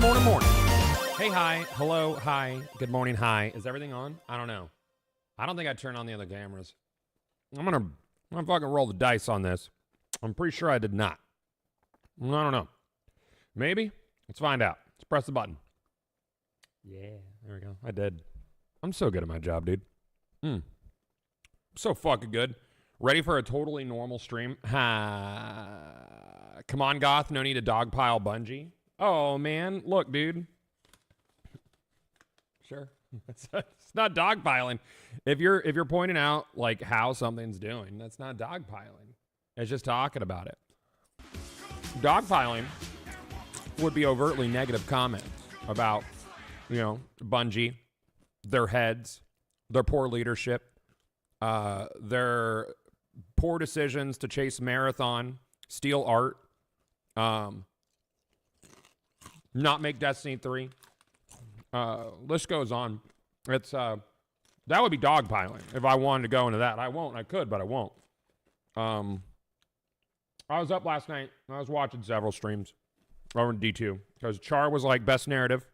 morning. Hey, hi, hello, hi, good morning, hi. Is everything on? I don't know. I don't think I turned on the other cameras. I'm gonna fucking roll the dice on this. I'm pretty sure I did not. I don't know. Maybe? Let's find out. Let's press the button. Yeah, there we go. I did. I'm so good at my job, dude. So fucking good. Ready for a totally normal stream? Come on, Goth. No need to dogpile Bungie. Oh, man. Look, dude. Sure. It's not dogpiling. If you're pointing out like how something's doing, that's not dogpiling. It's just talking about it. Dogpiling would be overtly negative comments about, Bungie, their heads, their poor leadership, their poor decisions to chase marathon, steal art, not make Destiny 3. List goes on. It's that would be dogpiling if I wanted to go into that. I won't. I could, but I won't. I was up last night. I was watching several streams over in D2 because Char was like, best narrative.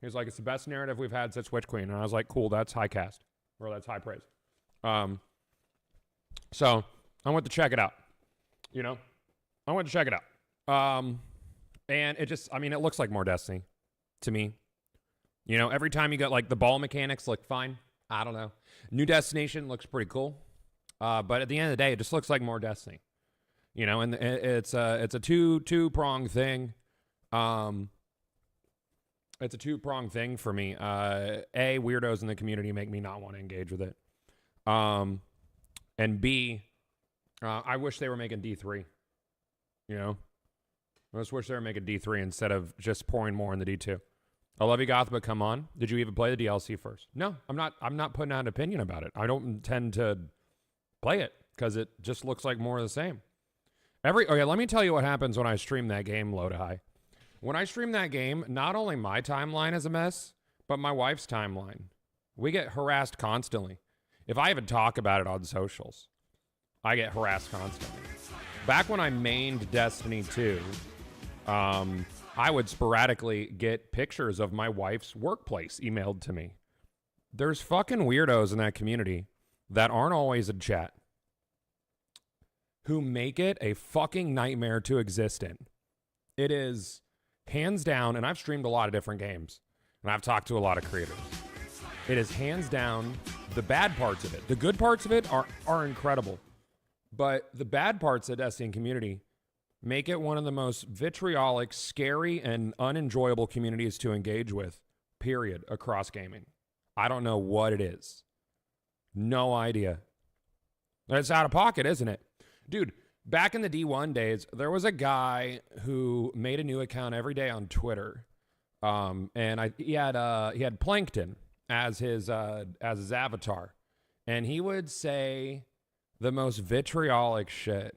He was like, it's the best narrative we've had since Witch Queen. And I was like, cool, that's high cast. Or that's high praise. So I went to check it out. I went to check it out. And it just, it looks like more Destiny to me. Every time you got like the ball mechanics look fine. I don't know. New Destination looks pretty cool. But at the end of the day, it just looks like more Destiny. And it's a two-pronged thing. It's a two-pronged thing for me. Weirdos in the community make me not want to engage with it. And B, I wish they were making D3. I just wish they were making D3 instead of just pouring more in the D2. I love you, Goth, but come on. Did you even play the DLC first? No, I'm not putting out an opinion about it. I don't intend to play it because it just looks like more of the same. Let me tell you what happens when I stream that game low to high. When I stream that game, not only my timeline is a mess, but my wife's timeline. We get harassed constantly. If I even talk about it on socials, I get harassed constantly. Back when I mained Destiny 2, I would sporadically get pictures of my wife's workplace emailed to me. There's fucking weirdos in that community that aren't always in chat who make it a fucking nightmare to exist in. It is hands down, and I've streamed a lot of different games, and I've talked to a lot of creators. It is hands down the bad parts of it. The good parts of it are incredible, but the bad parts of the Destiny community make it one of the most vitriolic, scary, and unenjoyable communities to engage with, period, across gaming. I don't know what it is. No idea. It's out of pocket, isn't it? Dude, back in the D1 days, there was a guy who made a new account every day on Twitter. And he had Plankton as his avatar. And he would say the most vitriolic shit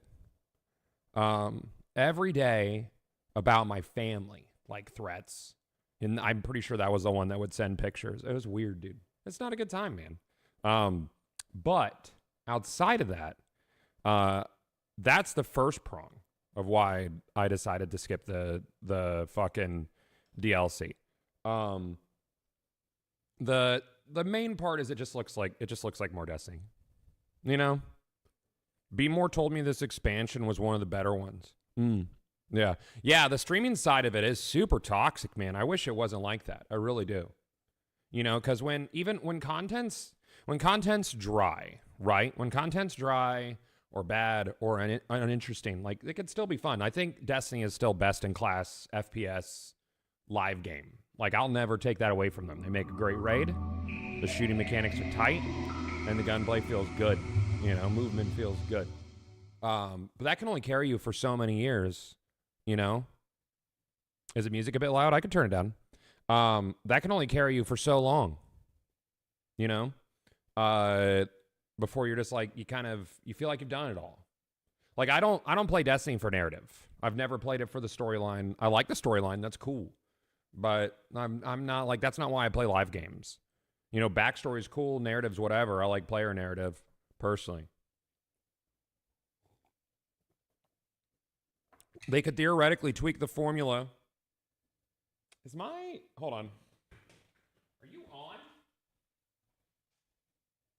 every day about my family, like threats. And I'm pretty sure that was the one that would send pictures. It was weird, dude. It's not a good time, man. But outside of that, that's the first prong of why I decided to skip the fucking DLC. The main part is it just looks like more Destiny. Be More told me this expansion was one of the better ones. Yeah. The streaming side of it is super toxic, man. I wish it wasn't like that. I really do. Because when content's dry, right? When content's dry or bad or uninteresting, like it could still be fun. I think Destiny is still best in class FPS live game. Like I'll never take that away from them. They make a great raid. The shooting mechanics are tight, and the gunplay feels good. Movement feels good. But that can only carry you for so many years. Is the music a bit loud? I could turn it down. That can only carry you for so long. Before you're just like, you feel like you've done it all. Like I don't play Destiny for narrative. I've never played it for the storyline. I like the storyline, that's cool. But I'm not like, that's not why I play live games. Backstory's cool, narrative's whatever. I like player narrative personally. They could theoretically tweak the formula Is my... Hold on. Are you on?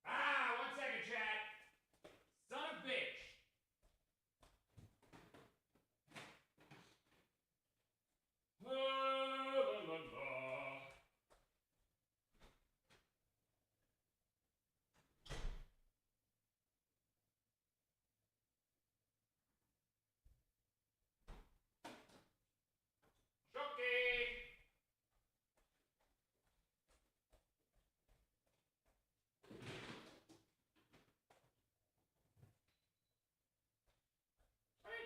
Ah, 1 second, chat. Son of a bitch. La, la, la, la.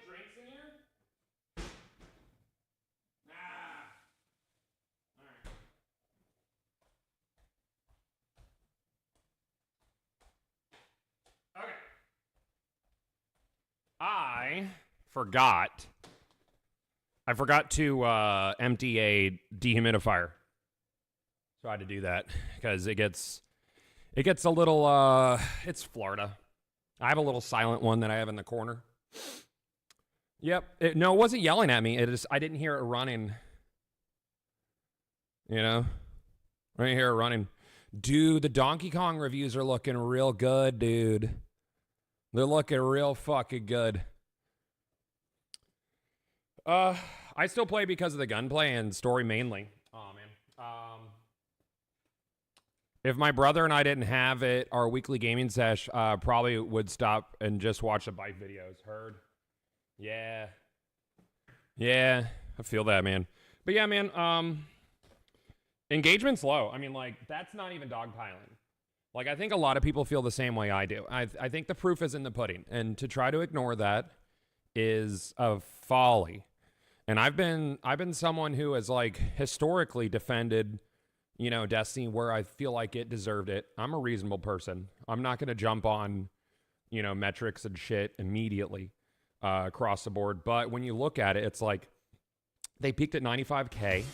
Drinks in here? Nah. All right. Okay. I forgot to empty a dehumidifier. So I had to do that because it gets a little it's Florida. I have a little silent one that I have in the corner. Yep. No, it wasn't yelling at me. I didn't hear it running. You know? I didn't hear it running. Dude, the Donkey Kong reviews are looking real good, dude. They're looking real fucking good. I still play because of the gunplay and story mainly. Oh, man. If my brother and I didn't have it, our weekly gaming sesh, probably would stop and just watch the bike videos. Heard? Yeah. Yeah, I feel that, man. But yeah, man, engagement's low. I mean, like, that's not even dogpiling. Like, I think a lot of people feel the same way I do. I think the proof is in the pudding. And to try to ignore that is a folly. And I've been someone who has, like, historically defended, you know, Destiny where I feel like it deserved it. I'm a reasonable person. I'm not going to jump on, you know, metrics and shit immediately across the board. But when you look at it, it's like they peaked at 95K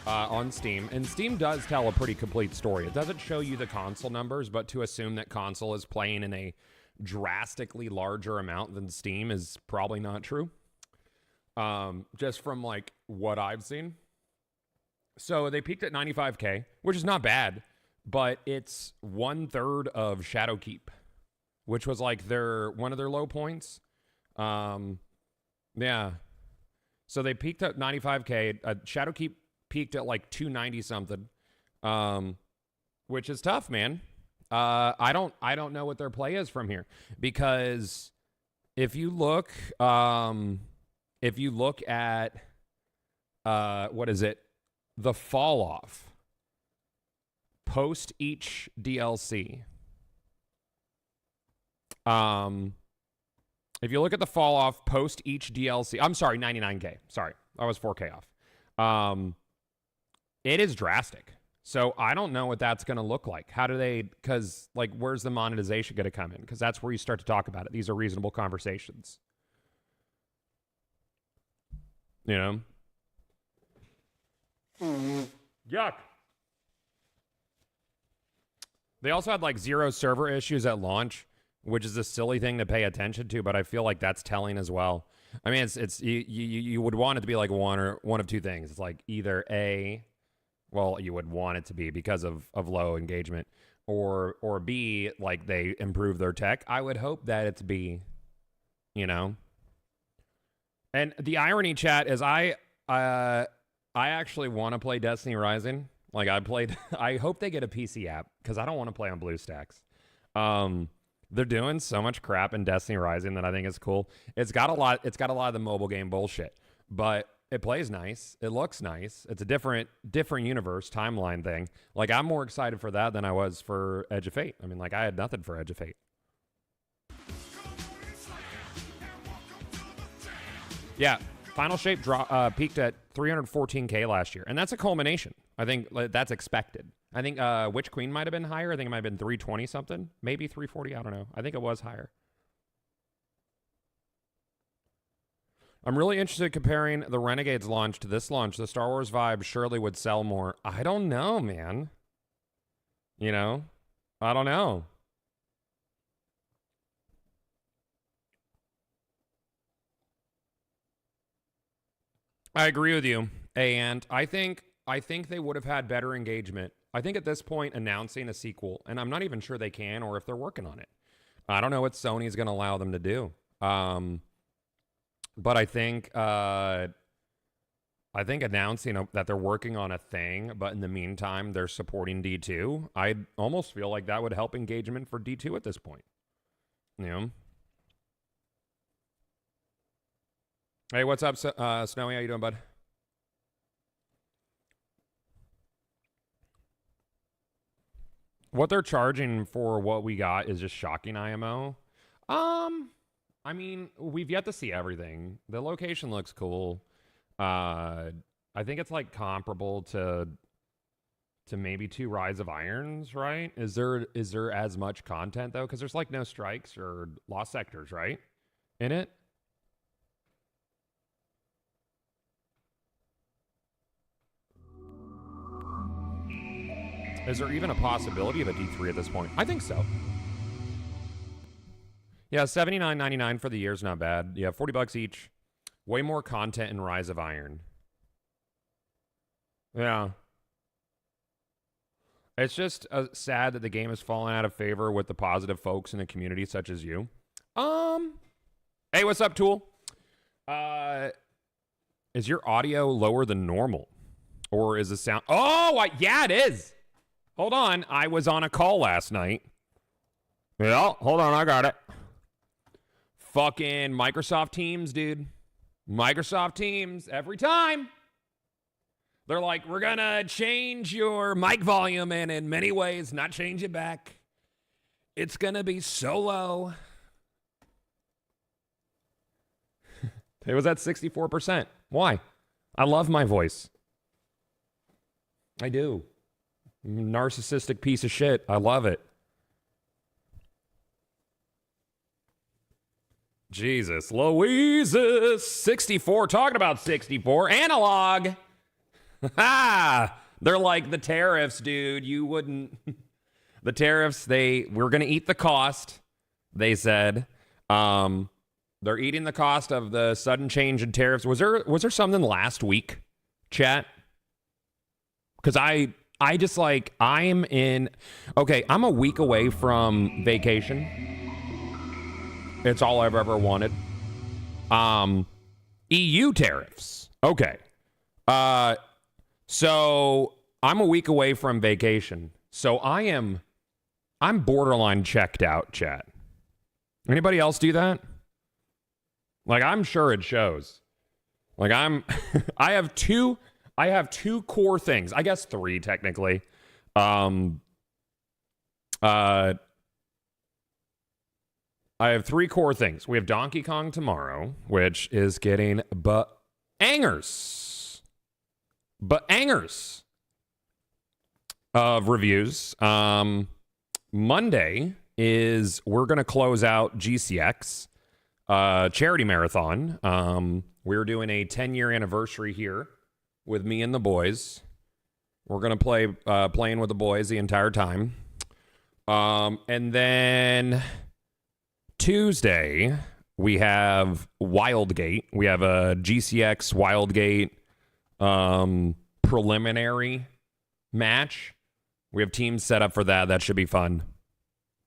on Steam. And Steam does tell a pretty complete story. It doesn't show you the console numbers, but to assume that console is playing in a drastically larger amount than Steam is probably not true. Just from like what I've seen. So they peaked at 95K, which is not bad, but it's 1/3 of Shadowkeep, which was like one of their low points. Yeah. So they peaked at 95K. Shadowkeep peaked at like 290 something, which is tough, man. I don't know what their play is from here, because if you look at what is it? The fall off post each DLC. If you look at the fall off post each DLC, I'm sorry, 99K. Sorry, I was 4K off. It is drastic. So I don't know what that's going to look like. How do they, because like, where's the monetization going to come in? Because that's where you start to talk about it. These are reasonable conversations. You know? Yuck. They also had like 0 server issues at launch, which is a silly thing to pay attention to, but I feel like that's telling as well. I mean, it's you would want it to be like one of two things. It's like either A, well, you would want it to be because of low engagement, or B, like they improve their tech. I would hope that it's B, you know. And the irony, chat, is I actually want to play Destiny Rising. Like I hope they get a PC app because I don't want to play on BlueStacks. They're doing so much crap in Destiny Rising that I think is cool. It's got a lot of the mobile game bullshit, but it plays nice. It looks nice. It's a different universe timeline thing. Like, I'm more excited for that than I was for Edge of Fate. I mean, like, I had nothing for Edge of Fate. Yeah, Final Shape peaked at 314K last year, and that's a culmination. I think that's expected. I think Witch Queen might have been higher. I think it might have been 320 something, maybe 340. I don't know. I think it was higher. I'm really interested in comparing the Renegades launch to this launch. The Star Wars vibe surely would sell more. I don't know, man. You know? I don't know. I agree with you. And I think they would have had better engagement. I think at this point, announcing a sequel, and I'm not even sure they can or if they're working on it. I don't know what Sony's going to allow them to do. But I think announcing that they're working on a thing, but in the meantime they're supporting D2, I almost feel like that would help engagement for D2 at this point. You know? Hey, what's up, Snowy? How you doing, bud? What they're charging for what we got is just shocking, IMO. I mean, we've yet to see everything. The location looks cool. I think it's like comparable to maybe 2 Rise of Irons, right? Is there as much content though? Because there's like no strikes or lost sectors, right? In it. Is there even a possibility of a D3 at this point? I think so. Yeah, $79.99 for the year is not bad. Yeah, $40 each. Way more content in Rise of Iron. Yeah. It's just sad that the game has fallen out of favor with the positive folks in the community such as you. Hey, what's up, Tool? Is your audio lower than normal? Or is the sound... Oh, yeah, it is. Hold on. I was on a call last night. Yeah, hold on. I got it. Fucking Microsoft Teams, dude. Microsoft Teams. Every time. They're like, we're going to change your mic volume and in many ways not change it back. It's going to be so low. It was at 64%. Why? I love my voice. I do. Narcissistic piece of shit. I love it. Jesus Louises. 64. Talking about 64. Analog. Ha! They're like the tariffs, dude. You wouldn't. The tariffs, we're going to eat the cost, they said. They're eating the cost of the sudden change in tariffs. Was there something last week, chat? Because I just like, I'm a week away from vacation. It's all I've ever wanted. EU tariffs. Okay. So I'm a week away from vacation. So I'm borderline checked out, chat. Anybody else do that? Like, I'm sure it shows. Like, I have two core things. I guess 3 technically. I have 3 core things. We have Donkey Kong tomorrow, which is getting bangers of reviews. Monday is we're going to close out GCX charity marathon. We're doing a 10-year anniversary here with me and the boys. We're going to play playing with the boys the entire time. And then Tuesday, we have Wildgate. We have a GCX Wildgate preliminary match. We have teams set up for that. That should be fun.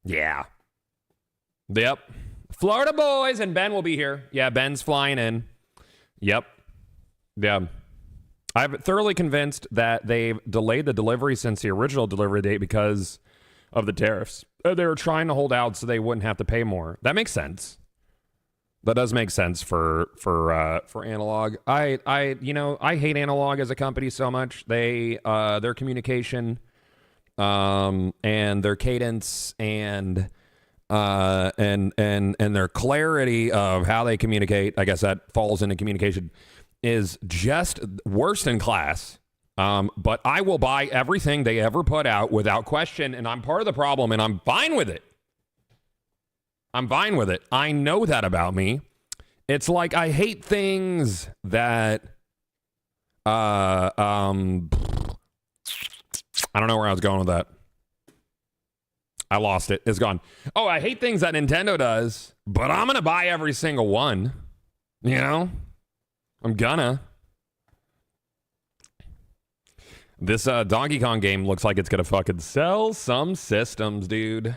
Yeah. Yep. Florida boys, and Ben will be here. Yeah, Ben's flying in. Yep. Yeah. I'm thoroughly convinced that they've delayed the delivery since the original delivery date because of the tariffs. They were trying to hold out so they wouldn't have to pay more. That makes sense. That does make sense for Analog. I hate Analog as a company so much. They their communication and their cadence and their clarity of how they communicate, I guess that falls into communication, is just worst in class. But I will buy everything they ever put out without question, and I'm part of the problem, and I'm fine with it. I'm fine with it. I know that about me. It's like I hate things that I don't know where I was going with that. I lost it. It's gone. Oh, I hate things that Nintendo does, but I'm going to buy every single one. You know? I'm gonna. This Donkey Kong game looks like it's gonna fucking sell some systems, dude.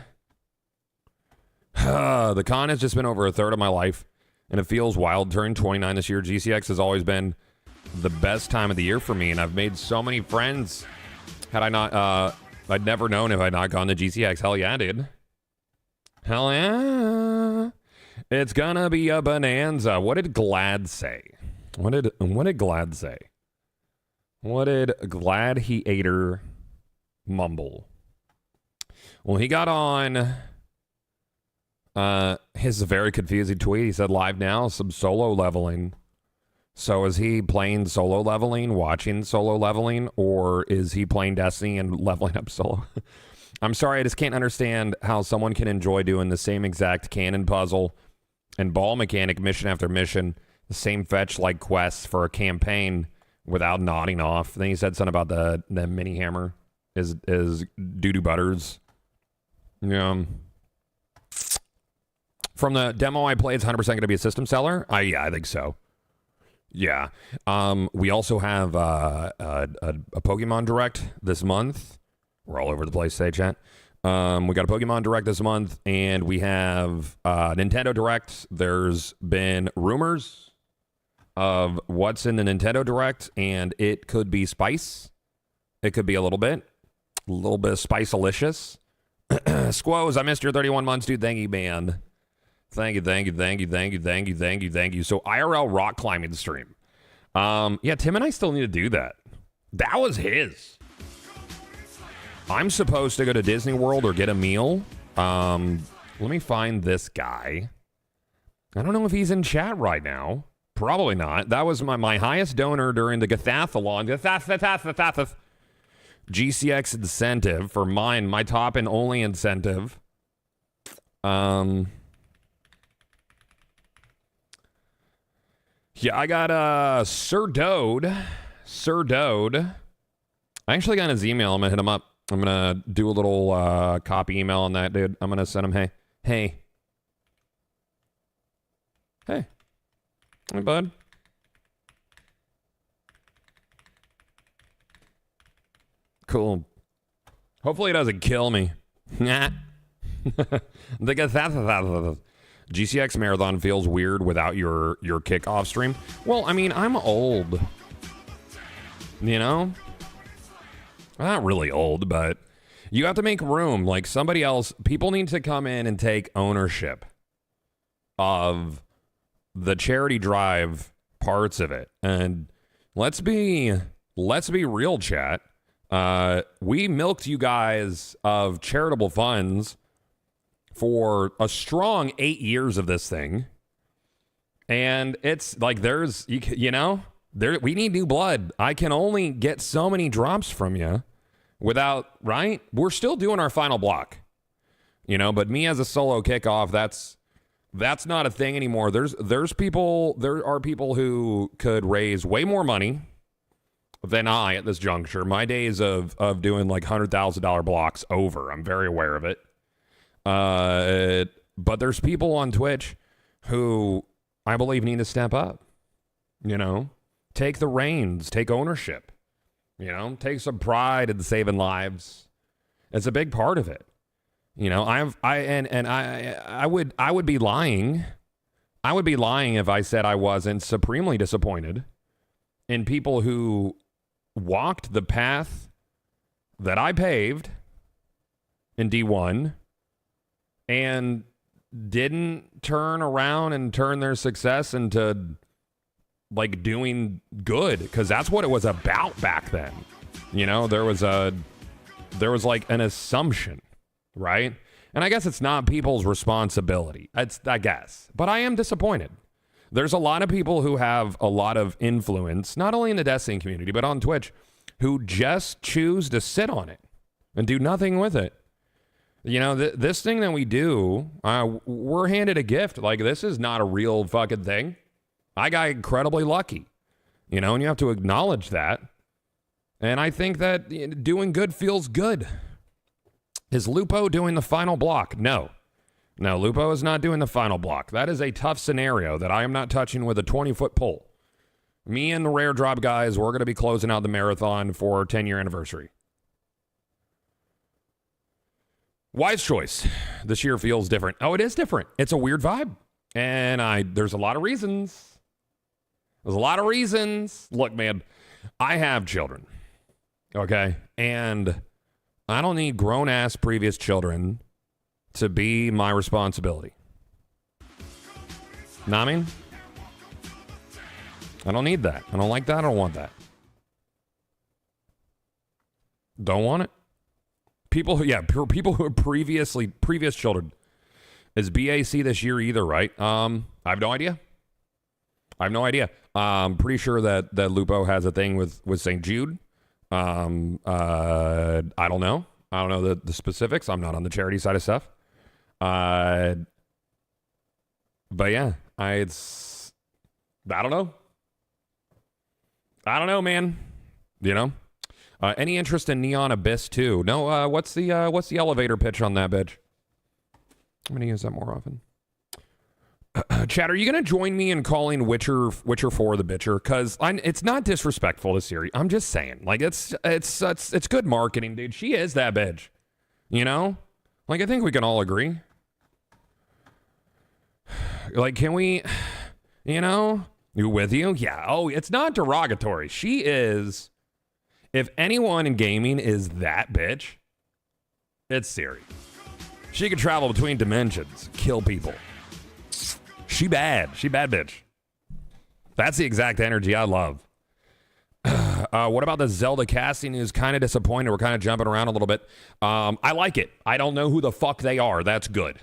The con has just been over a third of my life, and it feels wild. Turning 29 this year. GCX has always been the best time of the year for me, and I've made so many friends. Had I not, I'd never known if I'd not gone to GCX. Hell yeah, dude. Hell yeah. It's gonna be a bonanza. What did Glad say? What did Glad say? What did Glad He Ater mumble? Well, he got on his very confusing tweet. He said, live now, some solo leveling. So is he playing solo leveling, watching solo leveling, or is he playing Destiny and leveling up solo? I'm sorry, I just can't understand how someone can enjoy doing the same exact cannon puzzle and ball mechanic mission after mission, the same fetch-like quests for a campaign without nodding off. Then he said something about the mini hammer is doo-doo butters. Yeah. From the demo I played, it's 100% going to be a system seller? Yeah, I think so. Yeah. We also have a Pokemon Direct this month. We're all over the place today, chat. We got a Pokemon Direct this month, and we have Nintendo Direct. There's been rumors of what's in the Nintendo Direct, and it could be spice. It could be a little bit of spice-alicious. Squoze, I missed your 31 months, dude. Thank you, man. Thank you. So IRL rock climbing stream. Yeah, Tim and I still need to do that. That was his. I'm supposed to go to Disney World or get a meal. Let me find this guy. I don't know if he's in chat right now. Probably not. That was my highest donor during the Gathathlon. GCX incentive for mine. My top and only incentive. Yeah, I got Sir Dode. I actually got his email. I'm gonna hit him up. I'm gonna do a little copy email on that, dude. I'm gonna send him, hey, bud. Cool. Hopefully it doesn't kill me. The GCX marathon feels weird without your kickoff stream. Well, I mean, I'm old. You know? I'm not really old, but you have to make room. Like somebody else, people need to come in and take ownership of the charity drive parts of it. And let's be real, chat. We milked you guys of charitable funds for a strong 8 years of this thing. And it's like there's, you know, we need new blood. I can only get so many drops from you without, right? We're still doing our final block, you know, but me as a solo kickoff, that's not a thing anymore. There are people who could raise way more money than I at this juncture. My days of doing like $100,000 blocks over. I'm very aware of it. But there's people on Twitch who I believe need to step up, you know, take the reins, take ownership, you know, take some pride in saving lives. It's a big part of it. You know, I would be lying. I would be lying if I said I wasn't supremely disappointed in people who walked the path that I paved in D1 and didn't turn around and turn their success into like doing good, because that's what it was about back then. You know, there was like an assumption, right? And I guess it's not people's responsibility. I guess. But I am disappointed. There's a lot of people who have a lot of influence, not only in the Destiny community, but on Twitch, who just choose to sit on it and do nothing with it. You know, this thing that we do, we're handed a gift. Like, this is not a real fucking thing. I got incredibly lucky, you know, and you have to acknowledge that. And I think that doing good feels good. Is Lupo doing the final block? No, Lupo is not doing the final block. That is a tough scenario that I am not touching with a 20-foot pole. Me and the Rare Drop guys, we're going to be closing out the marathon for our 10-year anniversary. Wise choice. This year feels different. Oh, it is different. It's a weird vibe. And there's a lot of reasons. There's a lot of reasons. Look, man, I have children. Okay? And I don't need grown-ass previous children to be my responsibility. Know what I mean? I don't need that. I don't like that. I don't want that. Don't want it. People who are previous children. Is BAC this year either, right? I have no idea. I'm pretty sure that Lupo has a thing with St. Jude. I don't know. I don't know the specifics. I'm not on the charity side of stuff. But yeah, I don't know. I don't know, man. You know? Any interest in Neon Abyss 2? No, what's the elevator pitch on that bitch? I'm gonna use that more often. Chad, are you gonna join me in calling Witcher 4 the bitcher? Because it's not disrespectful to Siri. I'm just saying, like it's good marketing, dude. She is that bitch. You know, like I think we can all agree. Like, can we? You know, you with you? Yeah. Oh, it's not derogatory. She is. If anyone in gaming is that bitch, it's Siri. She can travel between dimensions, kill people. She bad. She bad bitch. That's the exact energy I love. What about the Zelda casting? Is kind of disappointed. We're kind of jumping around a little bit. I like it. I don't know who the fuck they are. That's good.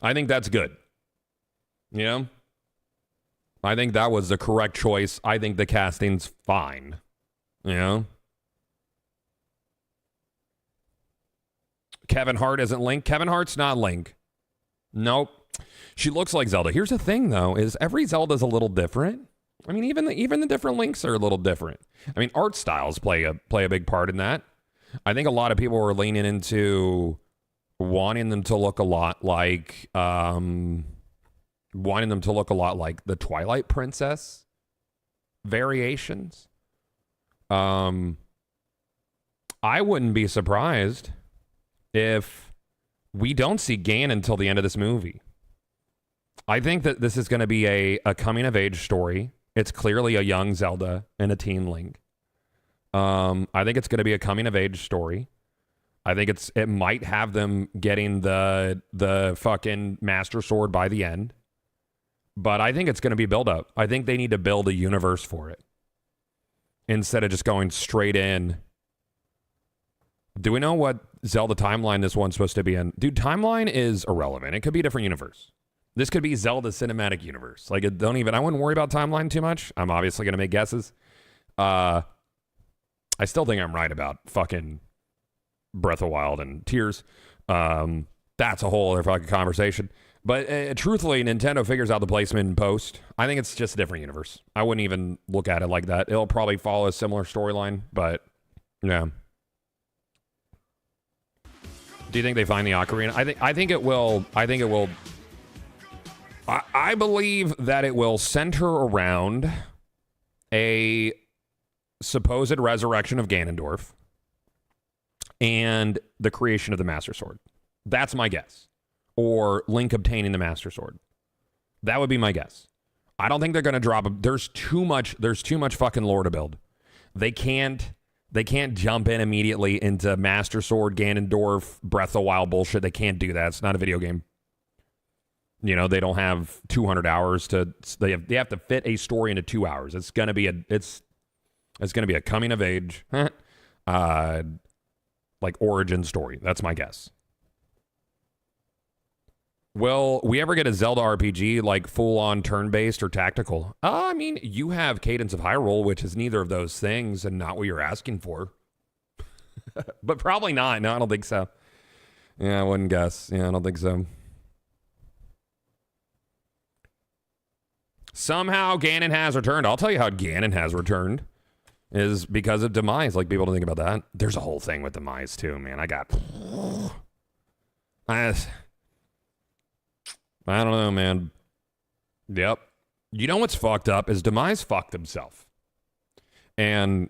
I think that's good. You know? I think that was the correct choice. I think the casting's fine. You know? Kevin Hart isn't Link. Kevin Hart's not Link. Nope. She looks like Zelda. Here's the thing, though, is every Zelda's a little different. I mean, even the different Links are a little different. I mean, art styles play a big part in that. I think a lot of people are leaning into wanting them to look a lot like the Twilight Princess variations. I wouldn't be surprised if we don't see Ganon until the end of this movie. I think that this is going to be a coming-of-age story. It's clearly a young Zelda and a teen Link. I think it's going to be a coming-of-age story. I think it might have them getting the fucking Master Sword by the end. But I think it's going to be build-up. I think they need to build a universe for it instead of just going straight in. Do we know what Zelda timeline this one's supposed to be in? Dude, timeline is irrelevant. It could be a different universe. This could be Zelda Cinematic Universe. Like, I wouldn't worry about timeline too much. I'm obviously going to make guesses. I still think I'm right about fucking Breath of Wild and Tears. That's a whole other fucking conversation. But truthfully, Nintendo figures out the placement in post. I think it's just a different universe. I wouldn't even look at it like that. It'll probably follow a similar storyline, but yeah. Do you think they find the ocarina? I think it will. I believe that it will center around a supposed resurrection of Ganondorf and the creation of the Master Sword. That's my guess. Or Link obtaining the Master Sword. That would be my guess. I don't think they're going to drop him. There's too much fucking lore to build. They can't jump in immediately into Master Sword, Ganondorf, Breath of the Wild bullshit. They can't do that. It's not a video game. You know, they don't have 200 hours to. They have to fit a story into 2 hours. It's gonna be a coming of age, like origin story. That's my guess. Will we ever get a Zelda RPG like full on turn based or tactical? I mean, you have Cadence of Hyrule, which is neither of those things and not what you're asking for. But probably not. No, I don't think so. Yeah, I wouldn't guess. Yeah, I don't think so. Somehow Ganon has returned. I'll tell you how Ganon has returned is because of Demise. Like, people don't think about that. There's a whole thing with Demise too, man. I don't know, man. Yep. You know what's fucked up is Demise fucked himself. And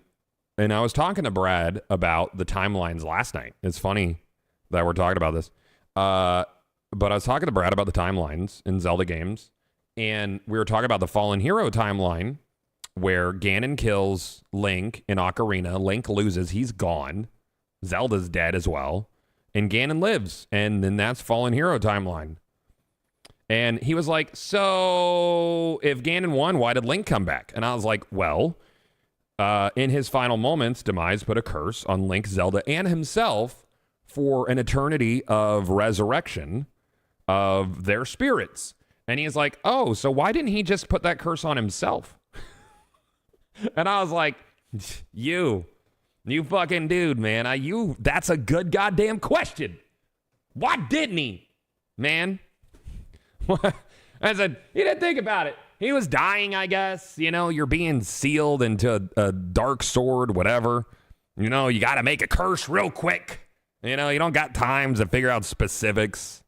I was talking to Brad about the timelines last night. It's funny that we're talking about this. But I was talking to Brad about the timelines in Zelda games. And we were talking about the Fallen Hero timeline where Ganon kills Link in Ocarina. Link loses. He's gone. Zelda's dead as well. And Ganon lives. And then that's Fallen Hero timeline. And he was like, so if Ganon won, why did Link come back? And I was like, well, in his final moments, Demise put a curse on Link, Zelda, and himself for an eternity of resurrection of their spirits. And he's like, oh, so why didn't he just put that curse on himself? And I was like, you fucking dude, man. That's a good goddamn question. Why didn't he, man? I said, he didn't think about it. He was dying, I guess. You know, you're being sealed into a dark sword, whatever. You know, you got to make a curse real quick. You know, you don't got time to figure out specifics.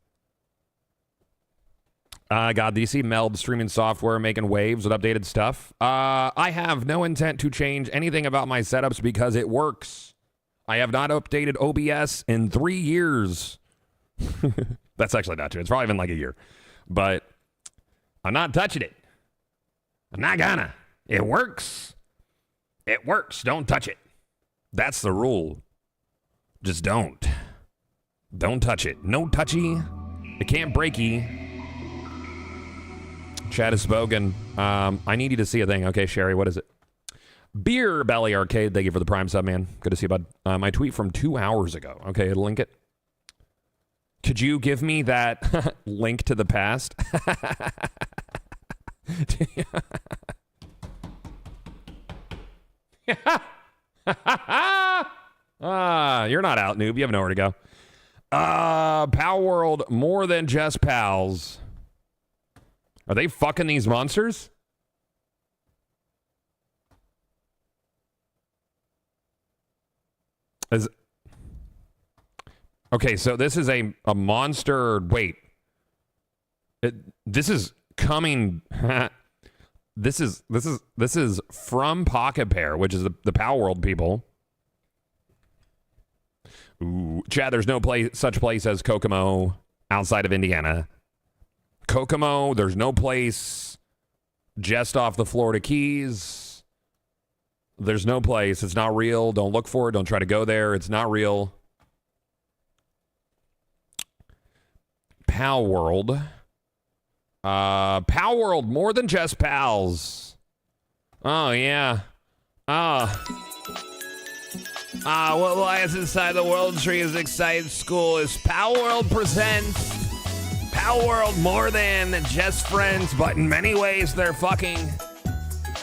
God, do you see Meld streaming software making waves with updated stuff? I have no intent to change anything about my setups because it works. I have not updated OBS in 3 years. That's actually not true. It's probably been like a year. But I'm not touching it. I'm not gonna. It works. It works. Don't touch it. That's the rule. Just don't. Don't touch it. No touchy. It can't breaky. Chat has spoken. I need you to see a thing. Okay, Sherry, what is it? Beer Belly Arcade. Thank you for the Prime sub, man. Good to see you, bud. My tweet from 2 hours ago. Okay, it'll link it. Could you give me that link to the past? You're not out, noob. You have nowhere to go. Palworld, more than just pals. Are they fucking these monsters? Okay, so this is a monster. Wait, this is coming. This is from Pocket Pair, which is the Palworld people. Ooh, Chad, there's no such place as Kokomo outside of Indiana. Kokomo, there's no place just off the Florida Keys. There's no place. It's not real. Don't look for it. Don't try to go there. It's not real. Palworld. Palworld, more than just pals. Oh, yeah. What lies inside the World Tree is exciting school is Palworld presents Palworld, more than just friends, but in many ways they're fucking.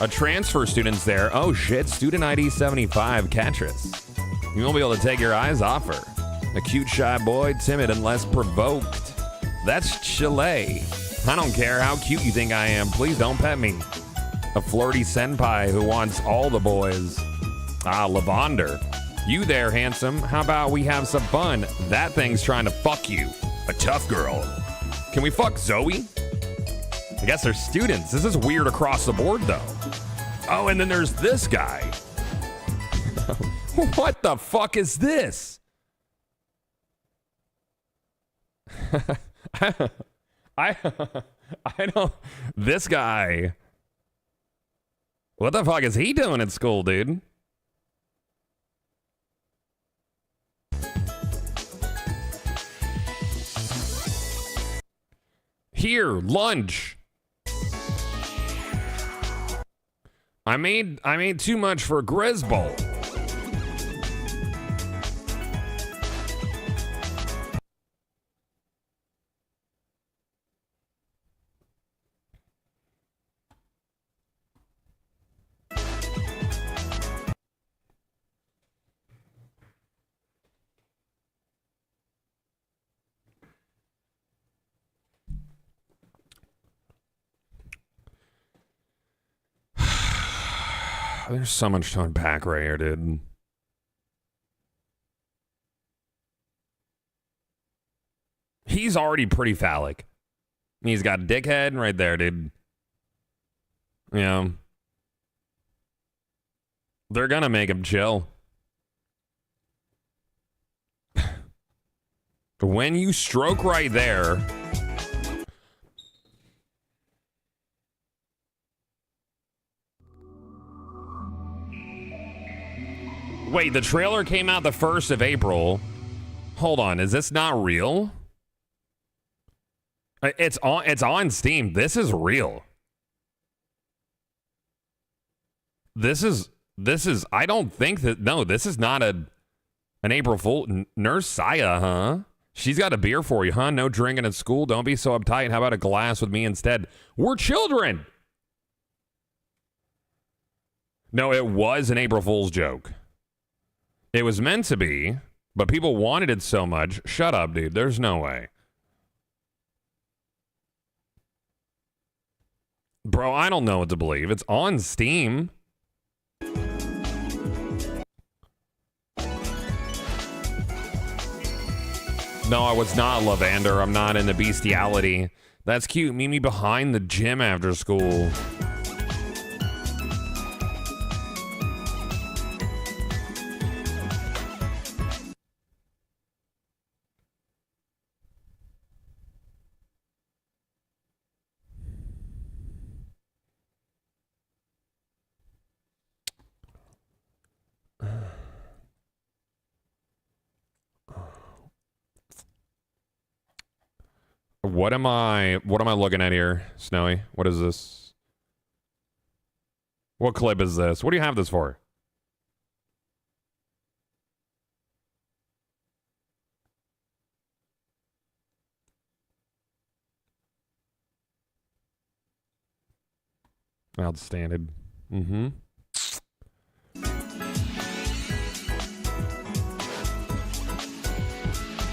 A transfer student's there. Oh shit, student ID 75, Catrice. You won't be able to take your eyes off her. A cute, shy boy, timid and less provoked. That's Chile. I don't care how cute you think I am. Please don't pet me. A flirty senpai who wants all the boys. Lavender. You there, handsome. How about we have some fun? That thing's trying to fuck you. A tough girl. Can we fuck Zoe? I guess they're students. This is weird across the board, though. Oh, and then there's this guy. What the fuck is this? I don't. This guy. What the fuck is he doing at school, dude? Here, lunch. I made too much for Grizzbowl. There's so much to unpack right here, dude. He's already pretty phallic. He's got a dickhead right there, dude. You know, they're gonna make him chill. When you stroke right there. Wait, the trailer came out the 1st of April. Hold on, is this not real? It's on Steam. This is real. This is I don't think that, no, this is not an April Fool. Nurse Saya, huh? She's got a beer for you, huh? No drinking at school. Don't be so uptight. How about a glass with me instead? We're children. No, it was an April Fool's joke. It was meant to be, but people wanted it so much. Shut up, dude. There's no way. Bro, I don't know what to believe. It's on Steam. No, I was not Lavander. I'm not into bestiality. That's cute. Meet me behind the gym after school. What am I looking at here, Snowy? What is this? What clip is this? What do you have this for? Outstanding. Mm-hmm.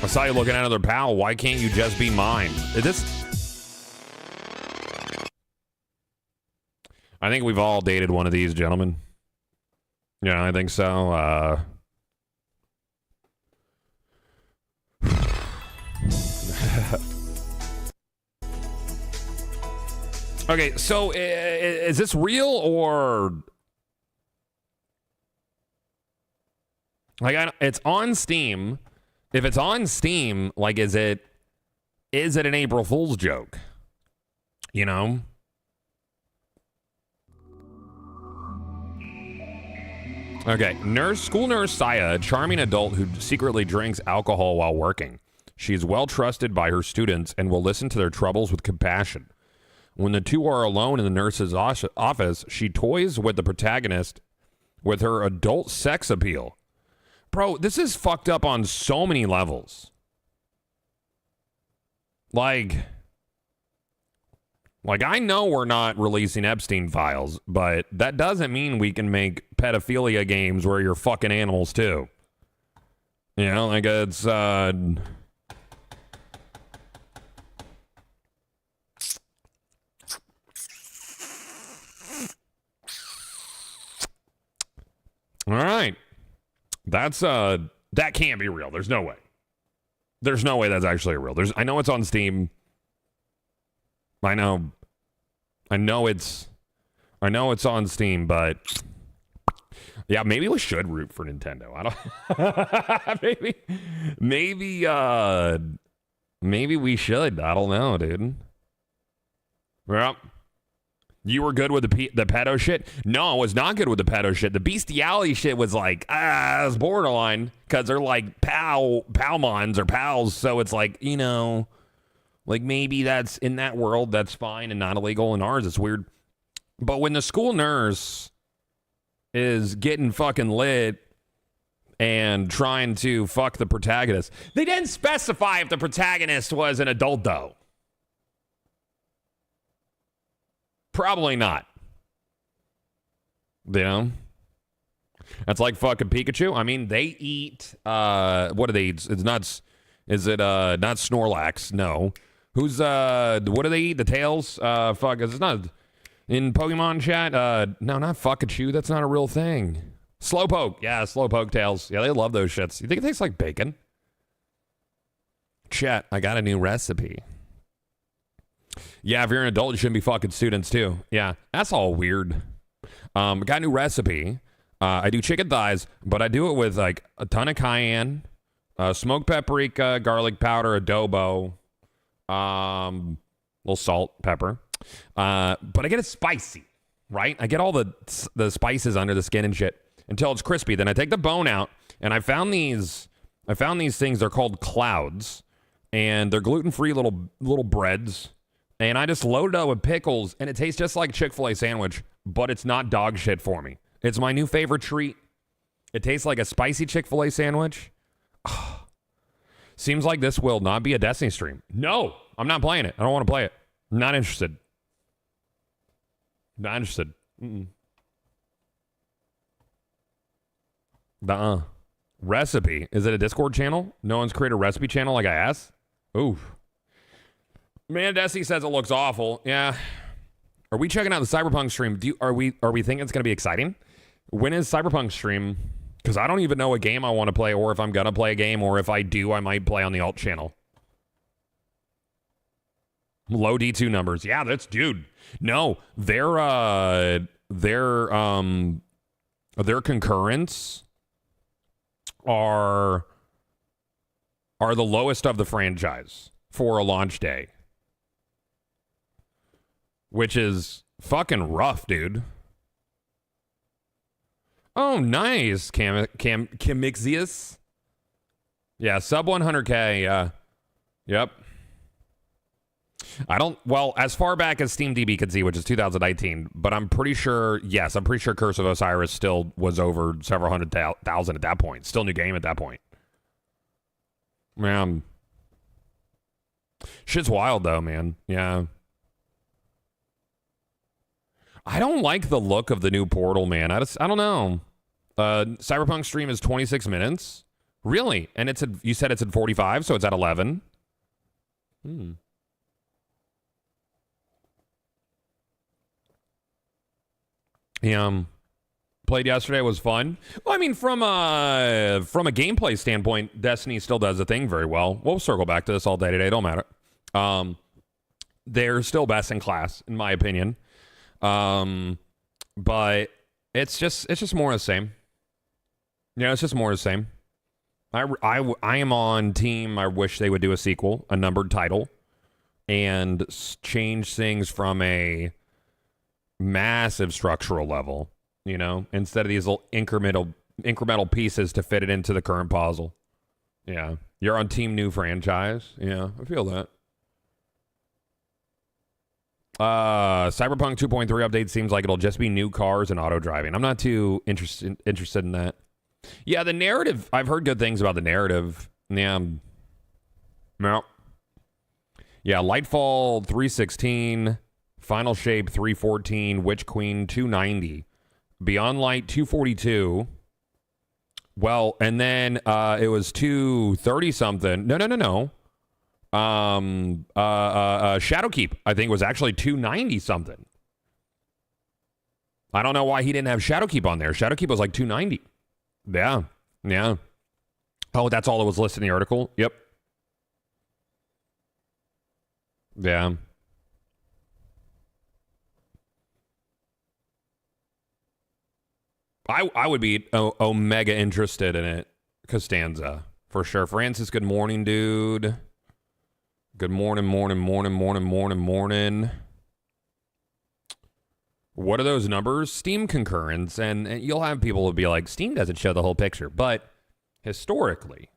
I saw you looking at another pal. Why can't you just be mine? I think we've all dated one of these gentlemen. Yeah, I think so. Okay, so is this real or like it's on Steam? If it's on Steam, like is it an April Fool's joke? You know? Okay, school nurse Saya, a charming adult who secretly drinks alcohol while working. She is well trusted by her students and will listen to their troubles with compassion. When the two are alone in the nurse's office, she toys with the protagonist with her adult sex appeal. Bro, this is fucked up on so many levels. Like I know we're not releasing Epstein files, but that doesn't mean we can make pedophilia games where you're fucking animals too. You know, like it's all right. That's that can't be real. There's no way. There's no way that's actually real. I know it's on Steam. I know it's on Steam, but yeah, maybe we should root for Nintendo. I don't maybe we should. I don't know, dude. Well, you were good with the pedo shit? No, I was not good with the pedo shit. The bestiality shit was like, it was borderline, because they're like palmons or pals, so it's like, you know, like maybe that's, in that world, that's fine and not illegal. In ours, it's weird. But when the school nurse is getting fucking lit and trying to fuck the protagonist, they didn't specify if the protagonist was an adult, though. Probably not. You know? That's like fucking Pikachu. I mean, they eat, what do they eat? It's not, is it, not Snorlax? No. Who's, what do they eat? The tails? Fuck, it's not, in Pokemon chat? No, not Fuckachu. That's not a real thing. Slowpoke. Yeah, Slowpoke tails. Yeah, they love those shits. You think it tastes like bacon? Chat, I got a new recipe. Yeah, if you're an adult, you shouldn't be fucking students too. Yeah, that's all weird. Got a new recipe. I do chicken thighs, but I do it with like a ton of cayenne, smoked paprika, garlic powder, adobo, little salt, pepper. But I get it spicy, right? I get all the spices under the skin and shit until it's crispy. Then I take the bone out, and I found these things. They're called clouds, and they're gluten-free little breads. And I just load it up with pickles, and it tastes just like Chick-fil-A sandwich, but it's not dog shit for me. It's my new favorite treat. It tastes like a spicy Chick-fil-A sandwich. Seems like this will not be a Destiny stream. No, I'm not playing it. I don't want to play it. Not interested. Not interested. Nuh-uh. Recipe. Is it a Discord channel? No one's created a recipe channel like I asked? Oof. Man, Destiny says it looks awful. Yeah. Are we checking out the Cyberpunk stream? Are we thinking it's going to be exciting? When is Cyberpunk stream? Because I don't even know what game I want to play, or if I'm going to play a game, or if I do, I might play on the alt channel. Low D2 numbers. Yeah, that's dude. No, their concurrents are the lowest of the franchise for a launch day. Which is fucking rough, dude. Oh, nice, Camixius. Yeah, sub 100K, yeah. Yep. Well, as far back as SteamDB could see, which is 2019, but I'm pretty sure Curse of Osiris still was over several hundred thousand at that point. Still new game at that point. Man. Shit's wild, though, man. Yeah. I don't like the look of the new Portal, man. I don't know. Cyberpunk stream is 26 minutes. Really? And you said it's at 45, so it's at 11. Played yesterday, was fun. Well, I mean, from a gameplay standpoint, Destiny still does the thing very well. We'll circle back to this all day today. Don't matter. They're still best in class, in my opinion. But it's just more of the same. Yeah, it's just more of the same. I am on team. I wish they would do a sequel, a numbered title, and change things from a massive structural level, you know, instead of these little incremental pieces to fit it into the current puzzle. Yeah. You're on team new franchise. Yeah, I feel that. Cyberpunk 2.3 update seems like it'll just be new cars and auto driving. I'm not too interested in that. Yeah, the narrative, I've heard good things about the narrative. Yeah. No. Yeah, Lightfall 316, Final Shape 314, Witch Queen 290, Beyond Light 242. Well, and then it was 230 something. No. Shadowkeep, I think, was actually 290 something. I don't know why he didn't have Shadowkeep on there. Shadowkeep was like 290. Yeah. Oh, that's all that was listed in the article? Yep. Yeah. I would be omega interested in it. Costanza, for sure. Francis, good morning, dude. Good morning. What are those numbers? Steam concurrence, and you'll have people who be like, Steam doesn't show the whole picture, but historically,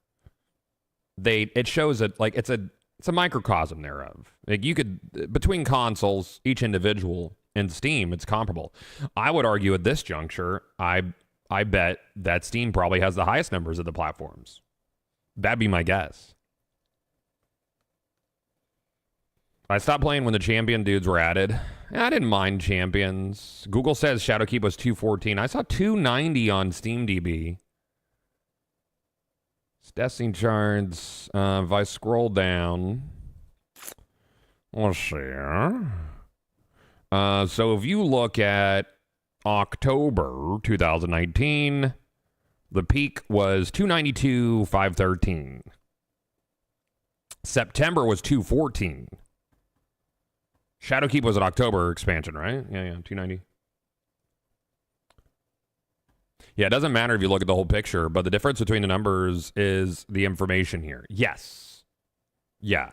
it shows it like it's a microcosm thereof. Like you could, between consoles, each individual in Steam, it's comparable. I would argue at this juncture, I bet that Steam probably has the highest numbers of the platforms. That'd be my guess. I stopped playing when the champion dudes were added. I didn't mind champions. Google says Shadowkeep was 214. I saw 290 on SteamDB. It's Destiny charts. If I scroll down, let's see. So if you look at October 2019, the peak was 292, 513. September was 214. Shadowkeep was an October expansion, right? Yeah, 290. Yeah, it doesn't matter if you look at the whole picture, but the difference between the numbers is the information here. Yes. Yeah.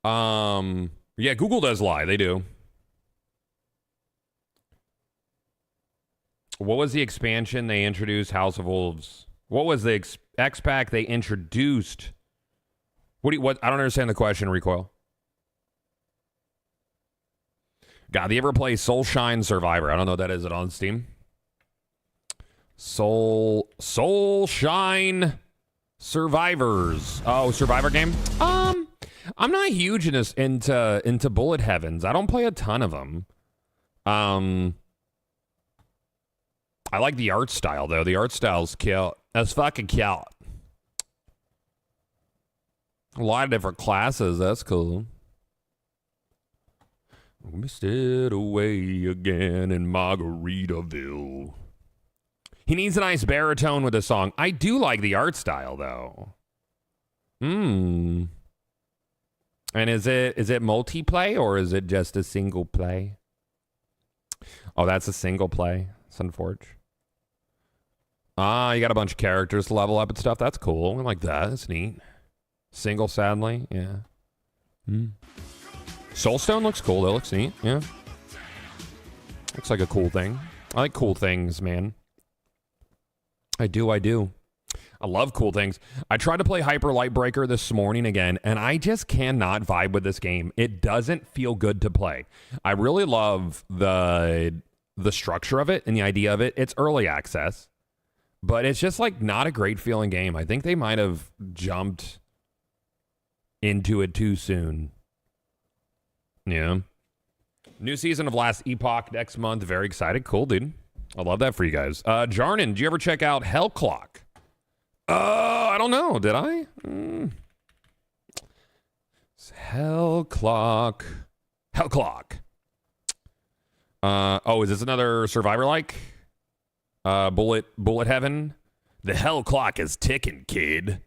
Yeah, Google does lie. They do. What was the expansion they introduced? House of Wolves. What was the X-Pack they introduced? What? I don't understand the question, Recoil. God, do you ever play Soulshine Survivor? I don't know what that is. It on Steam? Soulshine Survivors. Oh, Survivor game? I'm not huge into Bullet Heavens. I don't play a ton of them. I like the art style though. The art style's cute. That's fucking cute. A lot of different classes. That's cool. Missed it away again in Margaritaville. He needs a nice baritone with a song. I do like the art style though. And is it multiplay or is it just a single play? Oh, that's a single play. Sunforge. You got a bunch of characters to level up and stuff. That's cool. I like that. That's neat. Single, sadly. Yeah. Soulstone looks cool. That looks neat. Yeah. Looks like a cool thing. I like cool things, man. I do. I love cool things. I tried to play Hyper Light Breaker this morning again, and I just cannot vibe with this game. It doesn't feel good to play. I really love the structure of it and the idea of it. It's early access, but it's just like not a great feeling game. I think they might have jumped into it too soon. Yeah. New season of Last Epoch next month. Very excited. Cool, dude. I love that for you guys. Jarnan, did you ever check out Hell Clock? I don't know. Did I? Hell Clock. Hell Clock. Is this another Survivor-like? Bullet Heaven? The Hell Clock is ticking, kid.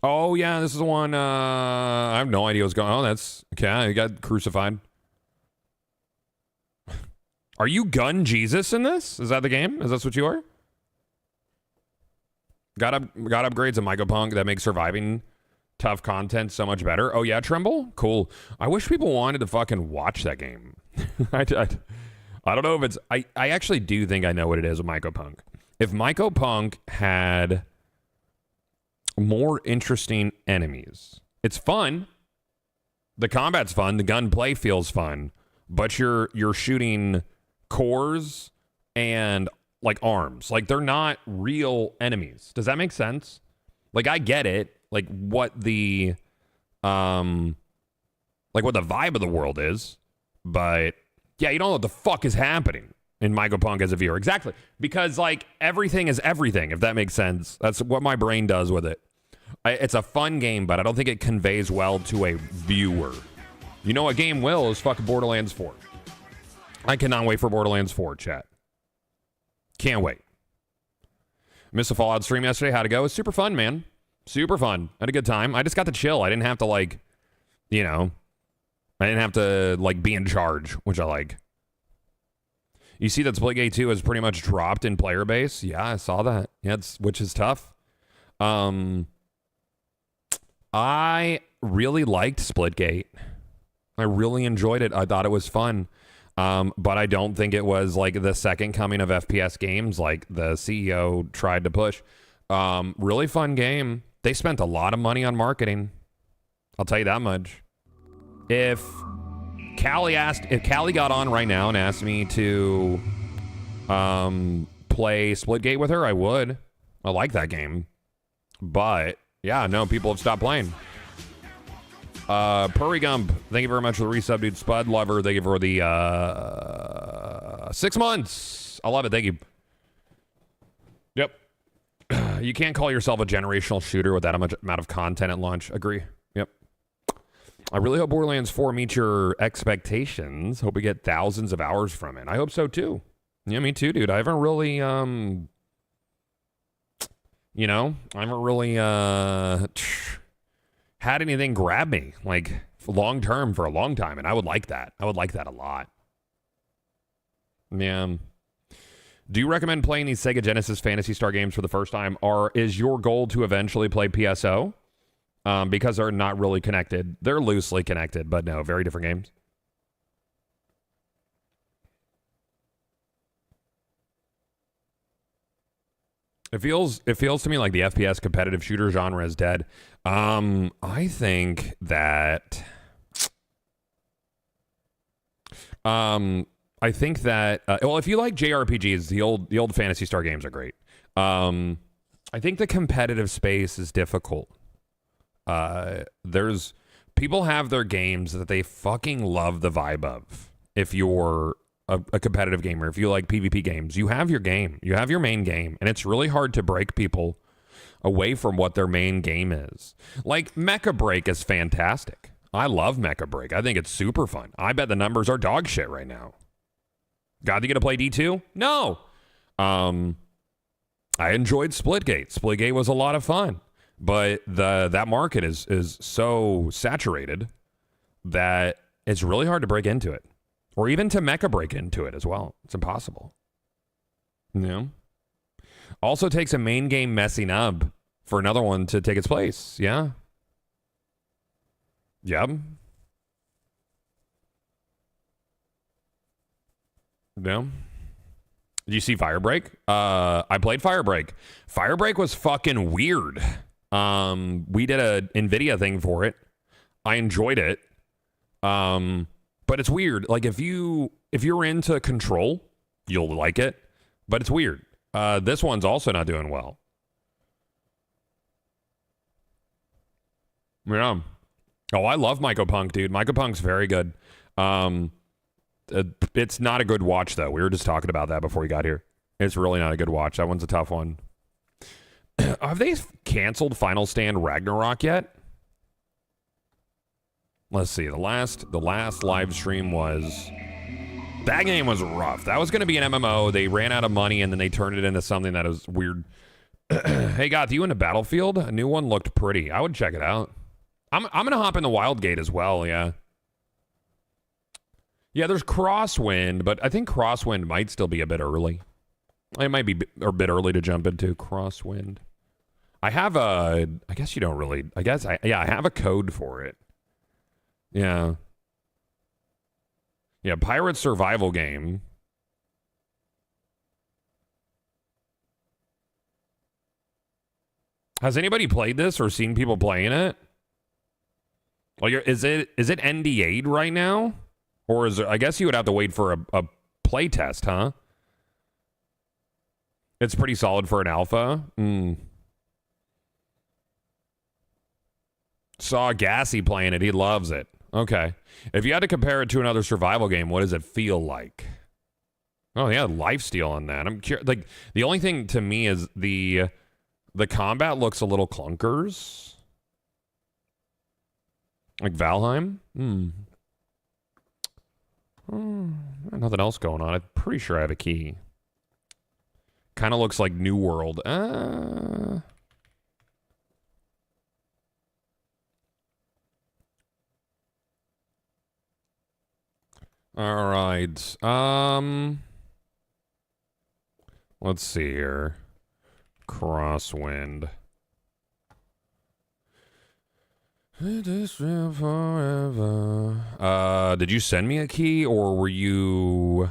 Oh, yeah, this is the one, I have no idea what's going on. That's, okay, you got crucified. Are you Gun Jesus in this? Is that the game? Is that what you are? Got upgrades in Mycopunk that make surviving tough content so much better. Oh, yeah, Tremble? Cool. I wish people wanted to fucking watch that game. I don't know if it's... I actually do think I know what it is with Mycopunk. If Mycopunk had more interesting enemies. It's fun. The combat's fun. The gunplay feels fun. But you're shooting cores and like arms. Like they're not real enemies. Does that make sense? Like I get it. Like what the vibe of the world is. But yeah, you don't know what the fuck is happening in Mycopunk as a viewer. Exactly. Because like everything is everything, if that makes sense. That's what my brain does with it. It's a fun game, but I don't think it conveys well to a viewer. You know what game will is fucking Borderlands 4. I cannot wait for Borderlands 4, chat. Can't wait. Missed a Fallout stream yesterday. How'd it go? It was super fun, man. Super fun. Had a good time. I just got to chill. I didn't have to I didn't have to be in charge, which I like. You see that Splitgate 2 has pretty much dropped in player base? Yeah, I saw that. Yeah, which is tough. I really liked Splitgate. I really enjoyed it. I thought it was fun. But I don't think it was like the second coming of FPS games like the CEO tried to push. Really fun game. They spent a lot of money on marketing. I'll tell you that much. If Callie got on right now and asked me to play Splitgate with her, I would. I like that game. But yeah, no, people have stopped playing. Purry Gump, thank you very much for the resub, dude. Spud Lover, thank you for the 6 months. I love it, thank you. Yep. You can't call yourself a generational shooter with that much amount of content at launch. Agree. Yep. I really hope Borderlands 4 meets your expectations. Hope we get thousands of hours from it. I hope so too. Yeah, me too, dude. I haven't really You know, I haven't really had anything grab me like long term for a long time, and I would like that. I would like that a lot. Yeah. Do you recommend playing these Sega Genesis Phantasy Star games for the first time, or is your goal to eventually play PSO? Because they're not really connected. They're loosely connected, but no, very different games. It feels to me like the FPS competitive shooter genre is dead. I think that well, if you like JRPGs, the old Phantasy Star games are great. I think the competitive space is difficult. There's people have their games that they fucking love the vibe of. If you're a competitive gamer, if you like PvP games, you have your game, you have your main game, and it's really hard to break people away from what their main game is. Like Mecha Break is fantastic. I love Mecha Break. I think it's super fun. I bet the numbers are dog shit right now. God, you gonna play D2? No. I enjoyed Splitgate. Splitgate was a lot of fun, but that market is so saturated that it's really hard to break into it, or even to Mecha Break into it as well. It's impossible. Yeah. Also takes a main game messing up for another one to take its place. Yeah. Yep. Yeah. Did you see Firebreak? I played Firebreak. Firebreak was fucking weird. We did a NVIDIA thing for it. I enjoyed it. But it's weird. Like if you're into Control, you'll like it. But it's weird. This one's also not doing well. Yeah. Oh, I love Myco Punk, dude. Myco Punk's very good. It's not a good watch, though. We were just talking about that before we got here. It's really not a good watch. That one's a tough one. Have they canceled Final Stand Ragnarok yet? Let's see. The last live stream was... That game was rough. That was going to be an MMO. They ran out of money, and then they turned it into something that is weird. Hey, Goth, you into Battlefield? A new one looked pretty. I would check it out. I'm going to hop in the Wildgate as well, yeah. Yeah, there's Crosswind, but I think Crosswind might still be a bit early. It might be a bit early to jump into Crosswind. I have a... I guess you don't really... I have a code for it. Yeah. Yeah, pirate survival game. Has anybody played this or seen people playing it? Like, is it NDA'd right now? Or is it, I guess you would have to wait for a play test, huh? It's pretty solid for an alpha. Saw Gassy playing it. He loves it. Okay. If you had to compare it to another survival game, what does it feel like? Oh, yeah, lifesteal on that. I'm curious. Like, the only thing to me is the combat looks a little clunkers. Like Valheim? Nothing else going on. I'm pretty sure I have a key. Kind of looks like New World. All right. Let's see here. Crosswind. It is real forever. Did you send me a key, or were you...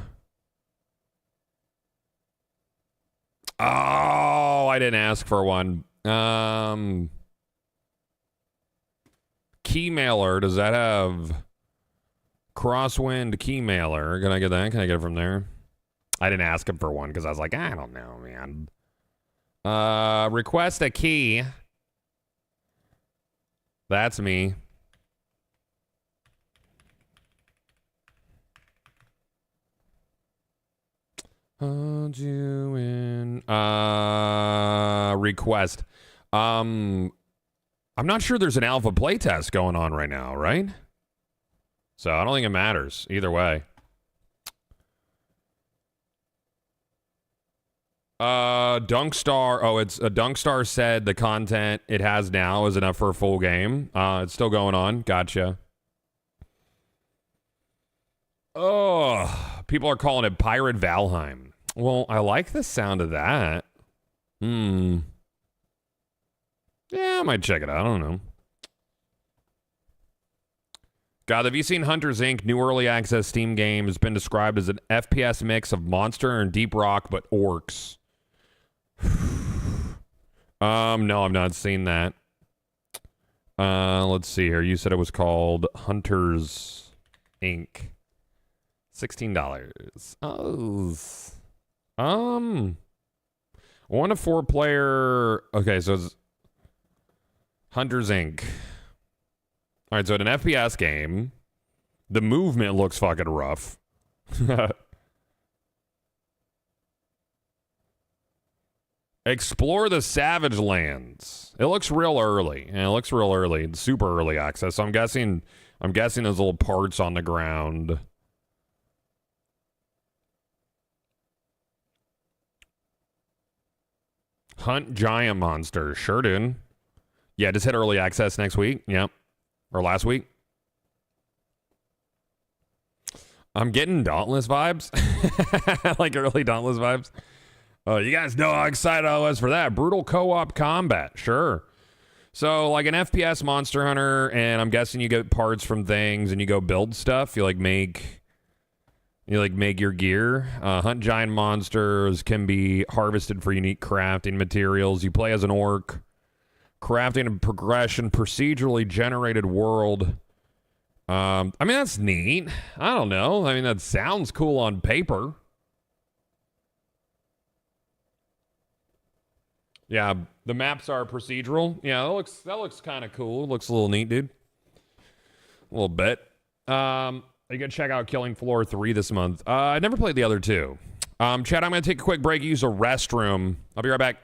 Oh, I didn't ask for one. Key mailer, does that have... Crosswind key mailer. Can I get that? Can I get it from there? I didn't ask him for one, because I was like, I don't know, man. Request a key. That's me. Hold you in. Request. I'm not sure there's an alpha playtest going on right now, right? So I don't think it matters either way. Dunkstar. Oh, it's Dunkstar said the content it has now is enough for a full game. It's still going on. Gotcha. Oh, people are calling it Pirate Valheim. Well, I like the sound of that. Yeah, I might check it out. I don't know. God, have you seen Hunters Inc. new early access Steam game has been described as an FPS mix of Monster and Deep Rock, but orcs. No, I've not seen that. Let's see here. You said it was called Hunters Inc. $16. Oh. 1 to 4 player. Okay, so it's Hunters Inc. All right, so in an FPS game, the movement looks fucking rough. Explore the Savage Lands. It looks real early. Yeah, it looks real early. It's super early access. So I'm guessing there's little parts on the ground. Hunt giant monsters. Sure, dude. Yeah, just hit early access next week. Yep. Or last week. I'm getting Dauntless vibes. Like early Dauntless vibes. Oh, you guys know how excited I was for that. Brutal co-op combat. Sure. So, like an FPS Monster Hunter, and I'm guessing you get parts from things and you go build stuff. You make your gear. Hunt giant monsters can be harvested for unique crafting materials. You play as an orc. Crafting and progression, procedurally generated world. I mean, that's neat. I don't know. I mean, that sounds cool on paper. Yeah, the maps are procedural. Yeah, that looks kind of cool. Looks a little neat, dude. A little bit. You can check out Killing Floor 3 this month. I never played the other two. Chad, I'm going to take a quick break, use a restroom. I'll be right back.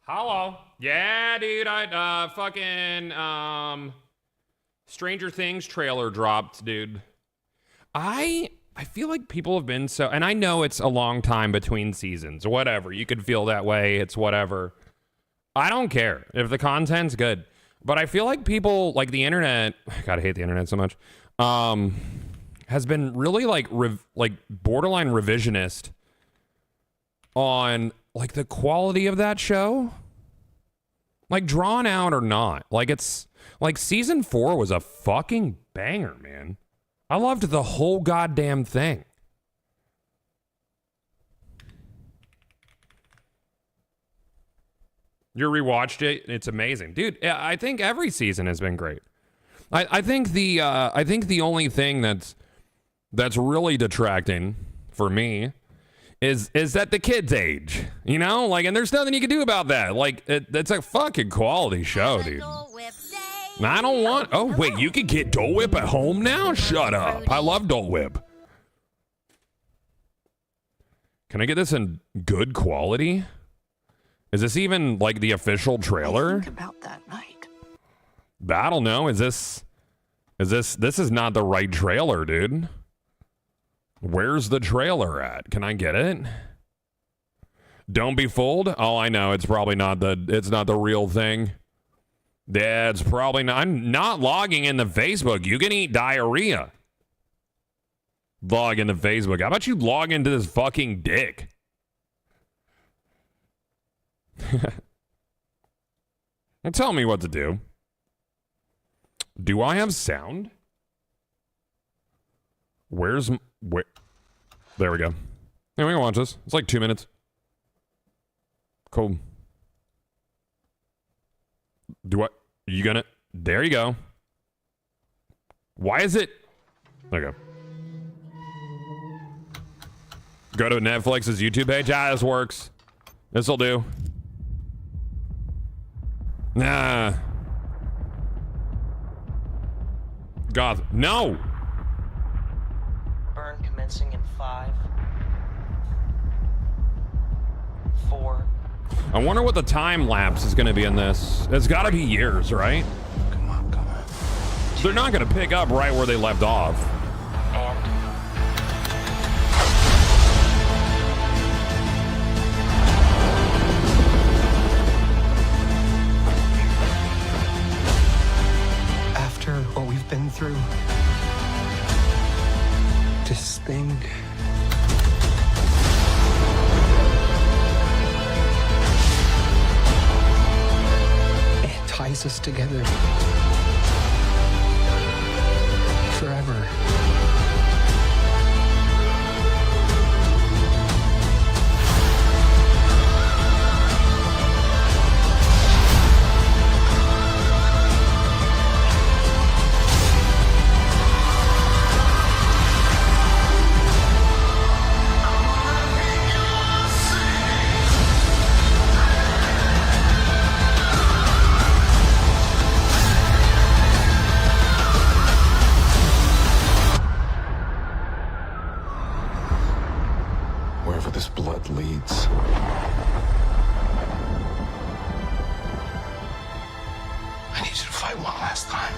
Hello. Yeah, dude. I fucking Stranger Things trailer dropped, dude. I feel like people have been so, and I know it's a long time between seasons. Whatever. You could feel that way. It's whatever. I don't care if the content's good. But I feel like people, like the internet, God, I hate the internet so much, has been really like borderline revisionist on like the quality of that show. Like drawn out or not. Like it's like season 4 was a fucking banger, man. I loved the whole goddamn thing. You rewatched it? It's amazing, dude. I think every season has been great. I think the only thing that's really detracting for me is that the kids age, you know, like, and there's nothing you can do about that. Like, it's a fucking quality show, dude. I don't want. Oh wait, you can get Dole Whip at home now? Shut up! I love Dole Whip. Can I get this in good quality? Is this even like the official trailer? Think about that night. I don't know. This is not the right trailer, dude. Where's the trailer at? Can I get it? Don't be fooled. Oh, I know. It's probably not it's not the real thing. Yeah, it's probably not. I'm not logging into Facebook. You can eat diarrhea. Log into Facebook. How about you log into this fucking dick? And tell me what to do. Do I have sound? Where? There we go. Yeah, we can watch this. It's like 2 minutes. Cool. You gonna? There you go. Why is it? There you go. Go to Netflix's YouTube page. Ah, this works. This'll do. Nah. God, no. Burn commencing in 5, 4. I wonder what the time lapse is going to be in this. It's got to be years, right? Come on. They're not going to pick up right where they left off. And after what we've been through, this thing it ties us together forever. Wherever this blood leads. I need you to fight one last time.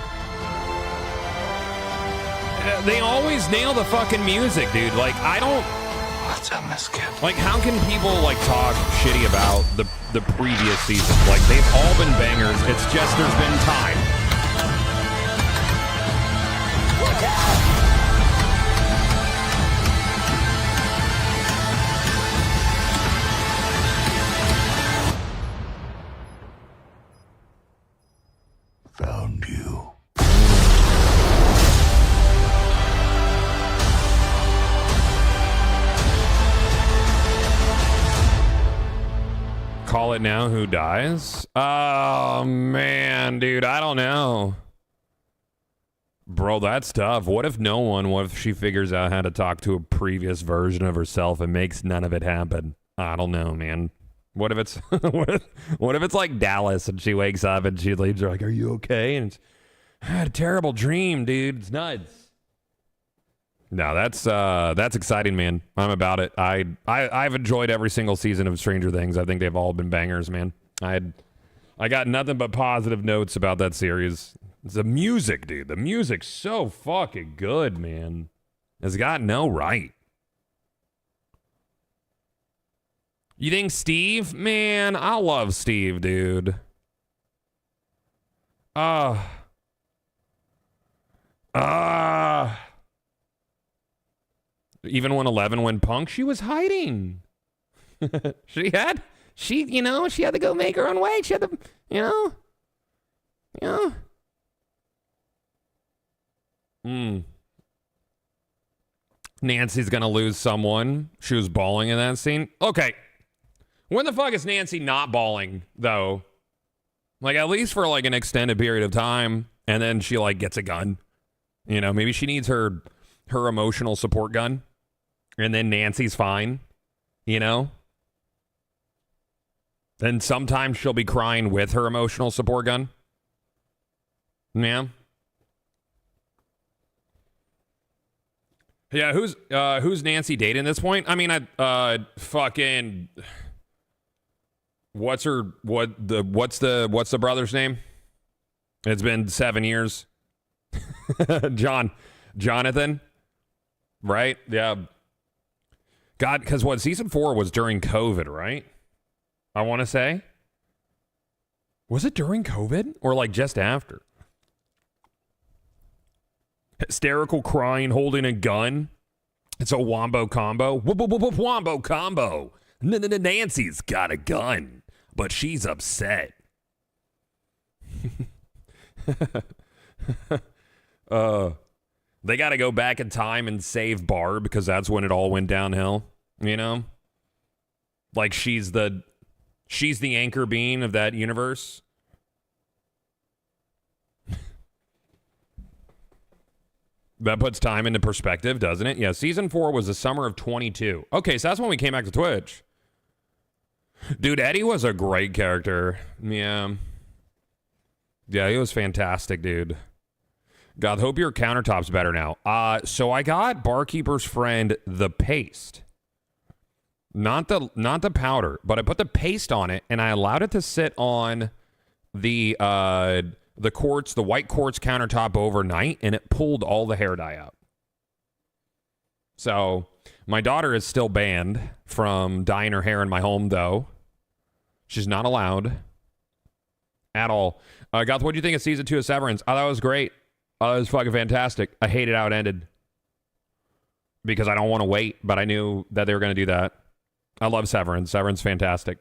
They always nail the fucking music, dude. Like, I don't... Let's end this, kid. Like, how can people, like, talk shitty about the previous season? Like, they've all been bangers. It's just there's been time. Look out! Found you. Call it now, who dies? Oh, man, dude, I don't know. Bro, that's tough. What if no one? What if she figures out how to talk to a previous version of herself and makes none of it happen? I don't know, man. What if it's what if it's like Dallas and she wakes up and she leaves her like, "Are you okay?" And it's, I had a terrible dream, dude. It's nuts. No, that's exciting, man. I'm about it. I've enjoyed every single season of Stranger Things. I think they've all been bangers, man. I got nothing but positive notes about that series. The music, dude. The music's so fucking good, man. It's got no right. You think Steve? Man, I love Steve, dude. Even when 11 went punk, she was hiding. she had to go make her own way. She had to, Nancy's gonna lose someone. She was bawling in that scene. Okay. When the fuck is Nancy not bawling, though? Like, at least for, like, an extended period of time, and then she, like, gets a gun. You know, maybe she needs her emotional support gun, and then Nancy's fine, you know? Then sometimes she'll be crying with her emotional support gun. Yeah. Yeah, who's Nancy dating at this point? I mean, fucking... What's the brother's name? It's been 7 years. Jonathan, right? Yeah. God, because season 4 was during COVID, right? I want to say. Was it during COVID or like just after? Hysterical crying, holding a gun. It's a wombo combo. Wombo combo. Nancy's got a gun, but she's upset. They got to go back in time and save Barb because that's when it all went downhill, you know? Like she's the anchor being of that universe. That puts time into perspective, doesn't it? Yeah, season 4 was the summer of 22. Okay, so that's when we came back to Twitch. Dude, Eddie was a great character. Yeah. Yeah, he was fantastic, dude. God, hope your countertop's better now. So I got Barkeeper's Friend the paste. Not the powder, but I put the paste on it and I allowed it to sit on the quartz, the white quartz countertop overnight, and it pulled all the hair dye out. So my daughter is still banned from dyeing her hair in my home, though. She's not allowed at all. Goth, what do you think of season 2 of Severance? Oh, that was great. Oh, that was fucking fantastic. I hated how it ended because I don't want to wait, but I knew that they were going to do that. I love Severance. Severance, fantastic.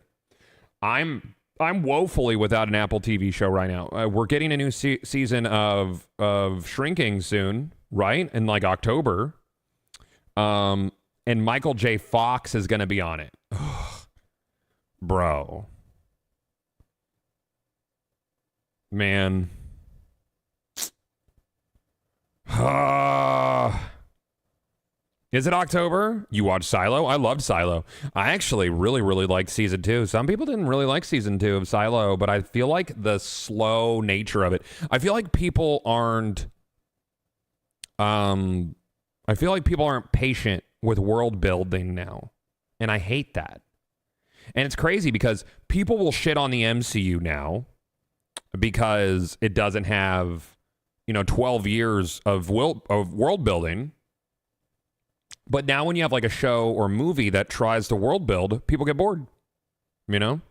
I'm woefully without an Apple TV show right now. We're getting a new season of Shrinking soon, right? In like October. And Michael J. Fox is going to be on it. Bro. Man. Is it October? You watched Silo? I loved Silo. I actually really, really liked season 2. Some people didn't really like season 2 of Silo, but I feel like the slow nature of it. I feel like people aren't patient with world building now. And I hate that. And it's crazy because people will shit on the MCU now because it doesn't have, 12 years of world building. But now when you have like a show or movie that tries to world build, people get bored. They don't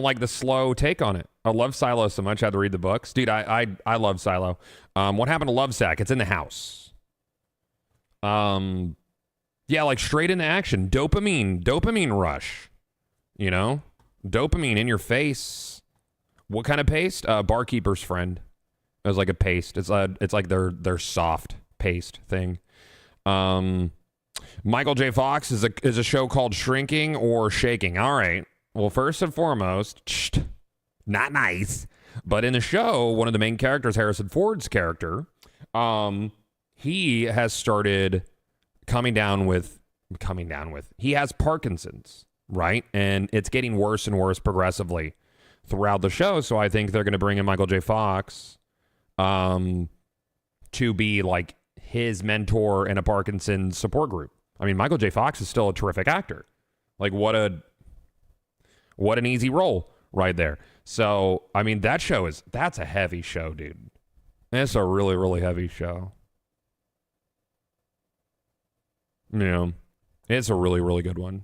like the slow take on it. I love Silo so much I had to read the books. Dude, I love Silo. What happened to Lovesack? It's in the house. Yeah, like straight into action. Dopamine rush. Dopamine in your face. What kind of paste? Barkeeper's Friend. It was like a paste. It's like their soft paste thing. Michael J. Fox is a show called Shrinking or Shaking. All right. Well, first and foremost, not nice. But in the show, one of the main characters, Harrison Ford's character, he has started coming down with. He has Parkinson's, right? And it's getting worse and worse progressively throughout the show. So I think they're going to bring in Michael J. Fox, to be like his mentor in a Parkinson's support group. I mean, Michael J. Fox is still a terrific actor. Like what a What an easy roll right there. So, I mean, that's a heavy show, dude. It's a really, really heavy show. Yeah. It's a really, really good one.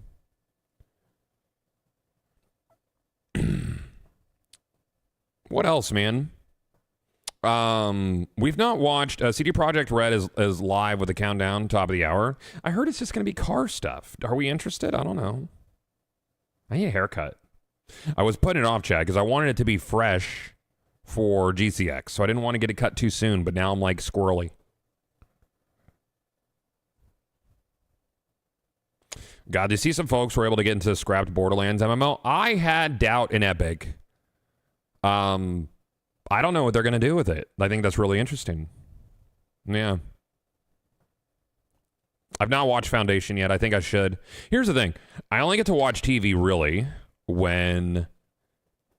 What else, man? We've not watched CD Projekt Red is live with a countdown, top of the hour. I heard it's just going to be car stuff. Are we interested? I don't know. I need a haircut. I was putting it off, Chad, because I wanted it to be fresh for GCX, so I didn't want to get it cut too soon, but now I'm like squirrely. God, you see some folks were able to get into scrapped Borderlands MMO. I had doubt in Epic. I don't know what they're going to do with it. I think that's really interesting. Yeah. I've not watched Foundation yet. I think I should. Here's the thing. I only get to watch TV, really, when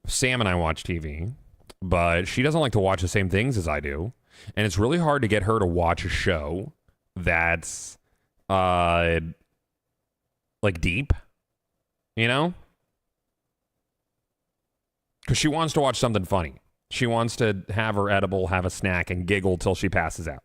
Sam and I watch TV. But she doesn't like to watch the same things as I do. And it's really hard to get her to watch a show that's, like, deep. You know? Because she wants to watch something funny. She wants to have her edible, have a snack, and giggle till she passes out.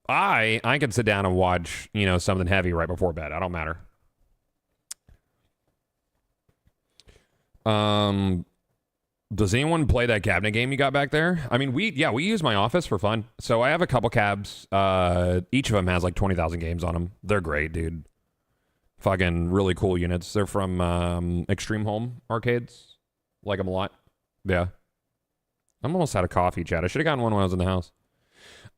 I can sit down and watch, something heavy right before bed. I don't matter. Does anyone play that cabinet game you got back there? I mean, we use my office for fun. So I have a couple cabs. Each of them has like 20,000 games on them. They're great, dude. Fucking really cool units. They're from Extreme Home Arcades. Like them a lot. Yeah. I'm almost out of coffee, Chad. I should have gotten one when I was in the house.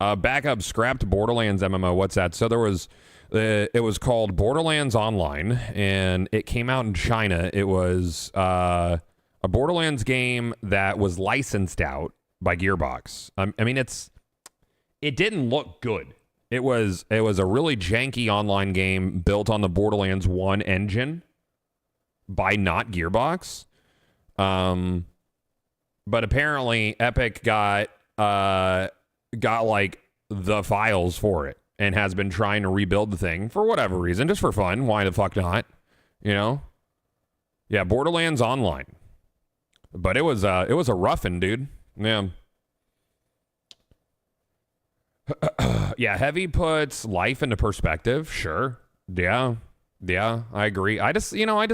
Backup scrapped Borderlands MMO. What's that? So there was, it was called Borderlands Online, and it came out in China. It was a Borderlands game that was licensed out by Gearbox. I mean, it didn't look good. It was a really janky online game built on the Borderlands 1 engine by not Gearbox. But apparently Epic got like the files for it and has been trying to rebuild the thing for whatever reason, just for fun. Why the fuck not? Yeah, Borderlands Online. But it was a roughin', dude. Yeah. Yeah, heavy puts life into perspective. Sure. Yeah, I agree. I just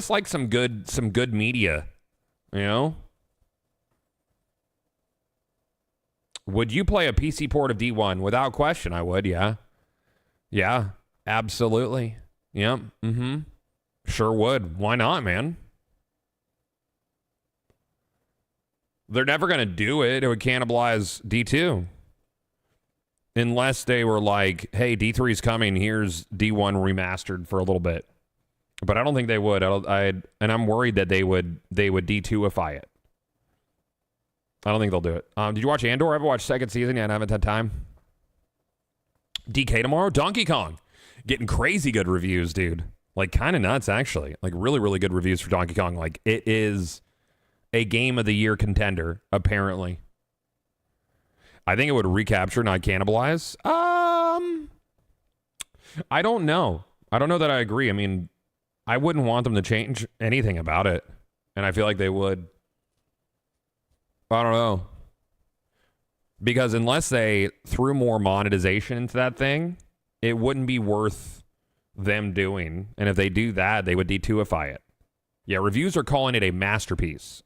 like some good media. Would you play a PC port of D1? Without question, I would. Yeah, absolutely. Yep. Sure would. Why not, man? They're never gonna do it. It would cannibalize D2. Unless they were like, hey, D3's coming, here's D1 remastered for a little bit. But I don't think they would. And I'm worried that they would D2ify it. I don't think they'll do it. Did you watch Andor? I haven't watched second season yet. I haven't had time. DK tomorrow? Donkey Kong. Getting crazy good reviews, dude. Like, kind of nuts, actually. Like, really, really good reviews for Donkey Kong. Like, it is a game of the year contender, apparently. I think it would recapture, not cannibalize. I don't know. I don't know that I agree. I mean, I wouldn't want them to change anything about it. And I feel like they would. I don't know. Because unless they threw more monetization into that thing, it wouldn't be worth them doing. And if they do that, they would D2ify it. Yeah, reviews are calling it a masterpiece.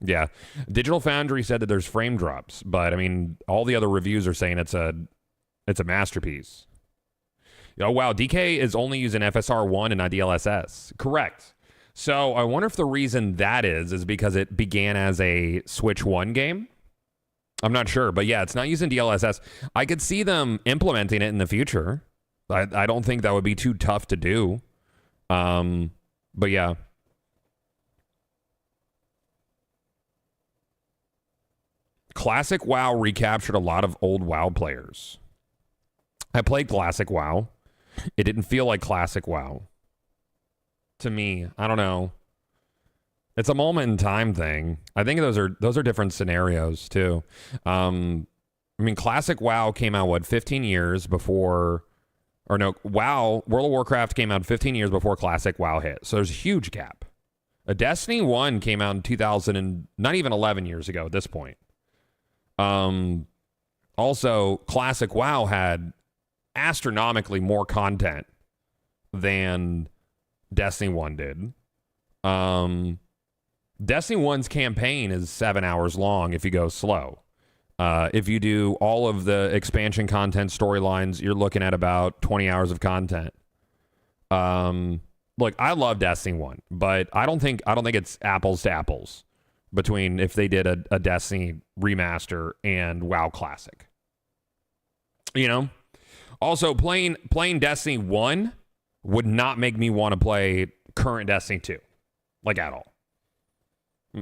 Yeah. Digital Foundry said that there's frame drops, but I mean, all the other reviews are saying it's a masterpiece. Oh, wow. DK is only using FSR1 and not DLSS. Correct. So I wonder if the reason that is because it began as a Switch 1 game. I'm not sure, but yeah, it's not using DLSS. I could see them implementing it in the future. I don't think that would be too tough to do. But yeah. Classic WoW recaptured a lot of old WoW players. I played Classic WoW. It didn't feel like Classic WoW. To me, I don't know. It's a moment in time thing. I think those are different scenarios too. I mean, Classic WoW came out 15 years before, Or no, WoW, World of Warcraft came out 15 years before Classic WoW hit. So there's a huge gap. A Destiny 1 came out in 2000 and not even 11 years ago at this point. Also, Classic WoW had astronomically more content than Destiny 1 did. Destiny 1's campaign is 7 hours long if you go slow. If you do all of the expansion content storylines, you're looking at about 20 hours of content. Look, I love Destiny 1, but I don't think it's apples to apples between if they did a Destiny remaster and WoW Classic. You know? Also, playing Destiny 1 would not make me want to play current Destiny 2. Like, at all. I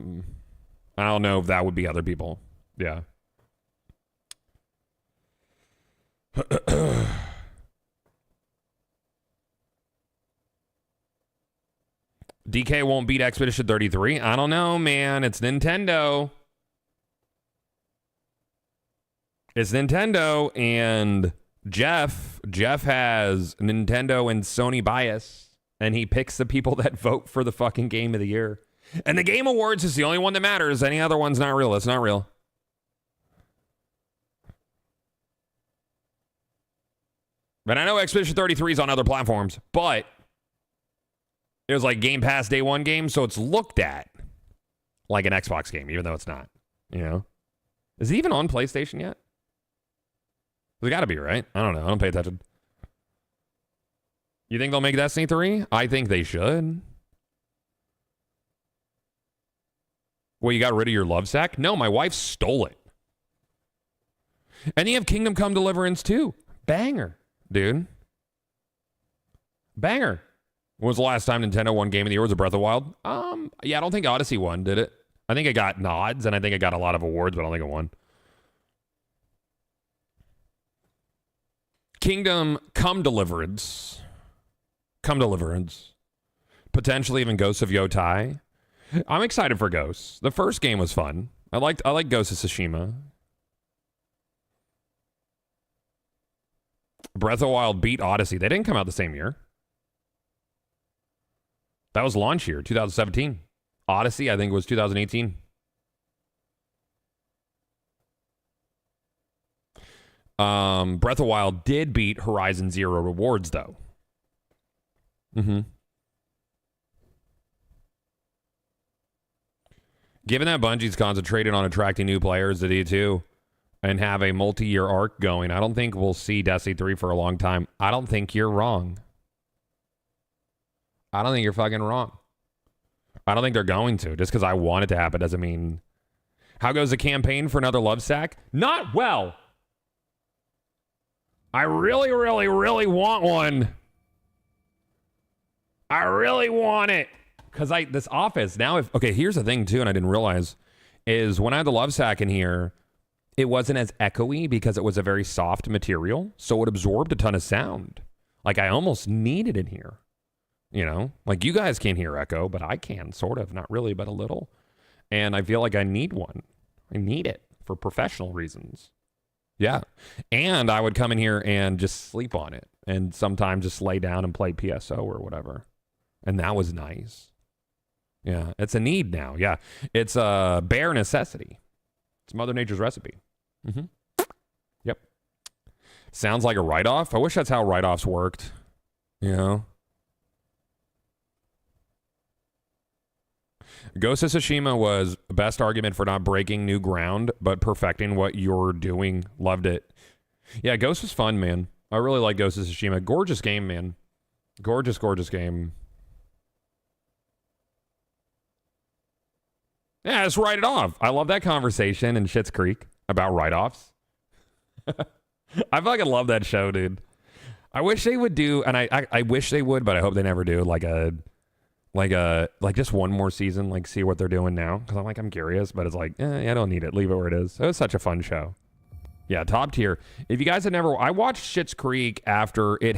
don't know if that would be other people. Yeah. DK won't beat Expedition 33. I don't know, man. It's Nintendo. It's Nintendo, and Jeff has Nintendo and Sony bias, and he picks the people that vote for the fucking game of the year. And the Game Awards is the only one that matters. Any other one's not real. It's not real. But I know Expedition 33 is on other platforms, but it was like Game Pass Day 1 game, so it's looked at like an Xbox game, even though it's not. You know? Is it even on PlayStation yet? It's got to be, right? I don't know. I don't pay attention. You think they'll make Destiny 3? I think they should. Well, you got rid of your love sack? No, my wife stole it. And you have Kingdom Come Deliverance too. Banger, dude. Banger. When was the last time Nintendo won Game of the Year? Was it Breath of the Wild? Yeah, I don't think Odyssey won, did it? I think it got nods, and I think it got a lot of awards, but I don't think it won. Kingdom Come Deliverance. Potentially even Ghosts of Yotai. I'm excited for Ghosts. The first game was fun. I like Ghost of Tsushima. Breath of the Wild beat Odyssey. They didn't come out the same year. That was launch year, 2017. Odyssey, I think, was 2018. Breath of the Wild did beat Horizon Zero Rewards, though. Given that Bungie's concentrated on attracting new players to D2 and have a multi-year arc going, I don't think we'll see Destiny 3 for a long time. I don't think you're wrong. I don't think you're fucking wrong. I don't think they're going to. Just because I want it to happen doesn't mean... How goes the campaign for another love sack? Not well. I really, really, really want one. I really want it. Because this office, now okay, here's the thing too, and I didn't realize, is when I had the love sack in here, it wasn't as echoey because it was a very soft material, so it absorbed a ton of sound. Like, I almost need it in here. You know? Like, you guys can't hear echo, but I can, sort of. Not really, but a little. And I feel like I need one. I need it for professional reasons. Yeah. And I would come in here and just sleep on it. And sometimes just lay down and play PSO or whatever. And that was nice. Yeah. It's a need now. Yeah. It's a bare necessity. It's Mother Nature's recipe. Yep. Sounds like a write-off. I wish that's how write-offs worked. You know? Ghost of Tsushima was the best argument for not breaking new ground, but perfecting what you're doing. Loved it. Yeah, Ghost was fun, man. I really like Ghost of Tsushima. Gorgeous game, man. Gorgeous, gorgeous game. Yeah, just write it off. I love that conversation in Schitt's Creek about write-offs. I fucking love that show, dude. I wish they would do, and I wish they would, but I hope they never do, like just one more season, like see what they're doing now. Because I'm curious, but it's like, I don't need it. Leave it where it is. It was such a fun show. Yeah, top tier. If you guys had never, I watched Schitt's Creek after it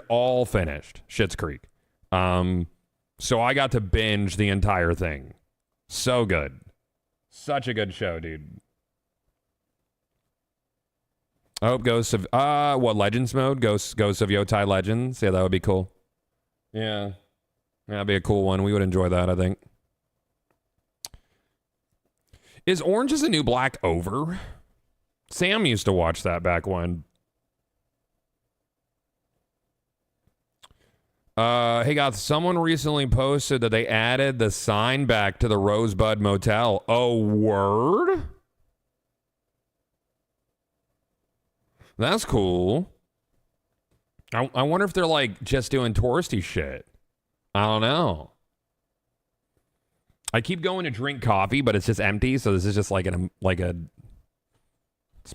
all finished. Schitt's Creek. So I got to binge the entire thing. So good. Such a good show, dude. I hope Ghosts of what Legends mode? Ghosts of Yotai Legends. Yeah, that would be cool. Yeah. That'd be a cool one. We would enjoy that, I think. Is Orange is the New Black over? Sam used to watch that back when. Hey guys, someone recently posted that they added the sign back to the Rosebud Motel. Oh, word? That's cool. I wonder if they're like just doing touristy shit. I don't know. I keep going to drink coffee, but it's just empty. So this is just like it's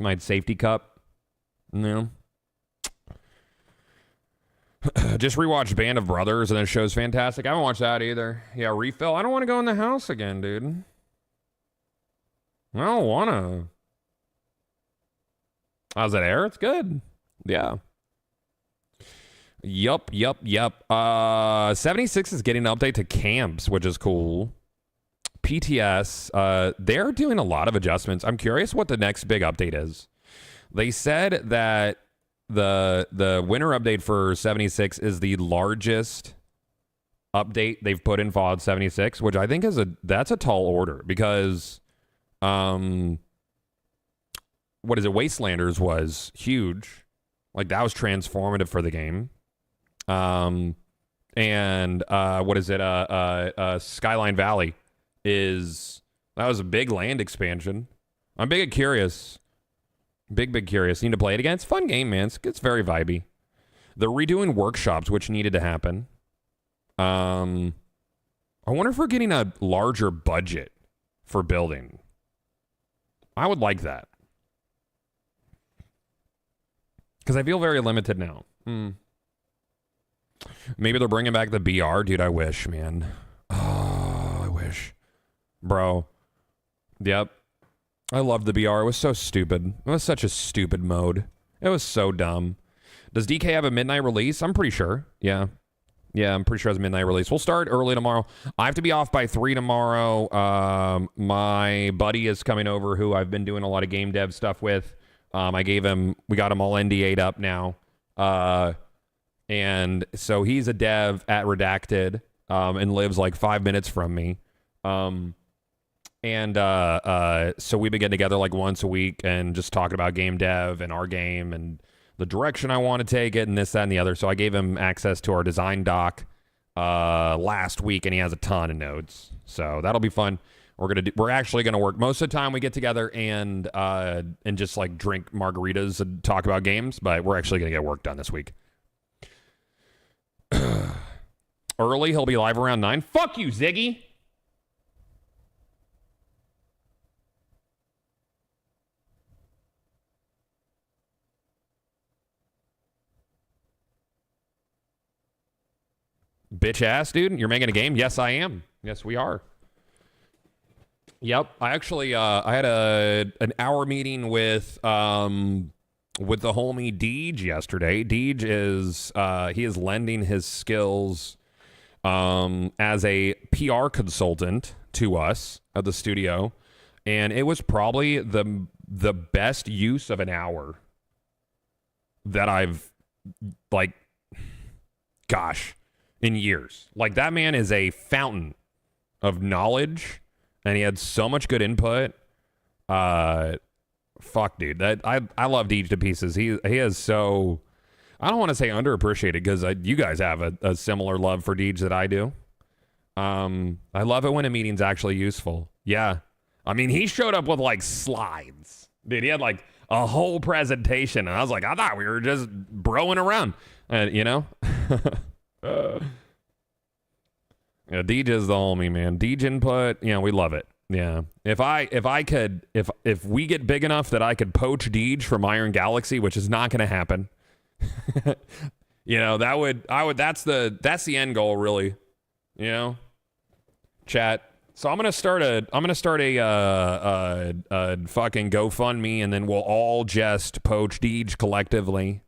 my safety cup. No. Just rewatched Band of Brothers and the show's fantastic. I haven't watched that either. Yeah, refill. I don't want to go in the house again, dude. I don't want to. How's it air? It's good. Yeah. Yup. 76 is getting an update to camps, which is cool. PTS, they're doing a lot of adjustments. I'm curious what the next big update is. They said that the winter update for 76 is the largest update they've put in Fallout 76, which I think that's a tall order because what is it? Wastelanders was huge. Like that was transformative for the game. And what is it? Skyline Valley that was a big land expansion. I'm big curious. Big curious. Need to play it again. It's a fun game, man. It's very vibey. They're redoing workshops, which needed to happen. I wonder if we're getting a larger budget for building. I would like that. Because I feel very limited now. Maybe they're bringing back the BR. Dude, I wish, man. Oh, I wish. Bro. Yep. I loved the BR. It was so stupid. It was such a stupid mode. It was so dumb. Does DK have a midnight release? I'm pretty sure. Yeah, I'm pretty sure it has a midnight release. We'll start early tomorrow. I have to be off by 3 tomorrow. My buddy is coming over who I've been doing a lot of game dev stuff with. We got him all NDA'd up now. And so he's a dev at Redacted and lives like 5 minutes from me. So we've been getting together like once a week and just talking about game dev and our game and the direction I want to take it and this, that, and the other. So I gave him access to our design doc last week, and he has a ton of notes. So that'll be fun. We're actually gonna work most of the time. We get together and just like drink margaritas and talk about games, but we're actually gonna get work done this week. Early, he'll be live around 9. Fuck you, Ziggy. Bitch ass, dude. You're making a game? Yes, I am. Yes, we are. Yep. I actually I had an hour meeting with the homie Deej yesterday. Deej is he is lending his skills as a PR consultant to us at the studio, and it was probably the best use of an hour that I've in years. Like, that man is a fountain of knowledge, and he had so much good input. Fuck, dude. I love Deej to pieces. He is so, I don't want to say underappreciated, because you guys have a similar love for Deej that I do. I love it when a meeting's actually useful. Yeah. I mean, he showed up with like slides. Dude, he had like a whole presentation, and I was like, I thought we were just broing around. You know? Yeah, Deej is the homie, man. Deej input, we love it. Yeah. If we get big enough that I could poach Deej from Iron Galaxy, which is not going to happen, that's the end goal, really. Chat. So I'm gonna start a fucking GoFundMe, and then we'll all just poach Deej collectively.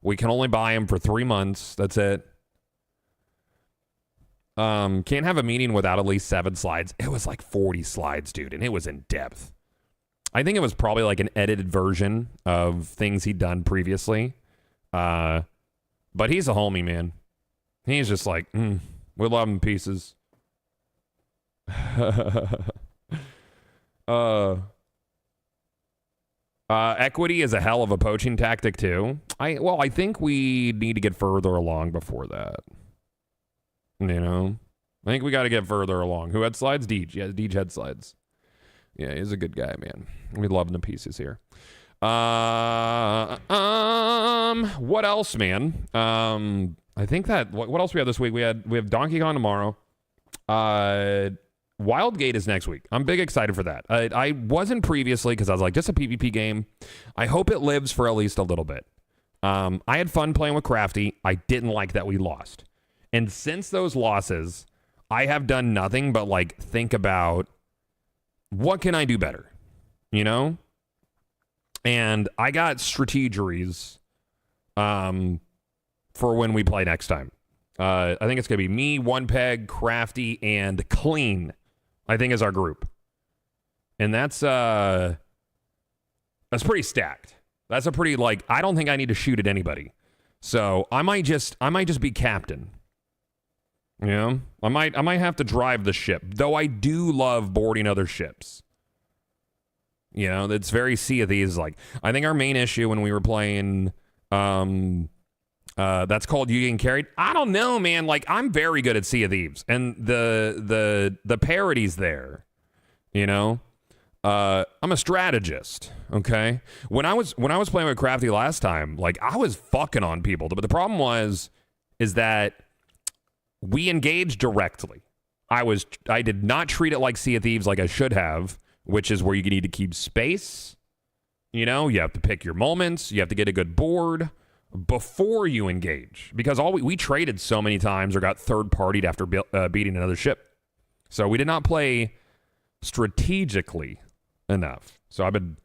We can only buy him for 3 months. That's it. Can't have a meeting without at least 7 slides. It was like 40 slides, dude, and it was in depth. I think it was probably like an edited version of things he'd done previously. But he's a homie, man. He's just like, we love him pieces. Equity is a hell of a poaching tactic too. I think we need to get further along before that. You know? I think we got to get further along. Who had slides? Deej. Yeah, Deej had slides. Yeah, he's a good guy, man. We love him to pieces here. What else, man? I think that what else we have this week? We have Donkey Kong tomorrow. Wildgate is next week. I'm big excited for that. I wasn't previously because I was like, just a PvP game. I hope it lives for at least a little bit. I had fun playing with Crafty. I didn't like that we lost. And since those losses, I have done nothing but like think about what can I do better, you know? And I got strategeries for when we play next time. I think it's going to be me, One Peg, Crafty, and Clean, I think is our group. And that's pretty stacked. That's a pretty, like, I don't think I need to shoot at anybody. So I might just be captain. You know? I might have to drive the ship. Though I do love boarding other ships. You know, it's very Sea of Thieves. Like, I think our main issue when we were playing, that's called You Getting Carried. I don't know, man. Like, I'm very good at Sea of Thieves, and the parodies there. You know, I'm a strategist. Okay, when I was playing with Crafty last time, like I was fucking on people, but the problem is that we engaged directly. I did not treat it like Sea of Thieves like I should have. Which is where you need to keep space. You know, you have to pick your moments. You have to get a good board before you engage. Because we traded so many times or got third-partied after beating another ship. So we did not play strategically enough. So I've been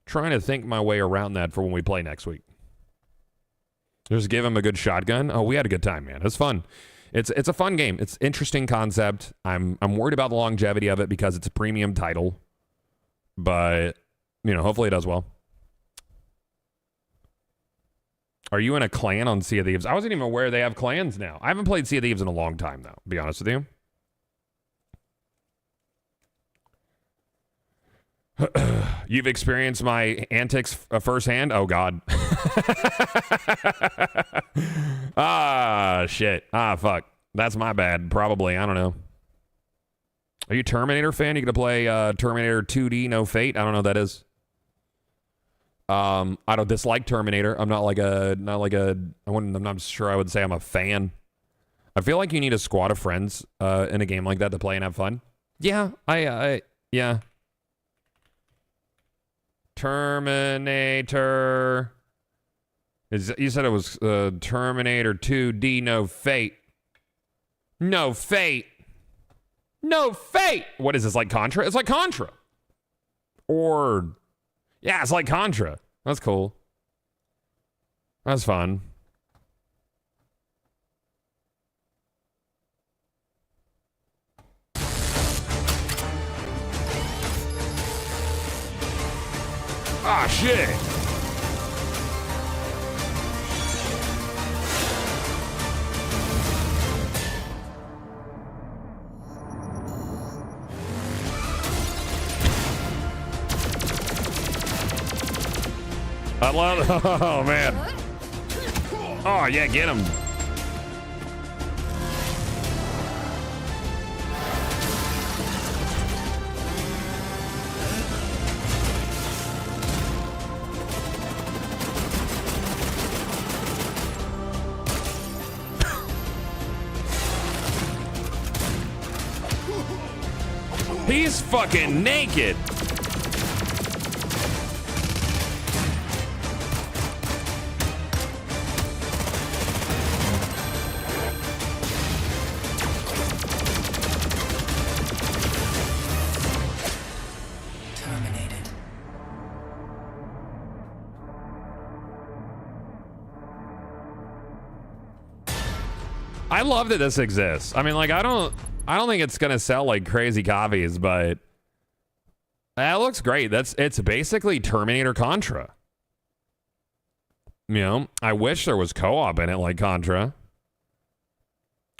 trying to think my way around that for when we play next week. Just give him a good shotgun. Oh, we had a good time, man. It was fun. It's a fun game. It's interesting concept. I'm worried about the longevity of it because it's a premium title. But, you know, hopefully it does well. Are you in a clan on Sea of Thieves? I wasn't even aware they have clans now. I haven't played Sea of Thieves in a long time, though, to be honest with you. You've experienced my antics firsthand? Oh, God. Shit. Fuck. That's my bad. Probably. I don't know. Are you a Terminator fan? You gonna play Terminator 2D No Fate? I don't know what that is. I don't dislike Terminator. I'm not sure I would say I'm a fan. I feel like you need a squad of friends in a game like that to play and have fun. Yeah, yeah. Terminator. You said it was Terminator 2D No Fate. No Fate. No Fate. What is this, like Contra? It's like Contra. Or, yeah, it's like Contra. That's cool. That's fun. Ah, shit. I love it. Oh, man. Oh, yeah, get him. He's fucking naked. I love that this exists. I mean, like, I don't think it's gonna sell like crazy copies, but That looks great. It's basically Terminator Contra. You know, I wish there was co-op in it like Contra.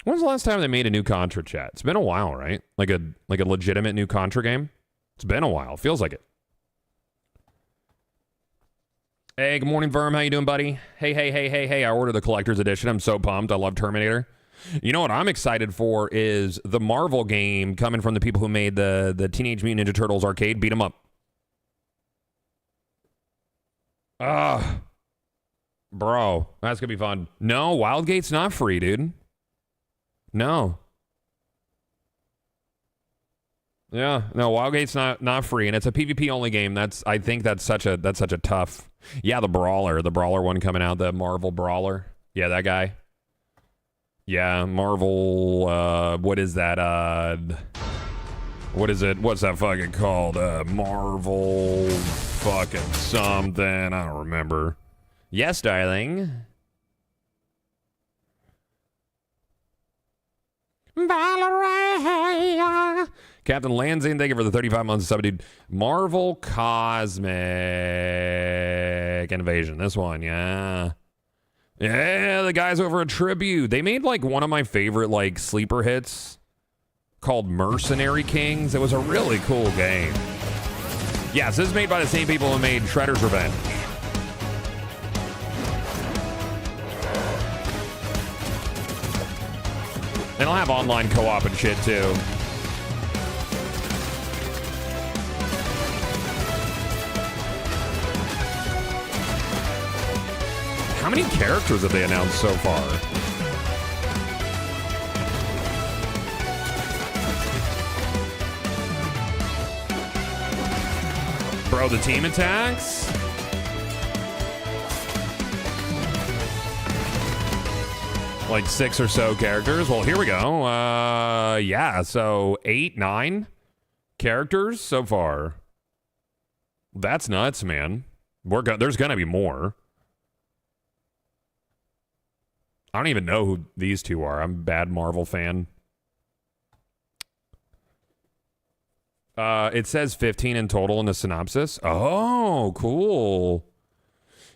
When's the last time they made a new Contra, chat? It's been a while, right? Like a legitimate new Contra game? It's been a while. Feels like it. Hey, good morning, Verm. How you doing, buddy? Hey. I ordered the collector's edition. I'm so pumped. I love Terminator. You know what I'm excited for is the Marvel game coming from the people who made the Teenage Mutant Ninja Turtles arcade beat 'em up. Bro, that's gonna be fun. No, Wildgate's not free, dude. No. Yeah, no, Wildgate's not free, and it's a PvP only game. I think that's such a tough. Yeah, the Brawler one coming out, the Marvel Brawler. Yeah, that guy. Yeah, Marvel, what is that? What is it? What's that fucking called? Marvel fucking something. I don't remember. Yes, darling. Valeria. Captain Lansing, thank you for the 35 months of sub, dude. Marvel Cosmic Invasion. This one, yeah. Yeah, the guys over at Tribute. They made like one of my favorite like sleeper hits called Mercenary Kings. It was a really cool game. Yes, this is made by the same people who made Shredder's Revenge. And I'll have online co-op and shit too. How many characters have they announced so far? Bro, the team attacks? Like 6 or so characters. Well, here we go. Yeah, so 8, 9 characters so far. That's nuts, man. There's gonna be more. I don't even know who these two are. I'm a bad Marvel fan. It says 15 in total in the synopsis. Oh, cool.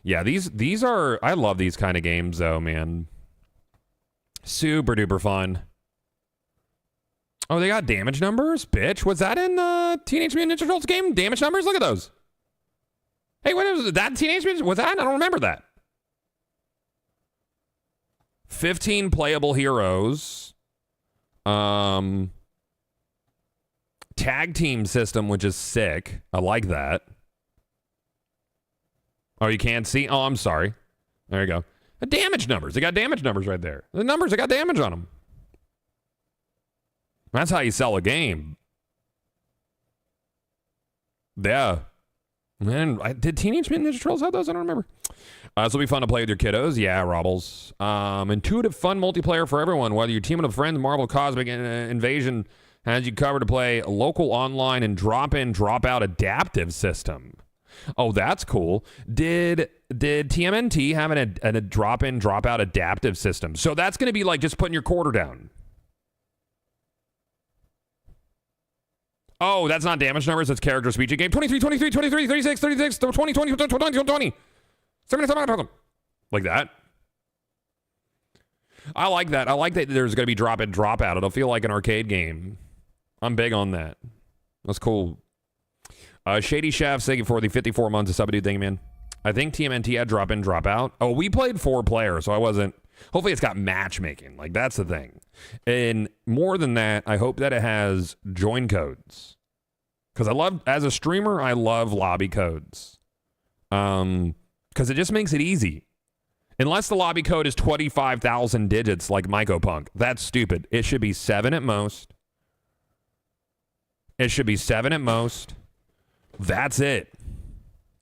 Yeah, these are... I love these kind of games, though, man. Super duper fun. Oh, they got damage numbers? Bitch, was that in Teenage Mutant Ninja Turtles game? Damage numbers? Look at those. Hey, what was that? Teenage Mutant... Was that? I don't remember that. 15 playable heroes. Tag team system, which is sick. I like that. Oh, you can't see? Oh, I'm sorry. There you go. The damage numbers. They got damage numbers right there. The numbers, they got damage on them. That's how you sell a game. Yeah. Man, did Teenage Mutant Ninja Turtles have those? I don't remember. This will be fun to play with your kiddos. Yeah, Robbles. Intuitive, fun multiplayer for everyone. Whether you're teaming with friends, Marvel Cosmic Invasion has you covered to play local, online, and drop-in, drop-out adaptive system. Oh, that's cool. Did TMNT have a drop-in, drop-out adaptive system? So that's going to be like just putting your quarter down. Oh, that's not damage numbers. That's character speech. Game 23, 23, 23, 36, 36, 20, 20, 20, 20, 20. 77. Like that. I like that. I like that there's going to be drop in, drop out. It'll feel like an arcade game. I'm big on that. That's cool. Shady Chef, thank you for the 54 months of sub, dude. Thank you, man. I think TMNT had drop in, drop out. Oh, we played 4 players, so I wasn't. Hopefully it's got matchmaking. Like, that's the thing. And more than that, I hope that it has join codes. Because as a streamer, I love lobby codes. Because it just makes it easy. Unless the lobby code is 25,000 digits like Mycopunk. That's stupid. It should be 7 at most. It should be 7 at most. That's it.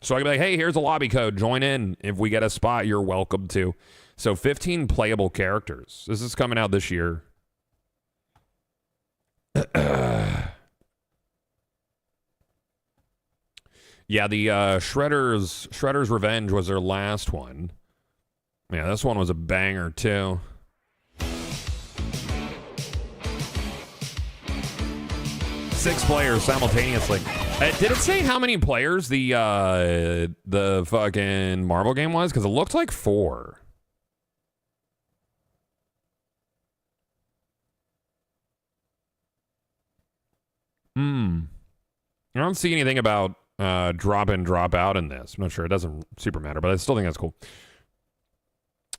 So I can be like, hey, here's a lobby code. Join in. If we get a spot, you're welcome to. So 15 playable characters. This is coming out this year. Yeah, the Shredder's Revenge was their last one. Yeah, this one was a banger too. Six players simultaneously. Did it say how many players the fucking Marvel game was? Because it looked like 4. I don't see anything about drop in, drop out in this. I'm not sure. It doesn't super matter, but I still think that's cool.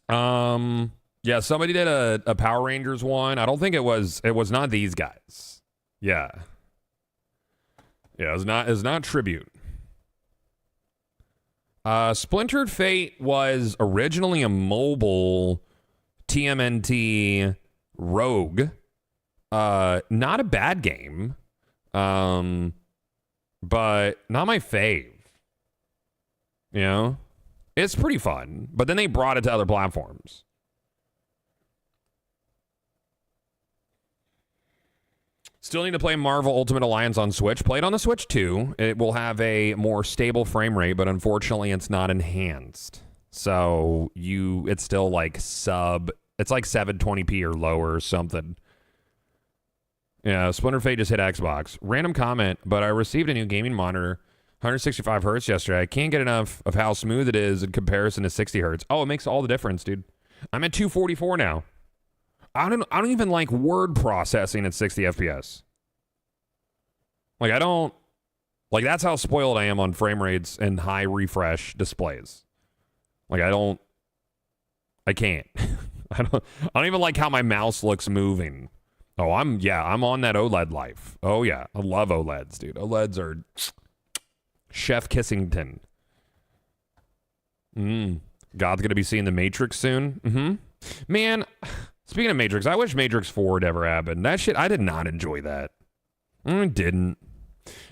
Yeah, somebody did a Power Rangers one. I don't think it was not these guys. Yeah. Yeah, it's not tribute. Splintered Fate was originally a mobile TMNT Rogue. Not a bad game. But not my fave. You know? It's pretty fun. But then they brought it to other platforms. Still need to play Marvel Ultimate Alliance on Switch. Play it on the Switch too. It will have a more stable frame rate, but unfortunately it's not enhanced. So it's still like it's like 720p or lower or something. Yeah, Splinter Fate just hit Xbox. Random comment, but I received a new gaming monitor, 165 hertz yesterday. I can't get enough of how smooth it is in comparison to 60 hertz. Oh, it makes all the difference, dude. I'm at 244 now. I don't even like word processing at 60 FPS. Like that's how spoiled I am on frame rates and high refresh displays. Like I can't. I don't even like how my mouse looks moving. Oh, I'm on that OLED life. Oh yeah, I love OLEDs, dude. OLEDs are Chef Kissington. God's gonna be seeing the Matrix soon. Man, speaking of Matrix, I wish Matrix 4 would ever happen. That shit, I did not enjoy that. I didn't.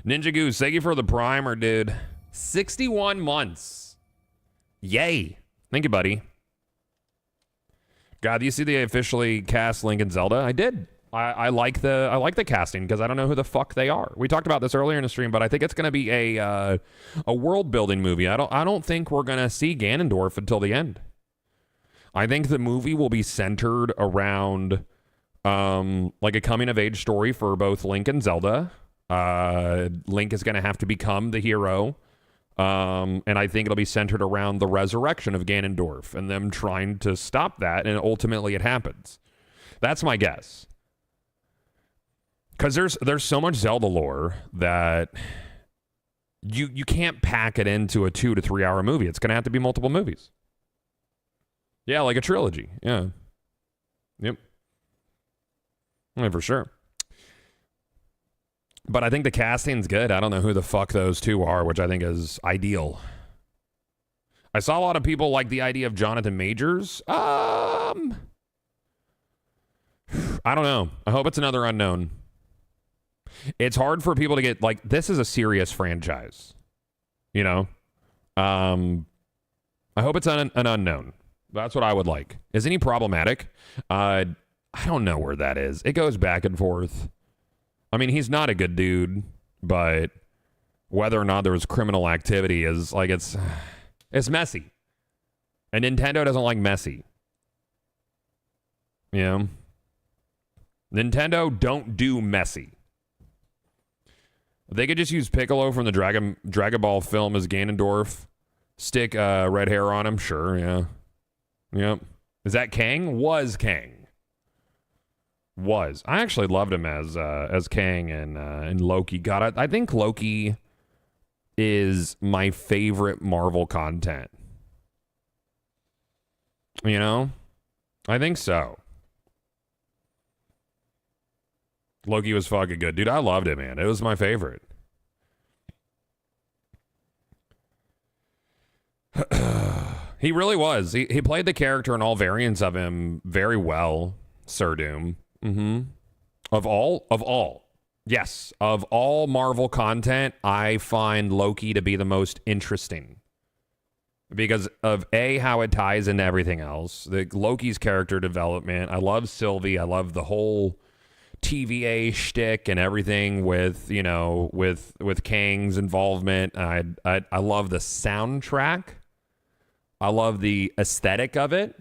Ninja Goose, thank you for the primer, dude. 61 months. Yay. Thank you, buddy. God, do you see the officially cast Link and Zelda? I did. I like the casting because I don't know who the fuck they are. We talked about this earlier in the stream, but I think it's going to be a world building movie. I don't think we're going to see Ganondorf until the end. I think the movie will be centered around like a coming of age story for both Link and Zelda. Link is going to have to become the hero. And I think it'll be centered around the resurrection of Ganondorf and them trying to stop that, and ultimately it happens. That's my guess. Because there's so much Zelda lore that you can't pack it into a 2 to 3 hour movie. It's going to have to be multiple movies. Yeah, like a trilogy. Yeah. Yep. Yeah, for sure. But I think the casting's good. I don't know who the fuck those two are, which I think is ideal. I saw a lot of people like the idea of Jonathan Majors. I don't know. I hope it's another unknown. It's hard for people to get, like, this is a serious franchise. You know? I hope it's an unknown. That's what I would like. Isn't he problematic? I don't know where that is. It goes back and forth. I mean, he's not a good dude, but whether or not there was criminal activity is, like, it's messy. And Nintendo doesn't like messy. You know? Nintendo don't do messy. They could just use Piccolo from the Dragon Ball film as Ganondorf. Stick red hair on him. Sure, yeah. Yep. Is that Kang? Was Kang. Was. I actually loved him as Kang and Loki. God, I think Loki is my favorite Marvel content. You know? I think so. Loki was fucking good. Dude, I loved it, man. It was my favorite. He really was. He played the character and all variants of him very well, Sir Doom. Of all. Yes. Of all Marvel content, I find Loki to be the most interesting. Because of how it ties into everything else. Loki's character development. I love Sylvie. I love the whole TVA shtick and everything with, you know, with Kang's involvement. I love the soundtrack. I love the aesthetic of it.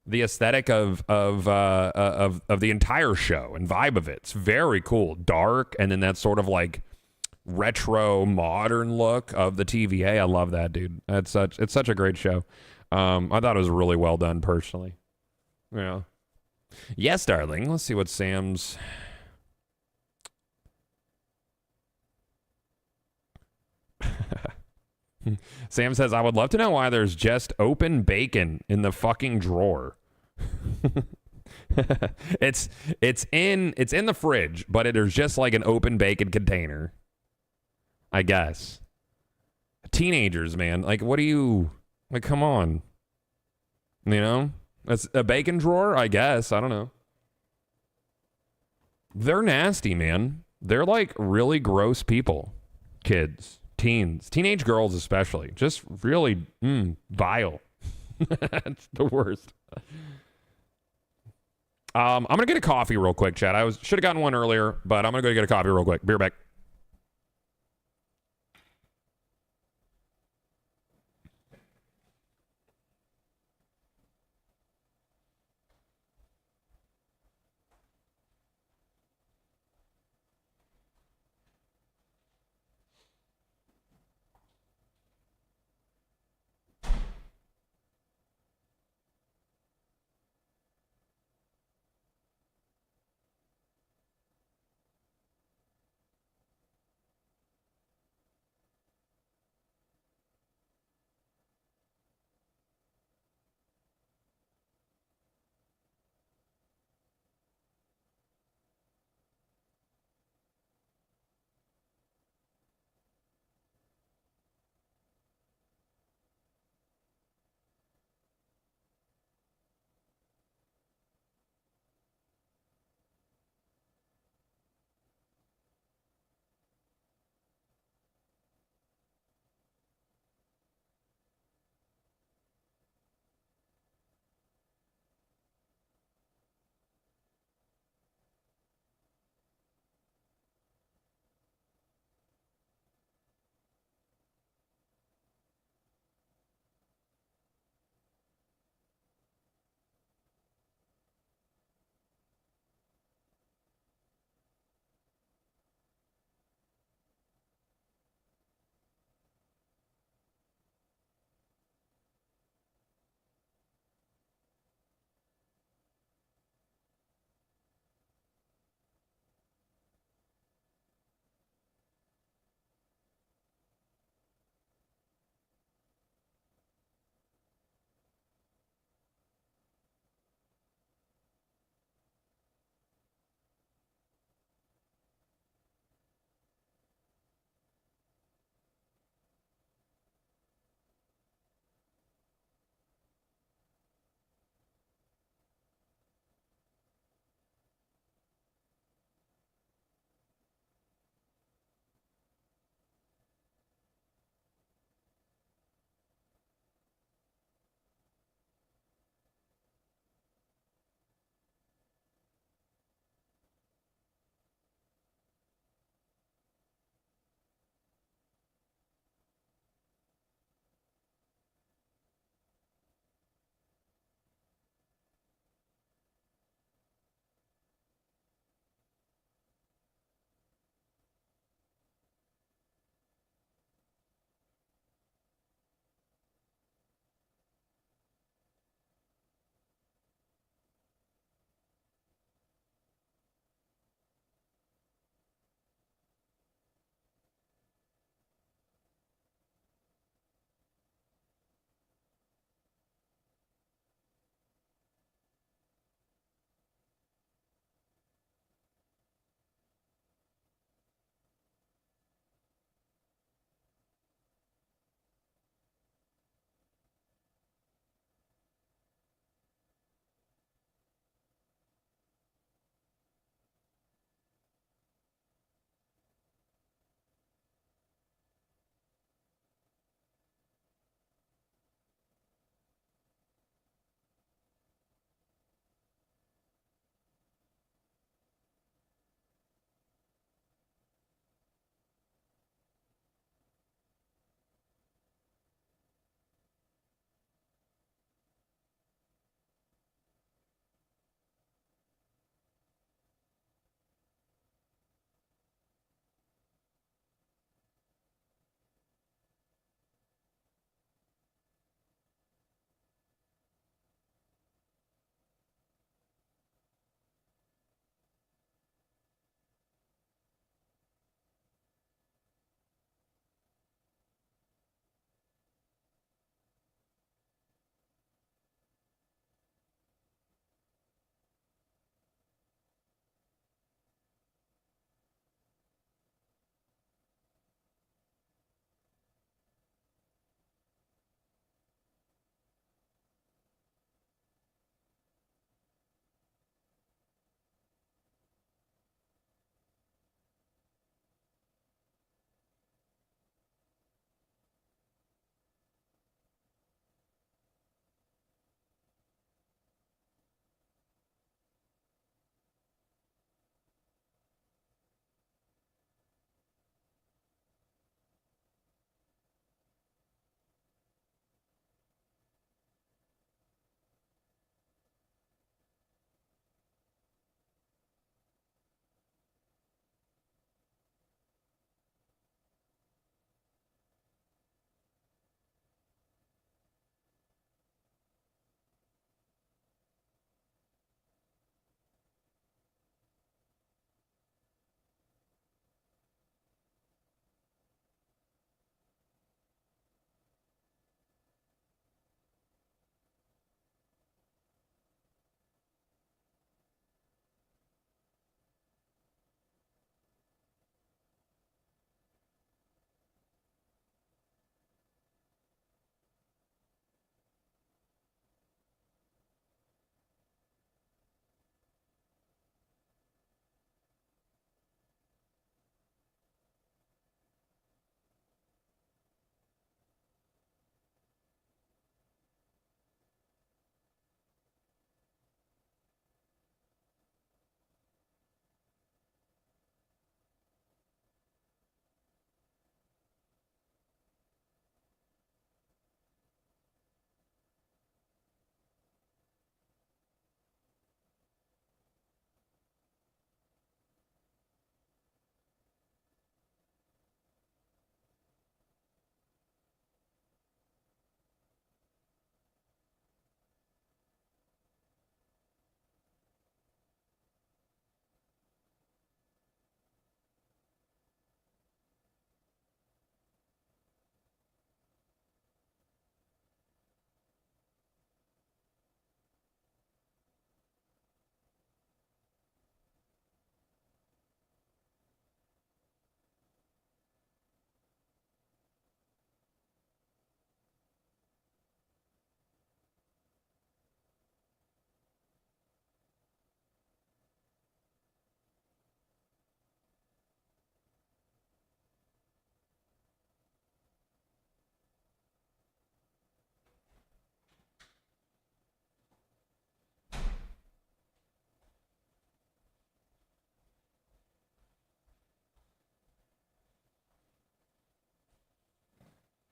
The aesthetic of the entire show and vibe of it. It's very cool. Dark, and then that sort of like retro modern look of the TVA. I love that, dude. It's such a great show. I thought it was really well done personally. Yeah. Yes, darling. Let's see what Sam's. Sam says, I would love to know why there's just open bacon in the fucking drawer. it's in the fridge, but there's just like an open bacon container. I guess. Teenagers, man. Like, what do you like? Come on. You know? That's a bacon drawer, I guess. I don't know. They're nasty, man. They're like really gross people. Kids. Teens, teenage girls especially, just really vile. It's the worst. I'm gonna get a coffee real quick, Chad. Should have gotten one earlier, but I'm gonna go get a coffee real quick. Be right back.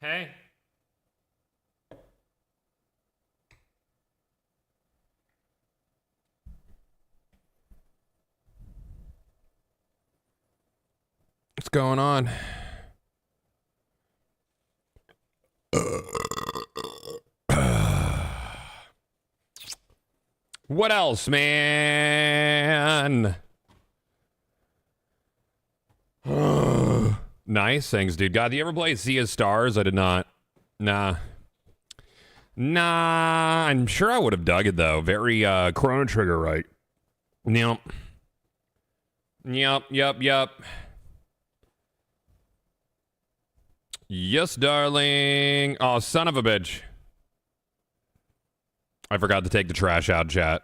Hey. What's going on? What else, man? Nice. Thanks, dude. God, do you ever play Sea of Stars? I did not. Nah. I'm sure I would have dug it, though. Very Chrono Trigger, right? Yep. Yes, darling. Oh, son of a bitch. I forgot to take the trash out, chat.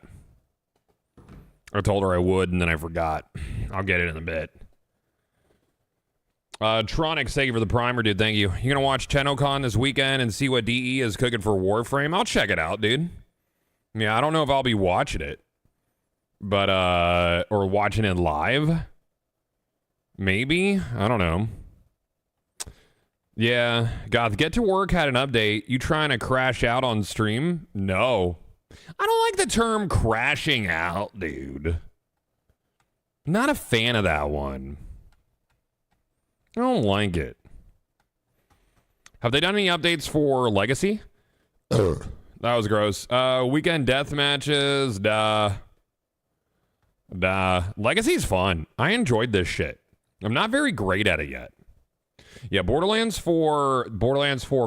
I told her I would, and then I forgot. I'll get it in a bit. Tronic, thank you for the primer, dude. Thank you. You gonna watch TennoCon this weekend and see what DE is cooking for Warframe? I'll check it out, dude. Yeah, I don't know if I'll be watching it. But, or watching it live? Maybe? I don't know. Yeah. Goth, Get to Work had an update. You trying to crash out on stream? No. I don't like the term crashing out, dude. Not a fan of that one. I don't like it. Have they done any updates for Legacy? That was gross. Weekend death matches. Legacy's fun. I enjoyed this shit. I'm not very great at it yet. Yeah, Borderlands 4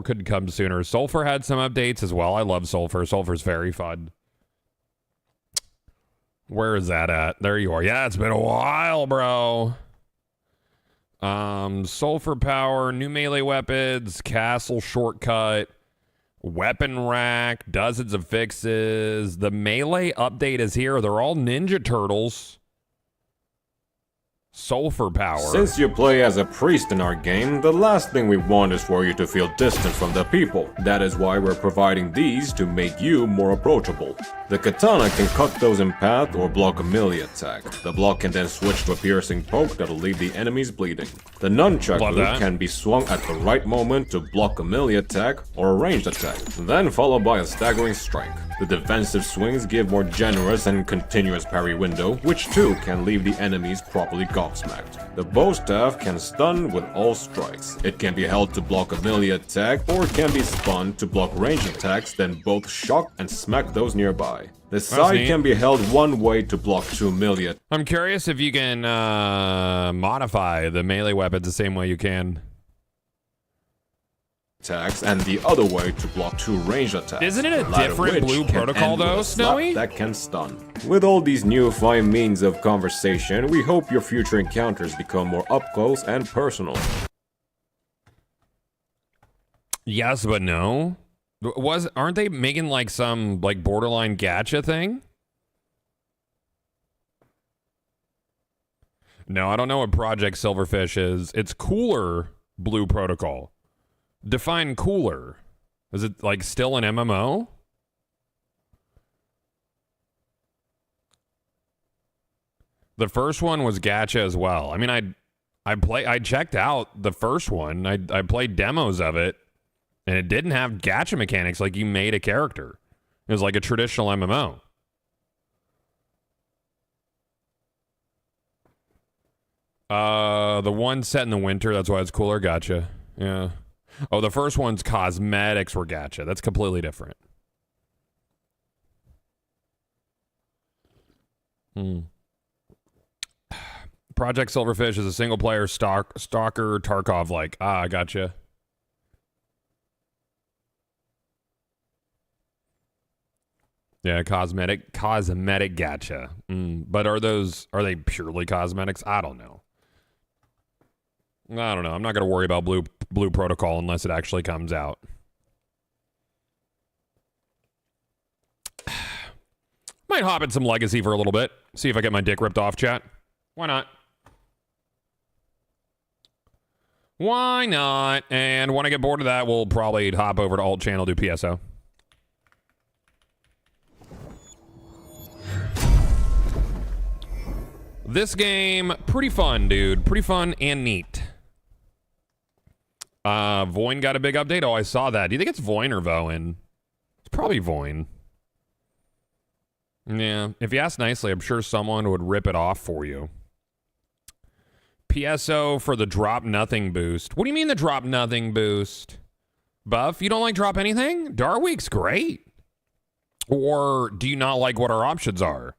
could come sooner. Sulfur had some updates as well. I love Sulfur. Sulfur's very fun. Where is that at? There you are. Yeah, it's been a while, bro. Sulfur power, new melee weapons, castle shortcut, weapon rack, dozens of fixes. The melee update is here. They're all Ninja Turtles. Sulfur power. Since you play as a priest in our game, the last thing we want is for you to feel distant from the people. That is why we're providing these to make you more approachable. The katana can cut those in path or block a melee attack. The block can then switch to a piercing poke that'll leave the enemies bleeding. The nunchuck loop can be swung at the right moment to block a melee attack or a ranged attack, then followed by a staggering strike. The defensive swings give more generous and continuous parry window, which too can leave the enemies properly gobsmacked. The bow staff can stun with all strikes. It can be held to block a melee attack or can be spun to block ranged attacks, then both shock and smack those nearby. The side can be held one way to block 2 melee. I'm curious if you can modify the melee weapons the same way you can attacks, and the other way to block 2 ranged attacks. Isn't it a different blue protocol though, Snowy? That can stun. With all these new fine means of conversation, we hope your future encounters become more up close and personal. Yes, but no. Aren't they making like some like borderline gacha thing? No, I don't know what Project Silverfish is. It's cooler blue protocol. Define cooler. Is it like still an MMO? The first one was gacha as well. I mean, I checked out the first one. I played demos of it, and it didn't have gacha mechanics like you made a character. It was like a traditional MMO. The one set in the winter, that's why it's cooler. Gotcha. Yeah. Oh, the first one's cosmetics were gacha. That's completely different. Project Silverfish is a single-player stalker Tarkov-like. Ah, gotcha. Yeah, cosmetic gacha. But are they purely cosmetics? I don't know. I'm not gonna worry about blue protocol unless it actually comes out. Might hop in some Legacy for a little bit. See if I get my dick ripped off, chat. Why not? Why not? And when I get bored of that, we'll probably hop over to alt channel, do PSO. This game, pretty fun, dude. Pretty fun and neat. Voin got a big update. Oh, I saw that. Do you think it's Voin or Voin? It's probably Voin. Yeah. If you ask nicely, I'm sure someone would rip it off for you. PSO for the drop nothing boost. What do you mean the drop nothing boost? Buff, you don't like drop anything? Darweek's great. Or do you not like what our options are?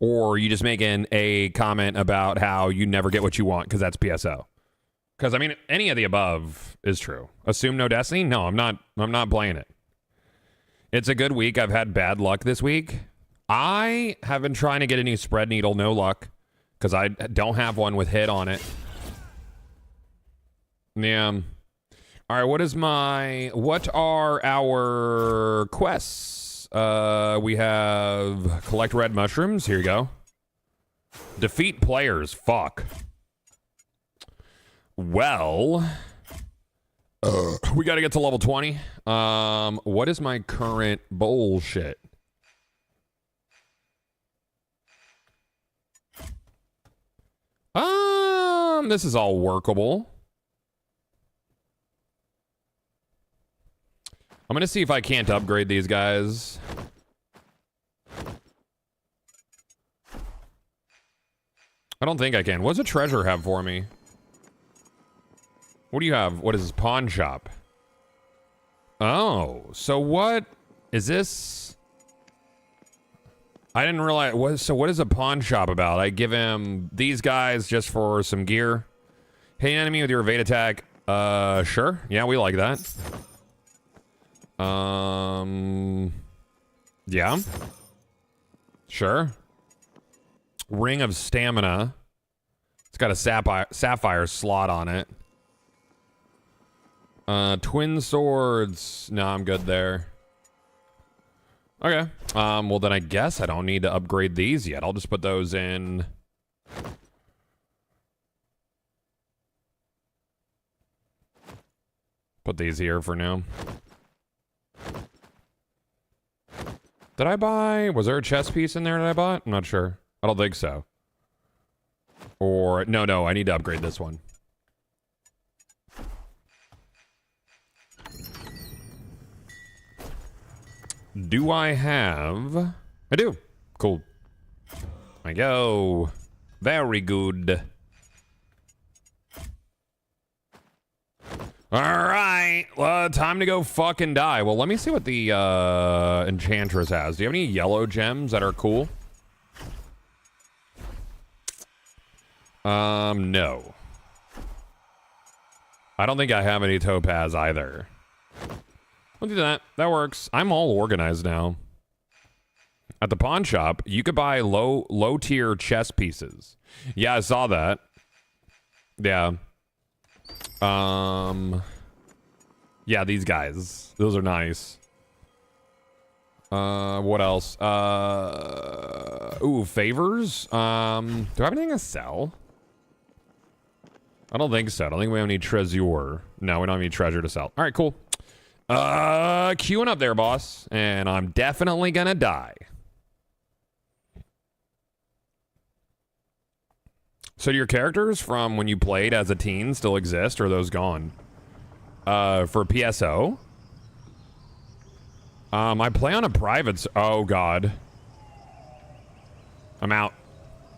Or you just making a comment about how you never get what you want because that's PSO? Because, I mean, any of the above is true. Assume no Destiny? No, I'm not playing it. It's a good week. I've had bad luck this week. I have been trying to get a new spread needle. No luck. Because I don't have one with hit on it. Yeah. All right, what are our quests? We have collect red mushrooms. Here you go. Defeat players. Fuck. Well, we got to get to level 20. What is my current bullshit? This is all workable. I'm gonna see if I can't upgrade these guys. I don't think I can. What does a treasure have for me? What do you have? What is this? Pawn shop. Oh, so what is this? I didn't realize. So what is a pawn shop about? I give him these guys just for some gear. Hit an enemy with your evade attack. Sure. Yeah, we like that. Yeah. Sure. Ring of Stamina. It's got a sapphire slot on it. Twin swords. No, I'm good there. Okay. Well then I guess I don't need to upgrade these yet. I'll just put those in. Put these here for now. Did I buy? Was there a chest piece in there that I bought? I'm not sure. I don't think so. Or, no, I need to upgrade this one. Do I have... I do. Cool. I go. Very good. Alright. Well, time to go fucking die. Well, let me see what the Enchantress has. Do you have any yellow gems that are cool? No. I don't think I have any topaz either. We'll do that. That works. I'm all organized now. At the pawn shop, you could buy low tier chess pieces. Yeah, I saw that. Yeah. Yeah, these guys. Those are nice. What else? Ooh, favors? Do I have anything to sell? I don't think so. I don't think we have any treasure. No, we don't have any treasure to sell. All right, cool. Queuing up there, boss. And I'm definitely gonna die. So do your characters from when you played as a teen still exist, or are those gone? For PSO? I play on a private... Oh, God. I'm out.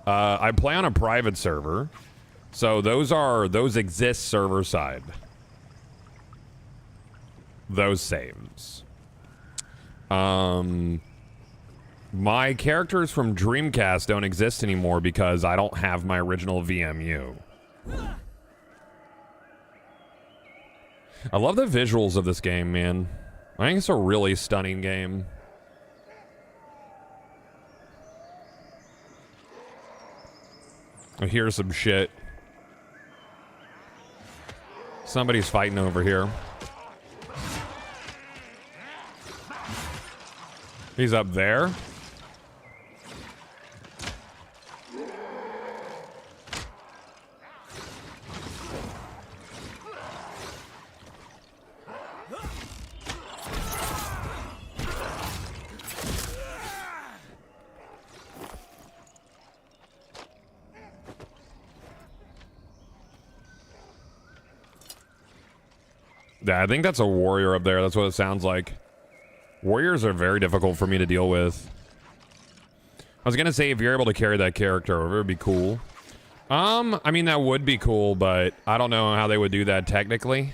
I play on a private server. So those exist server side. Those saves. My characters from Dreamcast don't exist anymore because I don't have my original VMU. I love the visuals of this game, man. I think it's a really stunning game. I hear some shit. Somebody's fighting over here. He's up there. Yeah, I think that's a warrior up there. That's what it sounds like. Warriors are very difficult for me to deal with. I was gonna say if you're able to carry that character over, it'd be cool. I mean that would be cool, but I don't know how they would do that technically.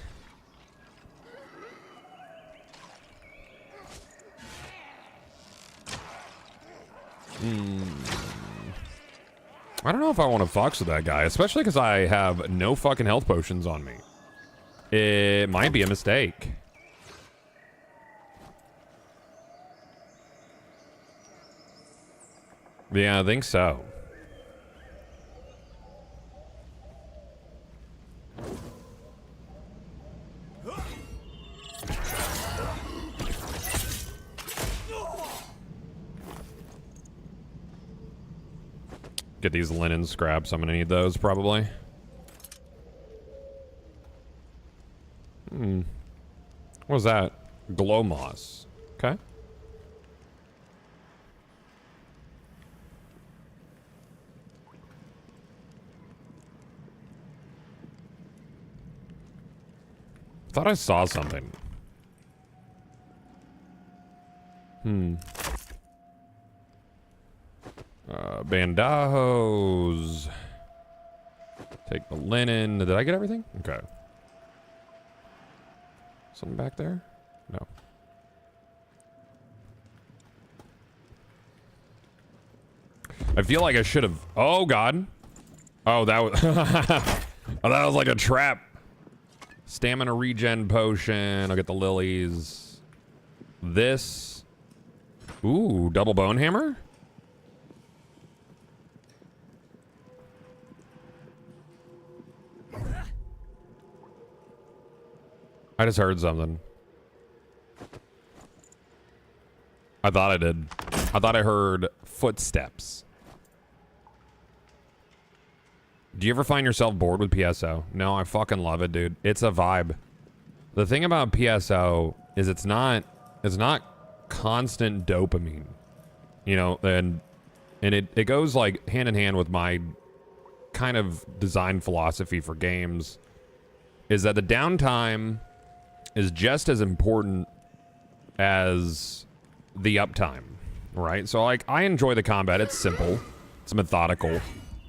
I don't know if I want to fox with that guy, especially because I have no fucking health potions on me. It might be a mistake. Yeah, I think so. Get these linen scraps. I'm gonna need those probably. What was that? Glow moss. Okay. Thought I saw something. Bandajos. Take the linen. Did I get everything? Okay. Something back there? No. I feel like I should have. Oh God. Oh, that was. Oh, that was like a trap. Stamina regen potion. I'll get the lilies. This. Ooh, double bone hammer. I just heard something. I thought I did. I thought I heard footsteps. Do you ever find yourself bored with PSO? No, I fucking love it, dude. It's a vibe. The thing about PSO is it's not constant dopamine. You know, and it goes like hand in hand with my kind of design philosophy for games is that the downtime is just as important as the uptime, right? So like I enjoy the combat. It's simple, it's methodical,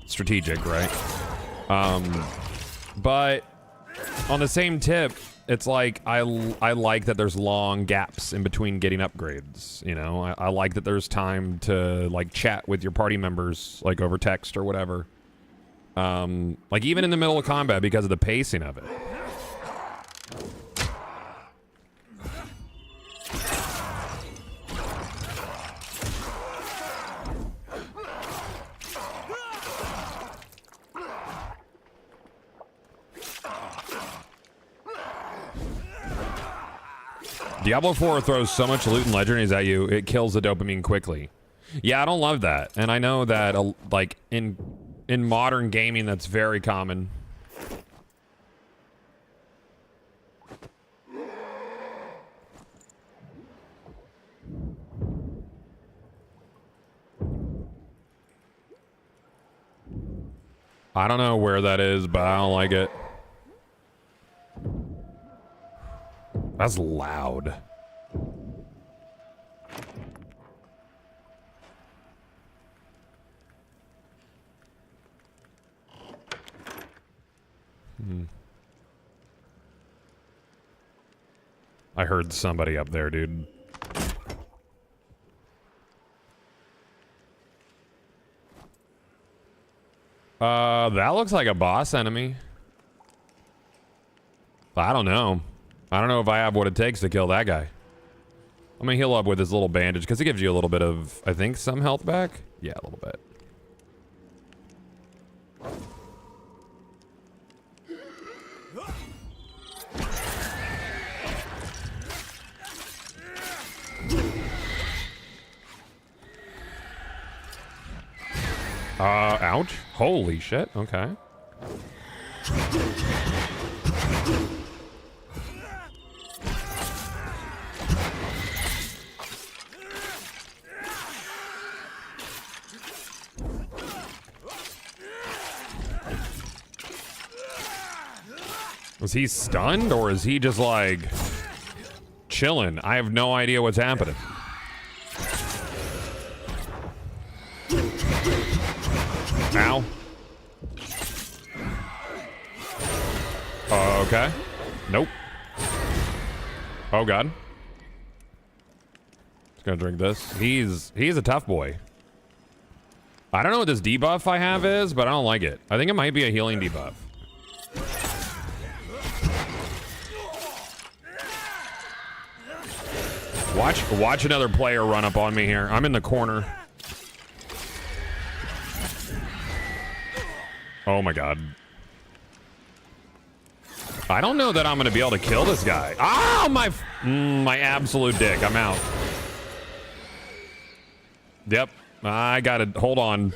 strategic, right? But on the same tip, it's like I like that there's long gaps in between getting upgrades. You know, I like that there's time to like chat with your party members like over text or whatever. Like even in the middle of combat because of the pacing of it. Diablo 4 throws so much loot and legendaries at you, it kills the dopamine quickly. Yeah, I don't love that. And I know that, like, in modern gaming, that's very common. I don't know where that is, but I don't like it. That's loud. I heard somebody up there, dude. That looks like a boss enemy. I don't know. I don't know if I have what it takes to kill that guy. I'm gonna heal up with this little bandage because it gives you a little bit of, I think, some health back. Yeah, a little bit. Ouch. Holy shit. Okay. Was he stunned or is he just like chilling? I have no idea what's happening. Ow. Okay. Nope. Oh god. Just gonna drink this. He's a tough boy. I don't know what this debuff I have is, but I don't like it. I think it might be a healing debuff. Watch another player run up on me here. I'm in the corner. Oh my god. I don't know that I'm gonna be able to kill this guy. Ah, my absolute dick. I'm out. Yep. I gotta hold on.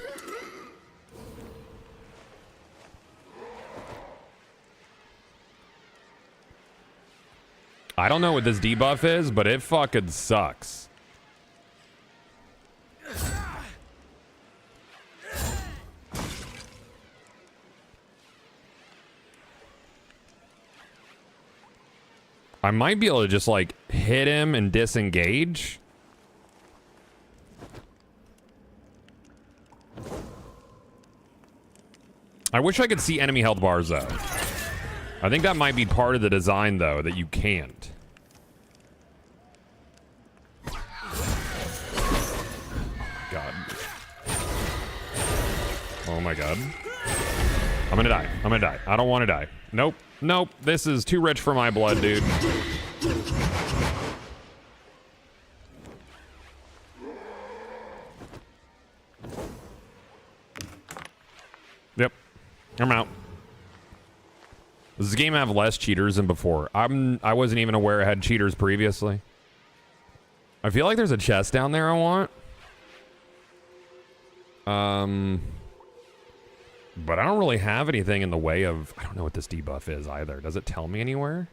I don't know what this debuff is, but it fucking sucks. I might be able to just like hit him and disengage. I wish I could see enemy health bars though. I think that might be part of the design though, that you can't. God. Oh my god. I'm gonna die. I'm gonna die. I don't want to die. Nope. Nope. This is too rich for my blood, dude. Yep. I'm out. Does this game have less cheaters than before? I wasn't even aware it had cheaters previously. I feel like there's a chest down there I want. But I don't really have anything in the way of... I don't know what this debuff is either. Does it tell me anywhere?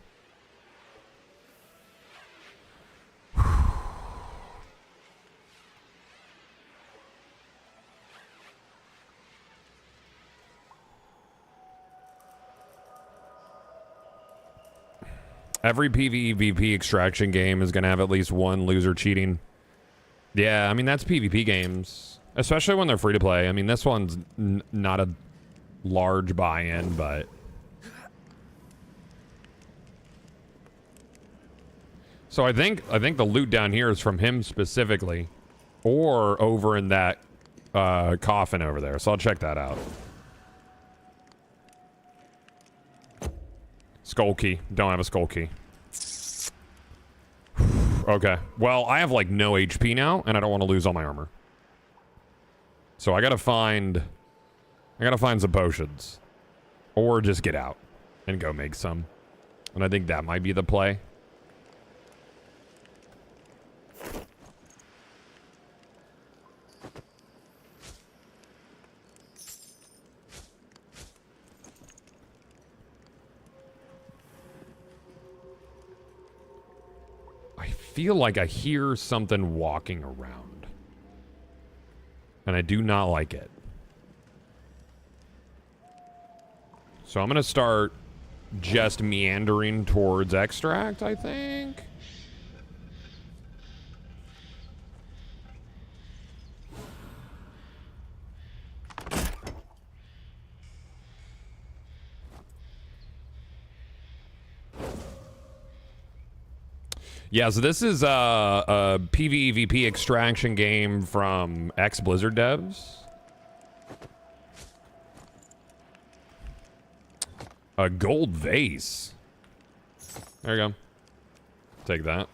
Every PvEVP extraction game is going to have at least one loser cheating. Yeah, I mean, that's PvP games. Especially when they're free to play. I mean, this one's not a large buy-in, but... So I think the loot down here is from him specifically. Or over in that coffin over there. So I'll check that out. Skull key. Don't have a skull key. Okay. Well, I have like no HP now, and I don't want to lose all my armor. So I gotta find some potions. Or just get out and go make some. And I think that might be the play. I feel like I hear something walking around. And I do not like it. So I'm going to start just meandering towards extract, I think. Yeah, so this is a PvEVP extraction game from ex-Blizzard devs. A gold vase. There you go. Take that.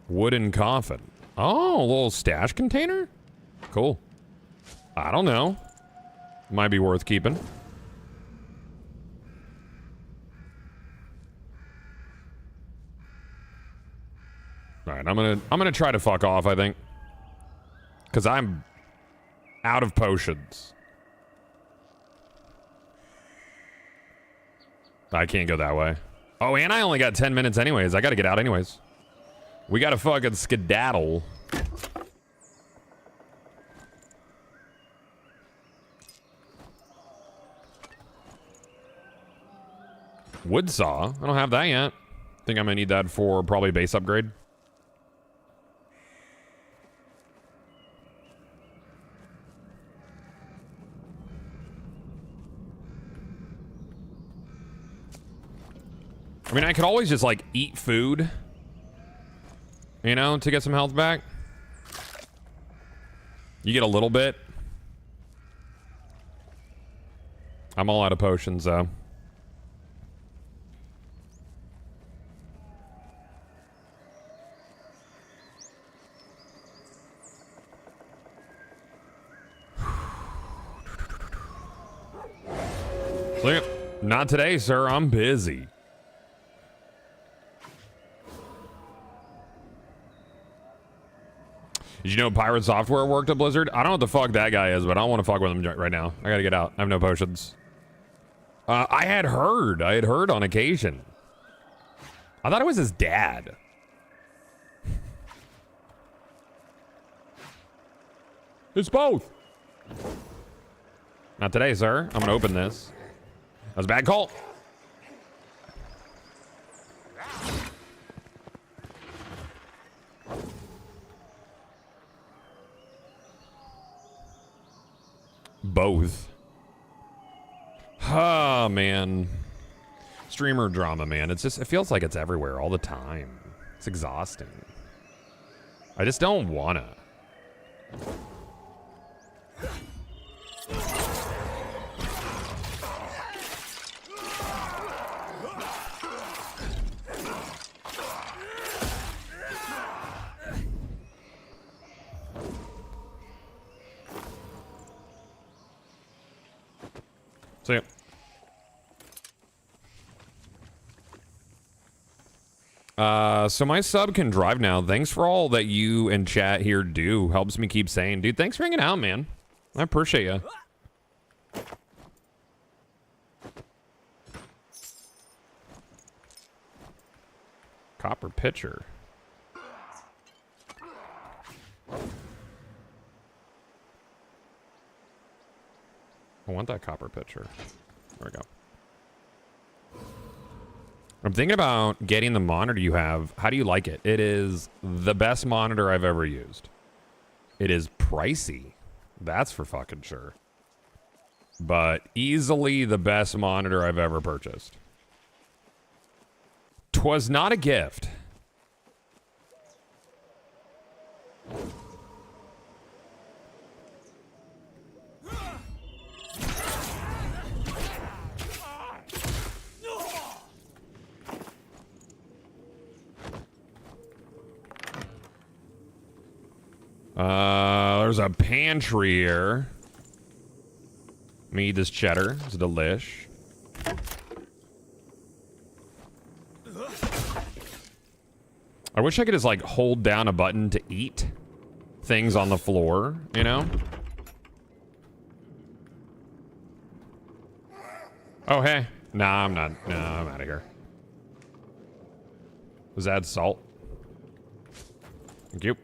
Wooden coffin. Oh, a little stash container? Cool. I don't know. Might be worth keeping. All right, I'm gonna try to fuck off, I think. Cause I'm out of potions. I can't go that way. Oh, and I only got 10 minutes anyways. I gotta get out anyways. We gotta fucking skedaddle. Wood saw. I don't have that yet. Think I'm gonna need that for probably base upgrade. I mean, I could always just like eat food, you know, to get some health back. You get a little bit. I'm all out of potions though. Look, not today, sir. I'm busy. Did you know Pirate Software worked at Blizzard? I don't know what the fuck that guy is, but I don't want to fuck with him right now. I gotta get out. I have no potions. I had heard on occasion. I thought it was his dad. It's both. Not today, sir. I'm gonna open this. That was a bad call. Both. Oh, man. Streamer drama, man. It's just, it feels like it's everywhere all the time. It's exhausting. I just don't wanna. So yeah. So my sub can drive now. Thanks for all that you and chat here do. Helps me keep saying, dude, thanks for hanging out, man. I appreciate you. Copper pitcher. I want that copper pitcher. There we go. I'm thinking about getting the monitor you have. How do you like it? It is the best monitor I've ever used. It is pricey. That's for fucking sure. But easily the best monitor I've ever purchased. 'Twas not a gift. There's a pantry here. Let me eat this cheddar. It's delish. I wish I could just like hold down a button to eat things on the floor, you know? Oh, hey. Nah, I'm not. No, I'm out of here. Does that add salt? Thank you.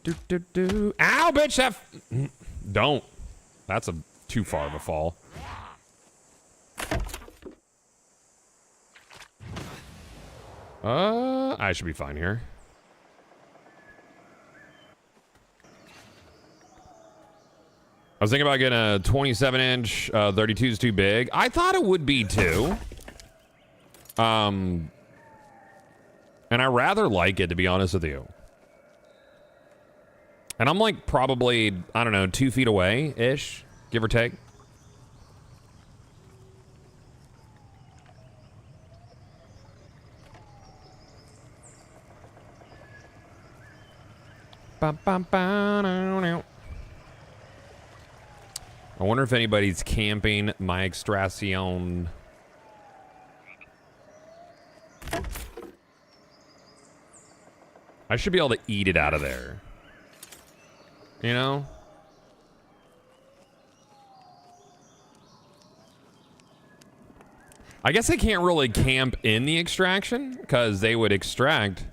Do. Ow, bitch! That don't. That's a too far of a fall. I should be fine here. I was thinking about getting a 27-inch. 32 is too big. I thought it would be too. And I rather like it, to be honest with you. And I'm like probably, I don't know, 2 feet away-ish, give or take. I wonder if anybody's camping my extraction. I should be able to eat it out of there. You know? I guess I can't really camp in the extraction because they would extract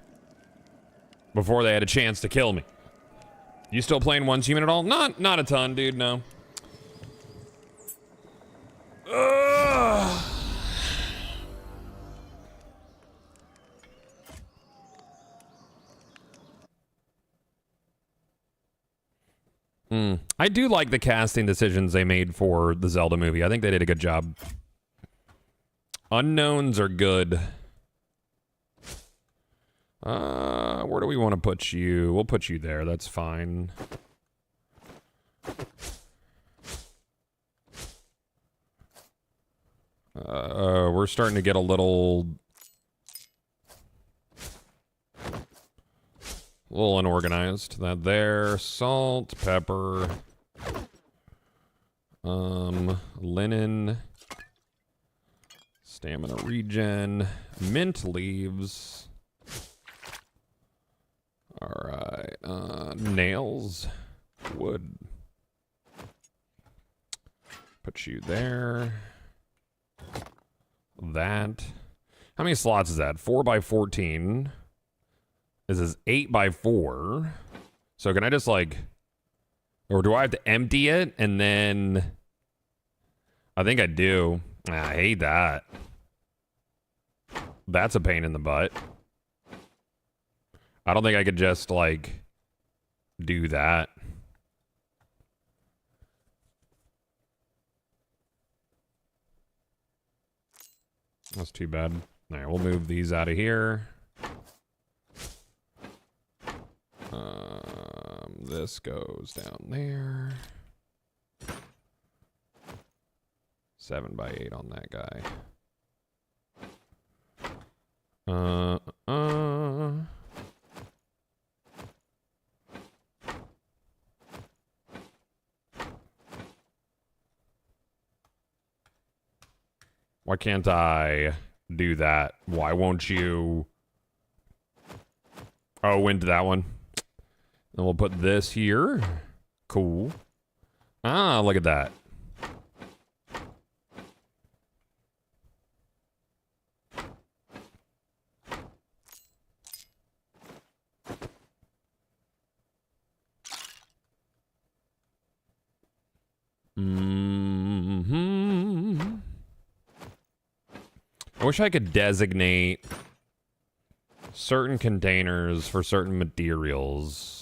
before they had a chance to kill me. You still playing one human at all? Not a ton, dude, no. I do like the casting decisions they made for the Zelda movie. I think they did a good job. Unknowns are good. Where do we want to put you? We'll put you there. That's fine. We're starting to get a little unorganized. That there, salt, pepper, linen, stamina regen, mint leaves. All right, nails, wood. Put you there. That. How many slots is that? 4 by 14. This is 8 by 4. So can I just like, or do I have to empty it and then? I think I do. I hate that. That's a pain in the butt. I don't think I could just like do that. That's too bad. All right, we'll move these out of here. This goes down there. 7 by 8 on that guy. Why can't I do that? Why won't you? Oh, into that one. Then we'll put this here. Cool. Ah, look at that. I wish I could designate certain containers for certain materials.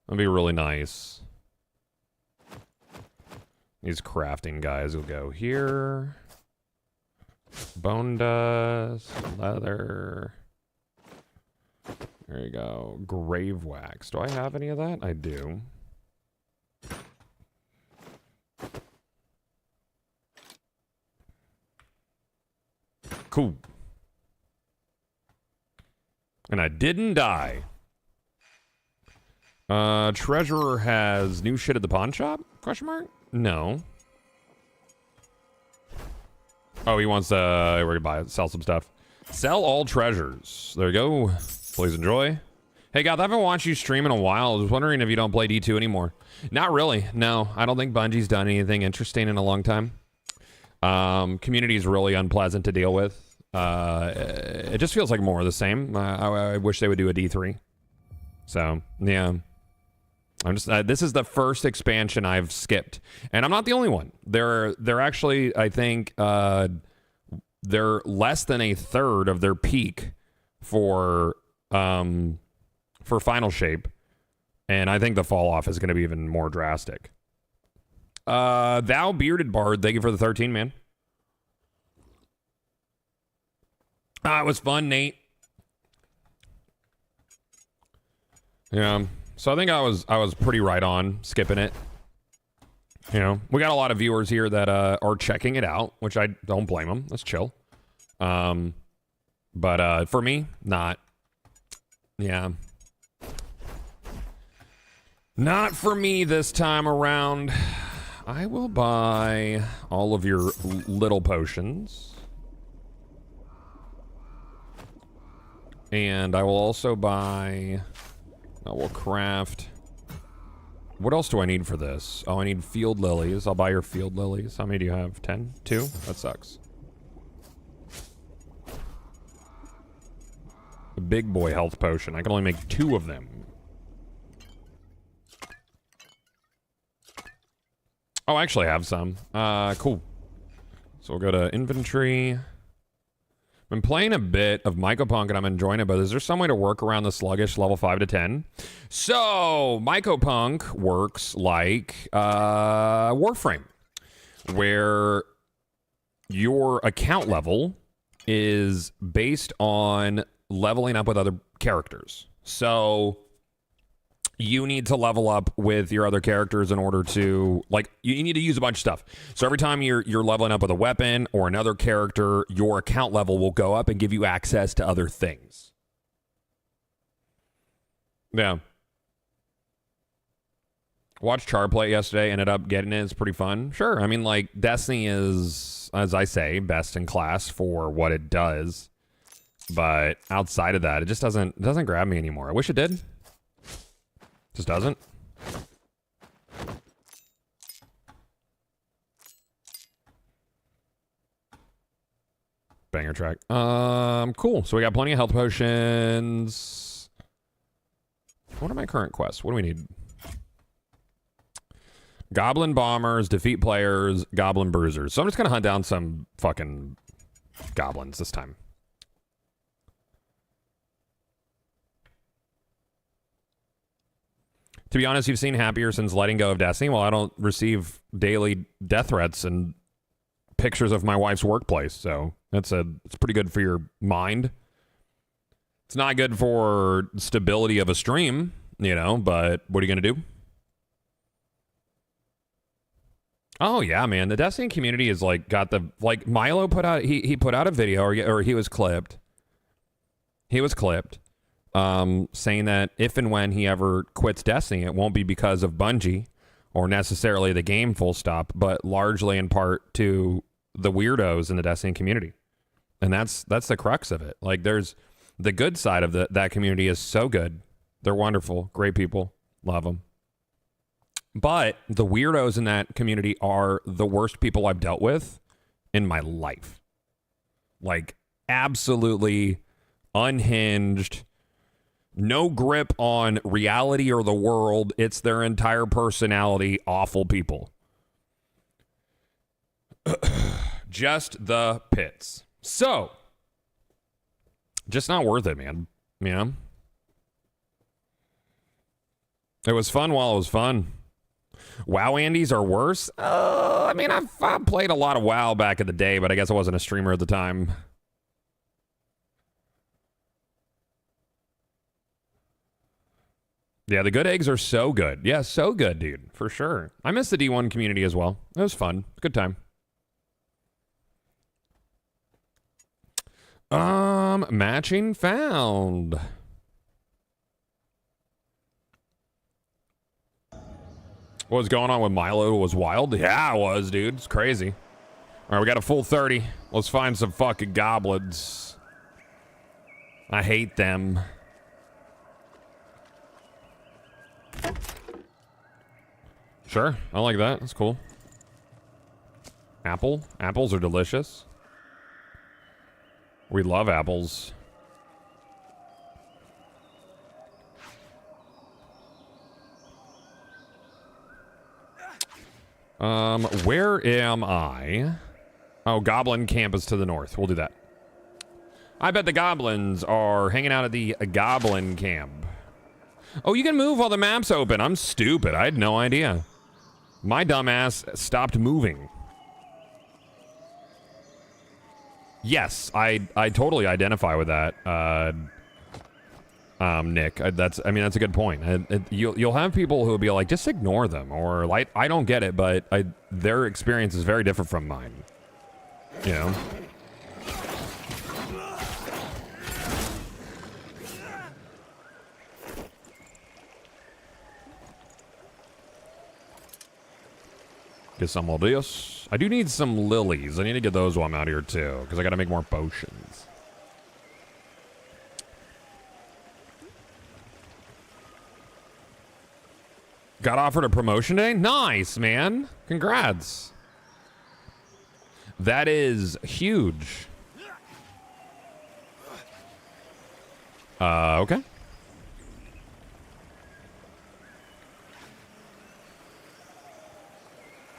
That'd be really nice. These crafting guys will go here. Bone dust, leather. There you go. Grave wax. Do I have any of that? I do. Cool. And I didn't die. Treasurer has new shit at the pawn shop? Question mark? No. Oh, he wants we're gonna buy it, sell some stuff. Sell all treasures. There you go. Please enjoy. Hey, God, I haven't watched you stream in a while. I was wondering if you don't play D2 anymore. Not really. No, I don't think Bungie's done anything interesting in a long time. Community is really unpleasant to deal with. It just feels like more of the same. I wish they would do a D3. So, yeah. I'm just this is the first expansion I've skipped, and I'm not the only one. They're actually, I think, they're less than a third of their peak for final shape, and I think the fall off is going to be even more drastic. Thou Bearded Bard, thank you for the 13, man. It was fun, Nate. Yeah. So I think I was pretty right on skipping it. You know, we got a lot of viewers here that are checking it out, which I don't blame them. Let's chill. But for me, not. Yeah. Not for me this time around. I will buy all of your little potions. And I will also buy... I will craft... What else do I need for this? Oh, I need field lilies. I'll buy your field lilies. How many do you have? 10? 2? That sucks. A big boy health potion. I can only make 2 of them. Oh, I actually have some. Cool. So we'll go to inventory. been playing a bit of Mycopunk and I'm enjoying it, but is there some way to work around the sluggish level 5 to 10? So, Mycopunk works like Warframe, where your account level is based on leveling up with other characters. So, you need to level up with your other characters in order to, like, you need to use a bunch of stuff. So every time you're leveling up with a weapon or another character, your account level will go up and give you access to other things. Yeah. Watched Char play yesterday, ended up getting it. It's pretty fun. Sure. I mean, like, Destiny is, as I say, best in class for what it does. But outside of that, it just doesn't grab me anymore. I wish it did. Just doesn't. Banger track. Cool. So we got plenty of health potions. What are my current quests? What do we need? Goblin bombers, defeat players, goblin bruisers. So I'm just gonna hunt down some fucking goblins this time. To be honest, you've seen happier since letting go of Destiny. Well, I don't receive daily death threats and pictures of my wife's workplace, so it's pretty good for your mind. It's not good for stability of a stream, you know, but what are you gonna do? Oh yeah, man, the Destiny community is like got the, like, Milo put out, he put out a video, or he was clipped. He was clipped. Saying that if and when he ever quits Destiny, it won't be because of Bungie or necessarily the game full stop, but largely in part to the weirdos in the Destiny community. And that's the crux of it. Like, there's the good side of that community is so good. They're wonderful, great people, love them. But the weirdos in that community are the worst people I've dealt with in my life. Like, absolutely unhinged, no grip on reality or the world. It's their entire personality. Awful people. Just the pits. So, just not worth it, man. You know? It was fun while it was fun. WoW Andes are worse? I mean, I've played a lot of WoW back in the day, but I guess I wasn't a streamer at the time. Yeah, the good eggs are so good. Yeah, so good, dude. For sure. I miss the D1 community as well. It was fun. Good time. Matching found. What was going on with Milo was wild? Yeah, it was, dude. It's crazy. All right, we got a full 30. Let's find some fucking goblins. I hate them. Sure, I like that. That's cool. Apple? Apples are delicious. We love apples. Where am I? Oh, Goblin Camp is to the north. We'll do that. I bet the goblins are hanging out at the Goblin Camp. Oh, you can move while the map's open. I'm stupid. I had no idea. My dumbass stopped moving. Yes, I totally identify with that, Nick. That's a good point. You'll have people who will be like, just ignore them, or like, I don't get it, but their experience is very different from mine. You know? Get some of this. I do need some lilies. I need to get those while I'm out here too, because I got to make more potions. Got offered a promotion day? Nice, man. Congrats. That is huge. Okay.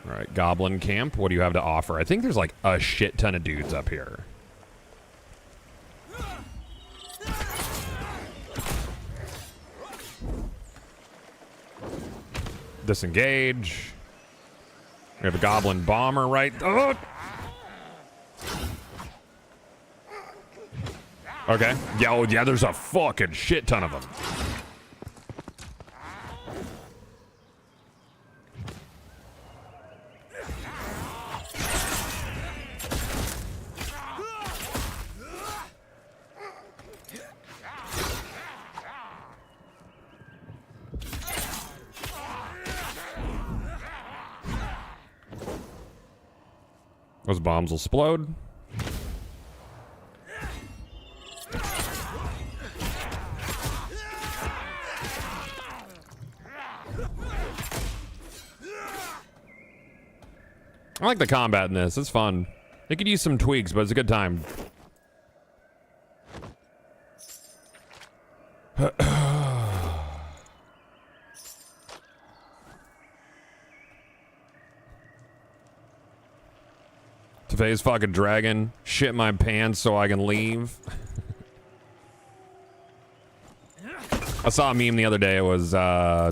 All right, Goblin Camp. What do you have to offer? I think there's like a shit ton of dudes up here. Disengage. We have a goblin bomber right. Oh! Okay. Yeah, oh, yeah, there's a fucking shit ton of them. Those bombs will explode. I like the combat in this. It's fun. It could use some tweaks, but it's a good time. Today's fucking dragon shit my pants so I can leave. I saw a meme the other day. It was,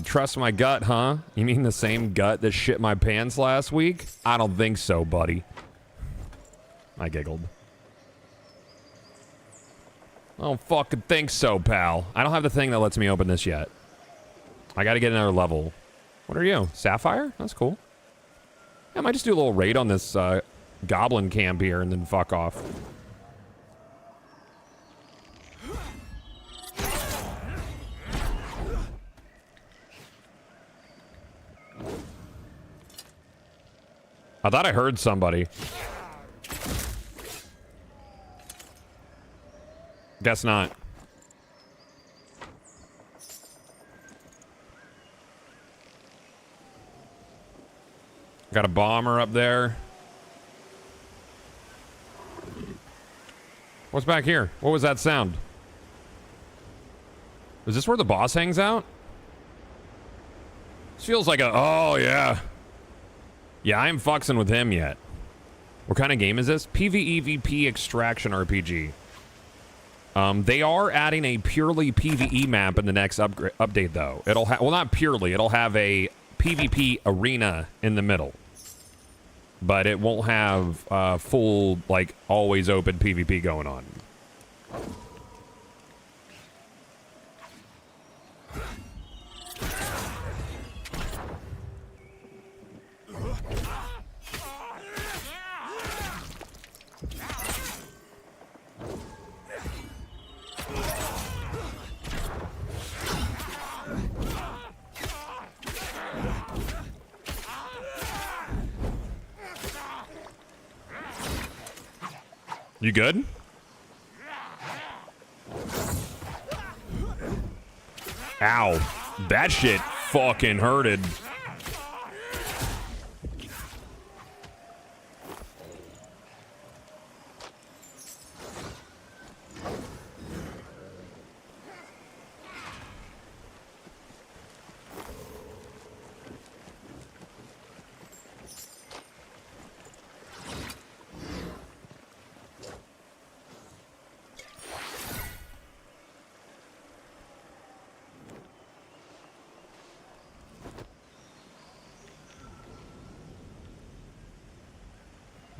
trust my gut, huh? You mean the same gut that shit my pants last week? I don't think so, buddy. I giggled. I don't fucking think so, pal. I don't have the thing that lets me open this yet. I gotta get another level. What are you? Sapphire? That's cool. I might just do a little raid on this, goblin camp here and then fuck off. I thought I heard somebody. Guess not. Got a bomber up there. What's back here? What was that sound? Is this where the boss hangs out? This feels like a... Oh, yeah. Yeah, I am fucking with him yet. What kind of game is this? PvEVP Extraction RPG. They are adding a purely PvE map in the next update, though. It'll have... Well, not purely. It'll have a PvP arena in the middle. But it won't have full, like, always open PvP going on. You good? Ow. That shit fucking hurted.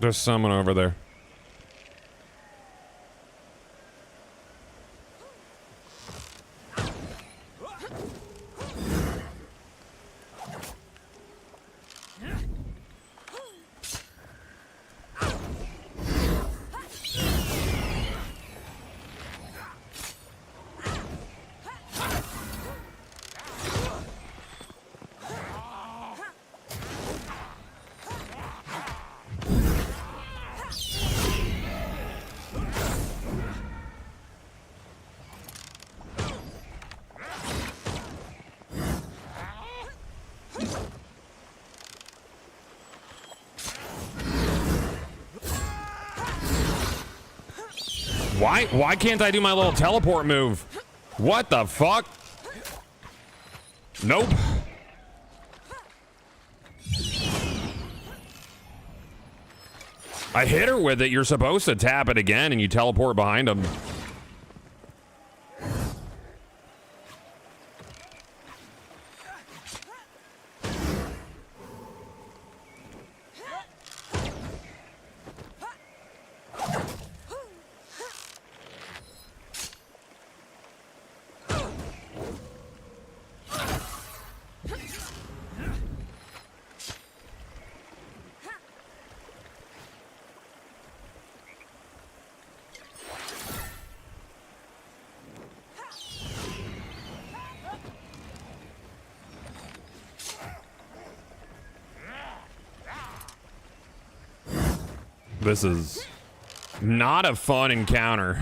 There's someone over there. Why can't I do my little teleport move? What the fuck? Nope. I hit her with it. You're supposed to tap it again and you teleport behind him. This is not a fun encounter.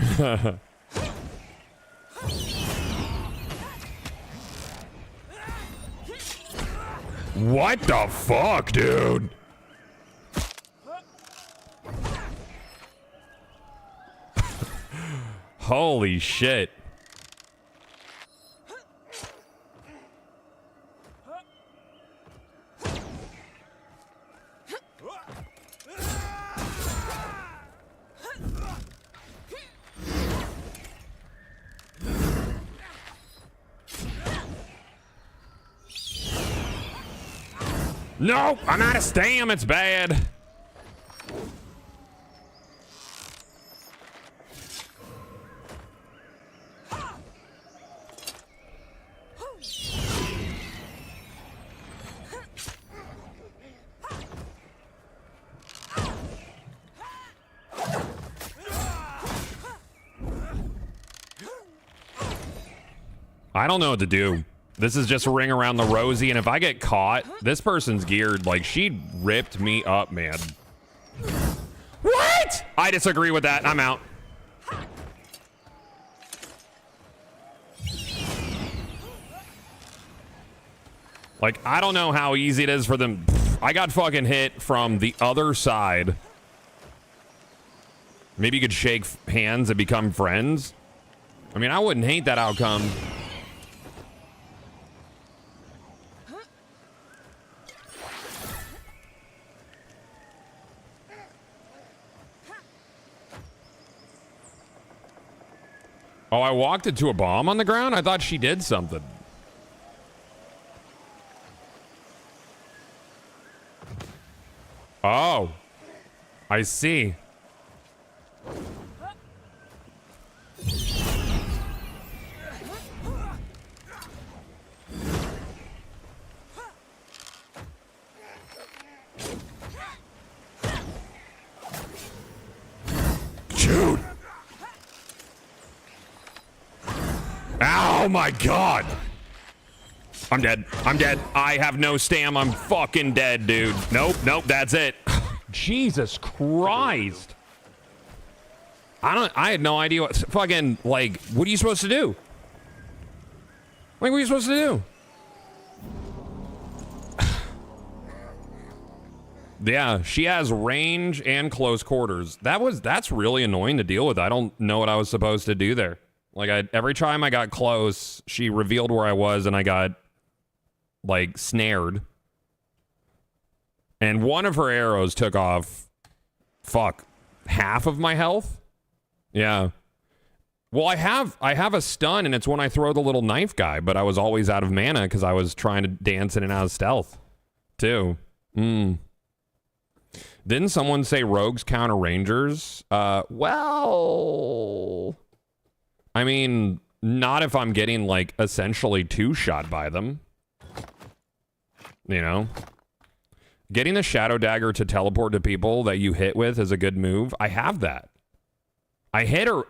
What the fuck, dude? Holy shit. No, I'm out of stam. It's bad. I don't know what to do. This is just a ring around the rosy, and if I get caught, this person's geared. Like, she ripped me up, man. What? I disagree with that. I'm out. Like, I don't know how easy it is for them. I got fucking hit from the other side. Maybe you could shake hands and become friends. I mean, I wouldn't hate that outcome. Oh, I walked into a bomb on the ground? I thought she did something. Oh. I see. Dude. Oh my god. I'm dead. I'm dead. I have no stam. I'm fucking dead, dude. Nope, nope, that's it. Jesus Christ. I had no idea what fucking, like, what are you supposed to do? Like, what are you supposed to do? Yeah, she has range and close quarters. That's really annoying to deal with. I don't know what I was supposed to do there. Like, every time I got close, she revealed where I was and I got, like, snared. And one of her arrows took off, fuck, half of my health? Yeah. Well, I have a stun, and it's when I throw the little knife guy, but I was always out of mana because I was trying to dance in and out of stealth, too. Didn't someone say rogues counter rangers? Well, I mean, not if I'm getting, like, essentially two-shot by them. You know? Getting the Shadow Dagger to teleport to people that you hit with is a good move. I have that. I hit her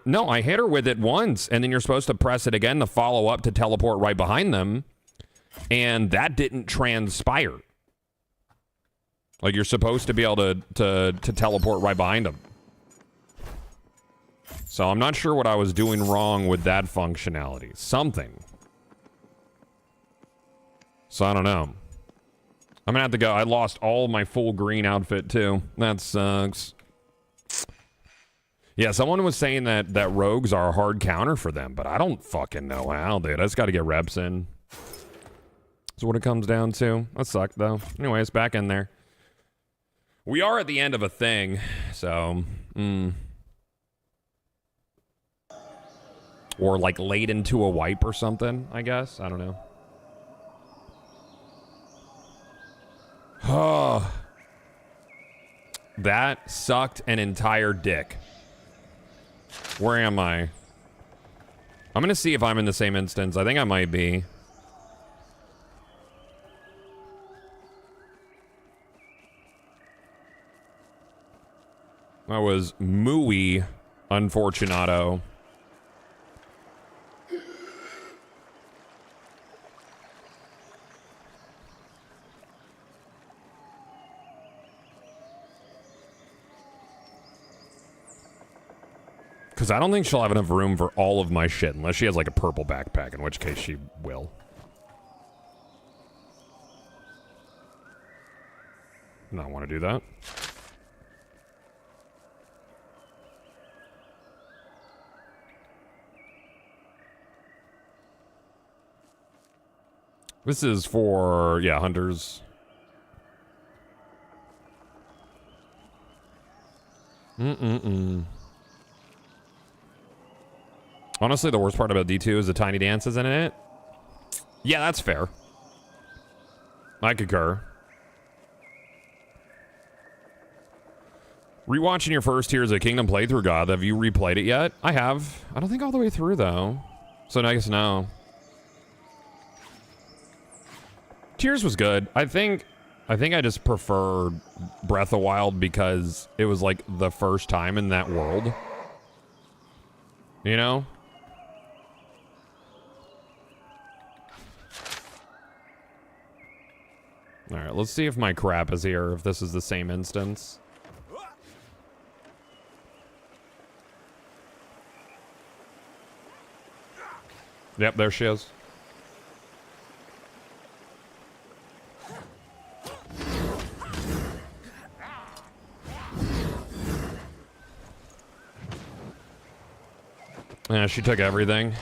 with it once, and then you're supposed to press it again to follow up to teleport right behind them, and that didn't transpire. Like, you're supposed to be able to teleport right behind them. So I'm not sure what I was doing wrong with that functionality. Something. So I don't know. I'm gonna have to go. I lost all my full green outfit, too. That sucks. Yeah, someone was saying that rogues are a hard counter for them, but I don't fucking know how, dude. I just gotta get reps in. That's what it comes down to. That sucked, though. Anyways, back in there. We are at the end of a thing, so... Or, like, late into a wipe or something, I guess. I don't know. Oh, that sucked an entire dick. Where am I? I'm gonna see if I'm in the same instance. I think I might be. I was muy unfortunato. Because I don't think she'll have enough room for all of my shit, unless she has like a purple backpack, in which case she will. Not want to do that. This is for, yeah, hunters. Honestly, the worst part about D2 is the tiny dances in it. Yeah, that's fair. I concur. Rewatching your first Tears of the Kingdom playthrough, God. Have you replayed it yet? I have. I don't think all the way through, though. So I guess no. Tears was good. I think I just prefer Breath of the Wild because it was like the first time in that world. You know? Alright, let's see if my crap is here, if this is the same instance. Yep, there she is. Yeah, she took everything.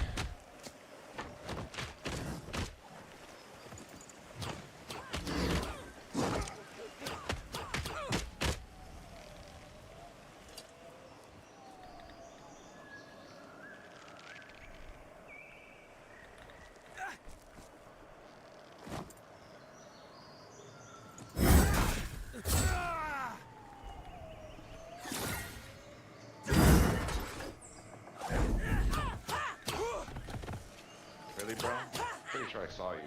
Really, bro? Pretty sure I saw you.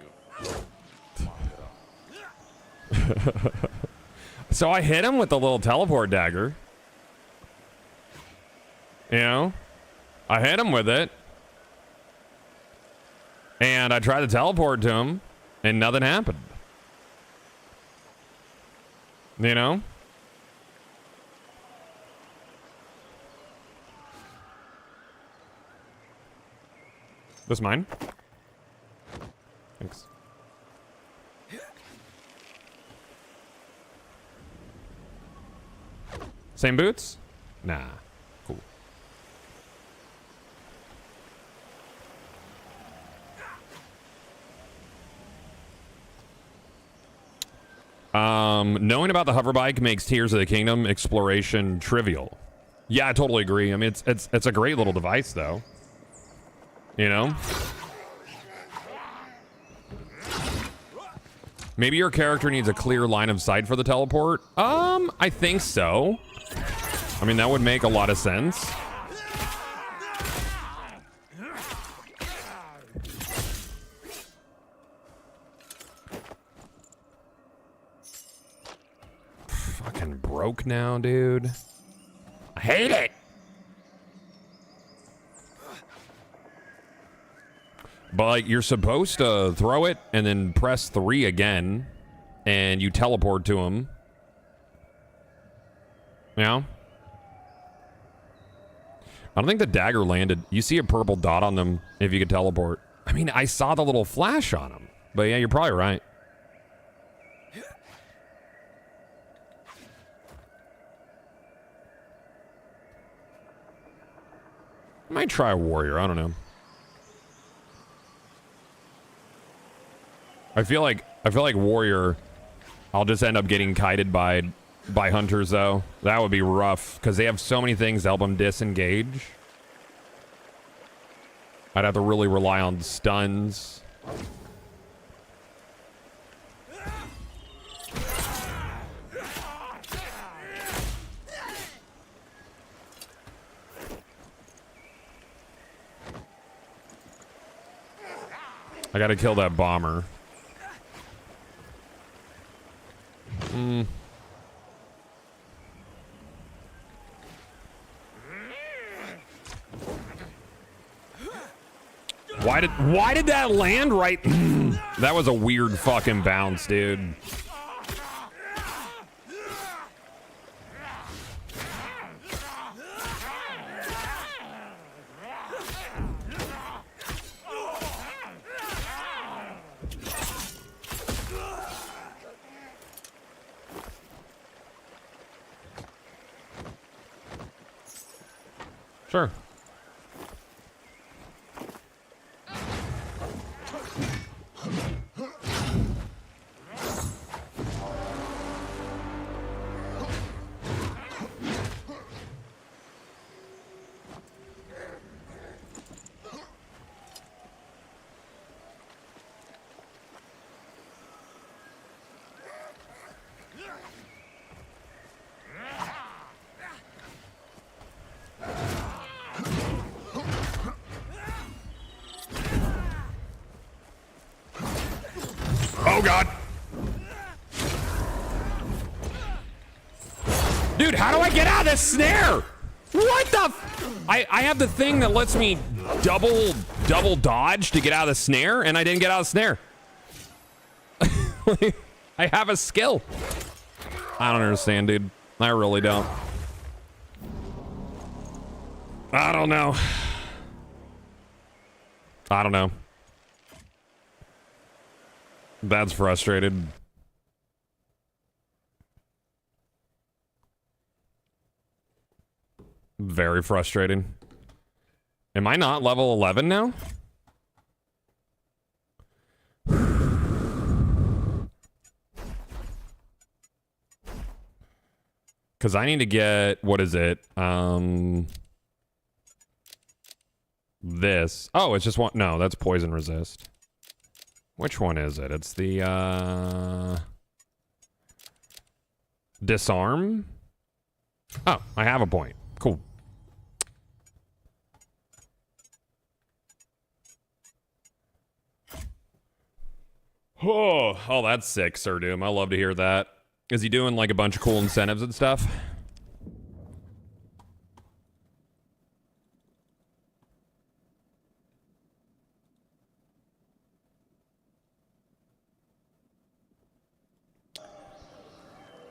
Come on, get up. So I hit him with the little teleport dagger. You know? I hit him with it. And I tried to teleport to him, and nothing happened. You know? This mine? Thanks. Same boots? Nah. Cool. Knowing about the hover bike makes Tears of the Kingdom exploration trivial. Yeah, I totally agree. I mean, it's a great little device, though. You know? Maybe your character needs a clear line of sight for the teleport. I think so. I mean, that would make a lot of sense. Fucking broke now, dude. I hate it. But like, you're supposed to throw it and then press 3 again, and you teleport to him. Yeah. I don't think the dagger landed. You see a purple dot on them if you could teleport. I mean, I saw the little flash on them. But yeah, you're probably right. I might try a warrior. I don't know. I feel like warrior, I'll just end up getting kited by hunters, though. That would be rough, because they have so many things to help them disengage. I'd have to really rely on stuns. I gotta kill that bomber. Why did that land right? That was a weird fucking bounce, dude. Sure. Oh god. Dude, how do I get out of this snare? What the I have the thing that lets me double dodge to get out of the snare, and I didn't get out of the snare. I have a skill. I don't understand, dude. I really don't. I don't know. I don't know. That's frustrated. Very frustrating. Am I not level 11 now? Because I need to get, what is it? This. Oh, it's just one. No, that's poison resist. Which one is it? It's the, disarm? Oh, I have a point. Cool. Oh, that's sick, Sir Doom. I love to hear that. Is he doing like a bunch of cool incentives and stuff?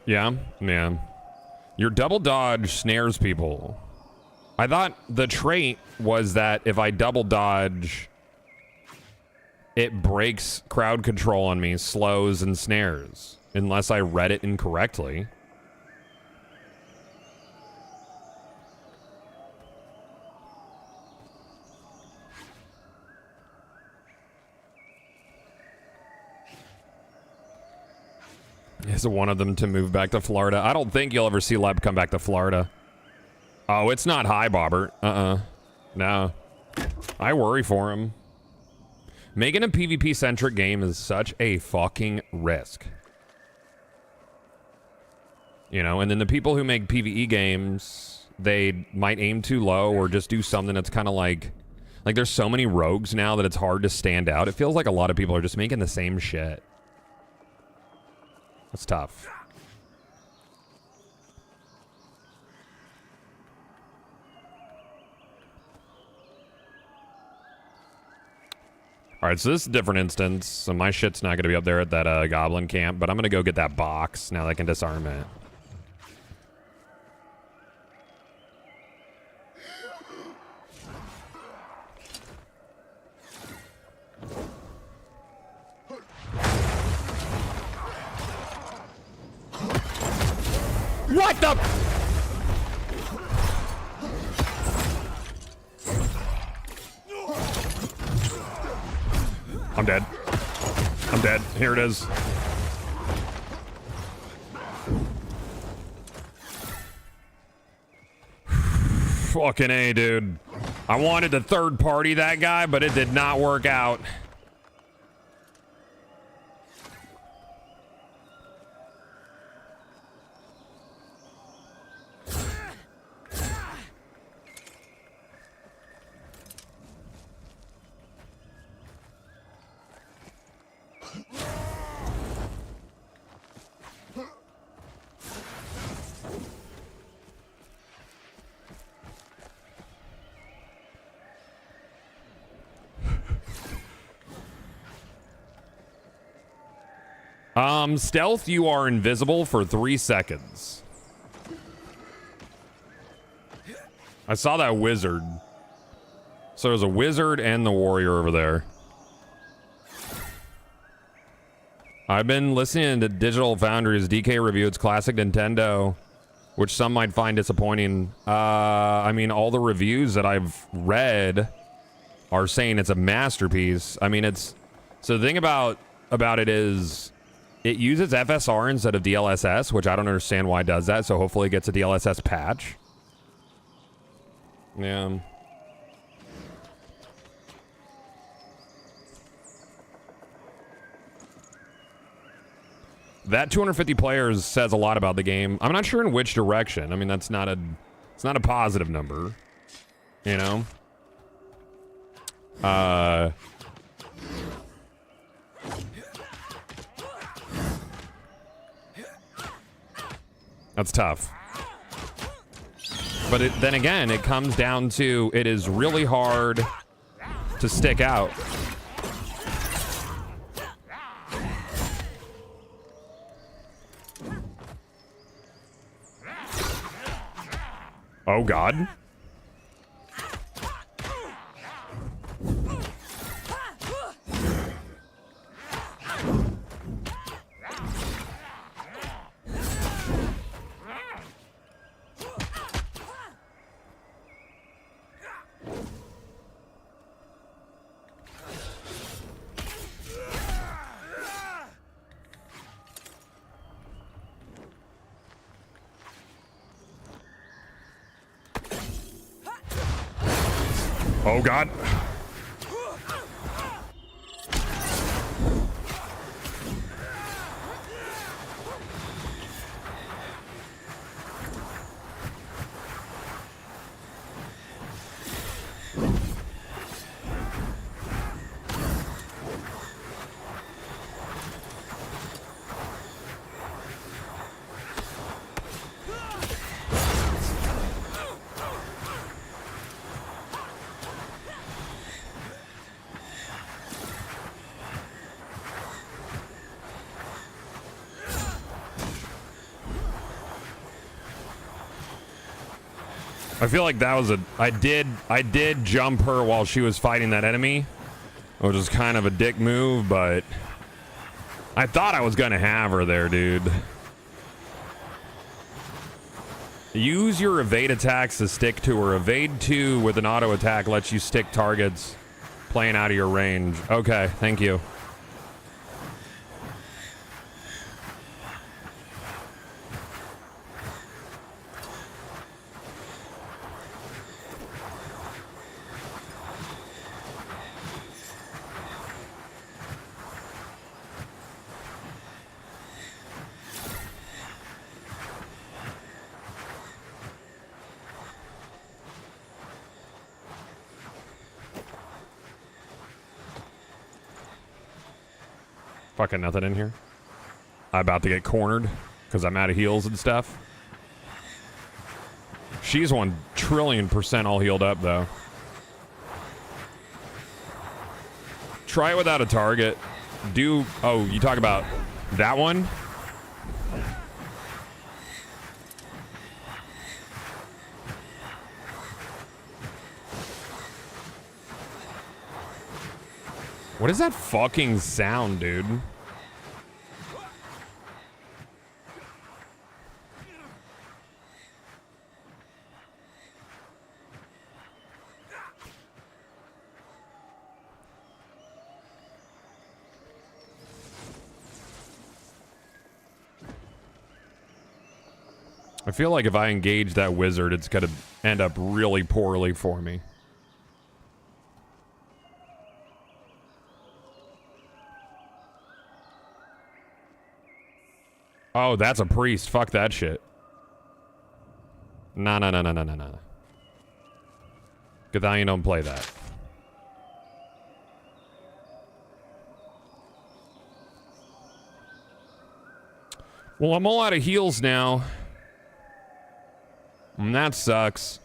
Yeah, man. Your double dodge snares people. I thought the trait was that if I double dodge, it breaks crowd control on me, slows and snares. Unless I read it incorrectly. Is one of them to move back to Florida? I don't think you'll ever see Leb come back to Florida. Oh, it's not high, Bobbert. No. I worry for him. Making a PvP-centric game is such a fucking risk. You know, and then the people who make PvE games, they might aim too low or just do something that's kind of like there's so many rogues now that it's hard to stand out. It feels like a lot of people are just making the same shit. That's tough. All right, so this is a different instance. So my shit's not going to be up there at that goblin camp, but I'm going to go get that box now that I can disarm it. What the? I'm dead. I'm dead. Here it is. Fucking A, dude. I wanted to third party that guy, but it did not work out. Stealth, you are invisible for 3 seconds. I saw that wizard. So there's a wizard and the warrior over there. I've been listening to Digital Foundry's DK review. It's classic Nintendo. which some might find disappointing. I mean, all the reviews that I've read are saying it's a masterpiece. I mean, it's... So the thing about it is it uses FSR instead of DLSS, which I don't understand why it does that, so hopefully it gets a DLSS patch. Yeah. That 250 players says a lot about the game. I'm not sure in which direction. I mean, it's not a positive number, you know? That's tough. But then again, it comes down to it is really hard to stick out. Oh, God. Oh, God. I feel like that was I did jump her while she was fighting that enemy, which was kind of a dick move, but I thought I was gonna have her there, dude. Use your evade attacks to stick to her. Evade 2 with an auto attack lets you stick targets playing out of your range. Okay, thank you. Fucking nothing in here. I'm about to get cornered because I'm out of heals and stuff. She's 1,000,000,000% all healed up, though. Try it without a target. Oh, you talk about that one? What is that fucking sound, dude? I feel like if I engage that wizard, it's gonna end up really poorly for me. Oh, that's a priest. Fuck that shit. No. Githanian don't play that. Well, I'm all out of heals now. And that sucks.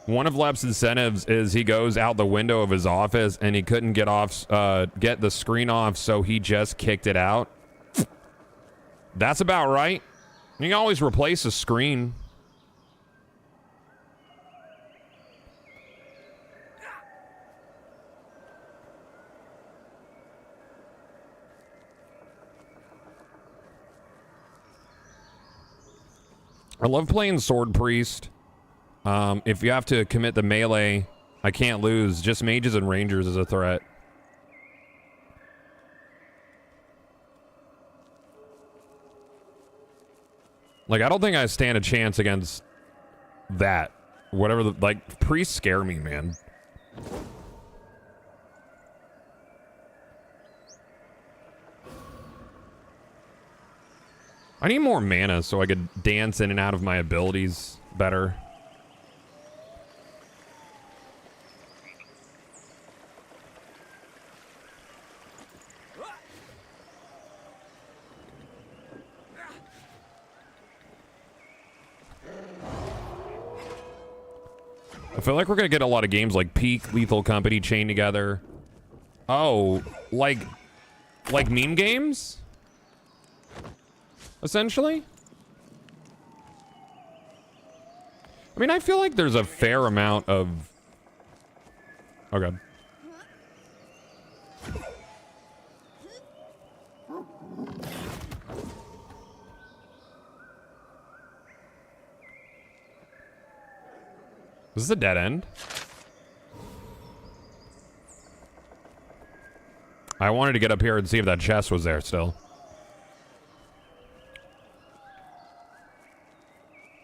One of Lep's incentives is he goes out the window of his office and he couldn't get the screen off, so he just kicked it out. That's about right. You can always replace a screen. I love playing Sword Priest. If you have to commit the melee, I can't lose. Just mages and rangers is a threat. Like, I don't think I stand a chance against that. Whatever the, like, priests scare me, man. I need more mana so I could dance in and out of my abilities better. I feel like we're gonna get a lot of games like Peak, Lethal Company chained together. Oh, like meme games? Essentially? I mean, I feel like there's a fair amount of... Okay. Is this a dead end? I wanted to get up here and see if that chest was there still.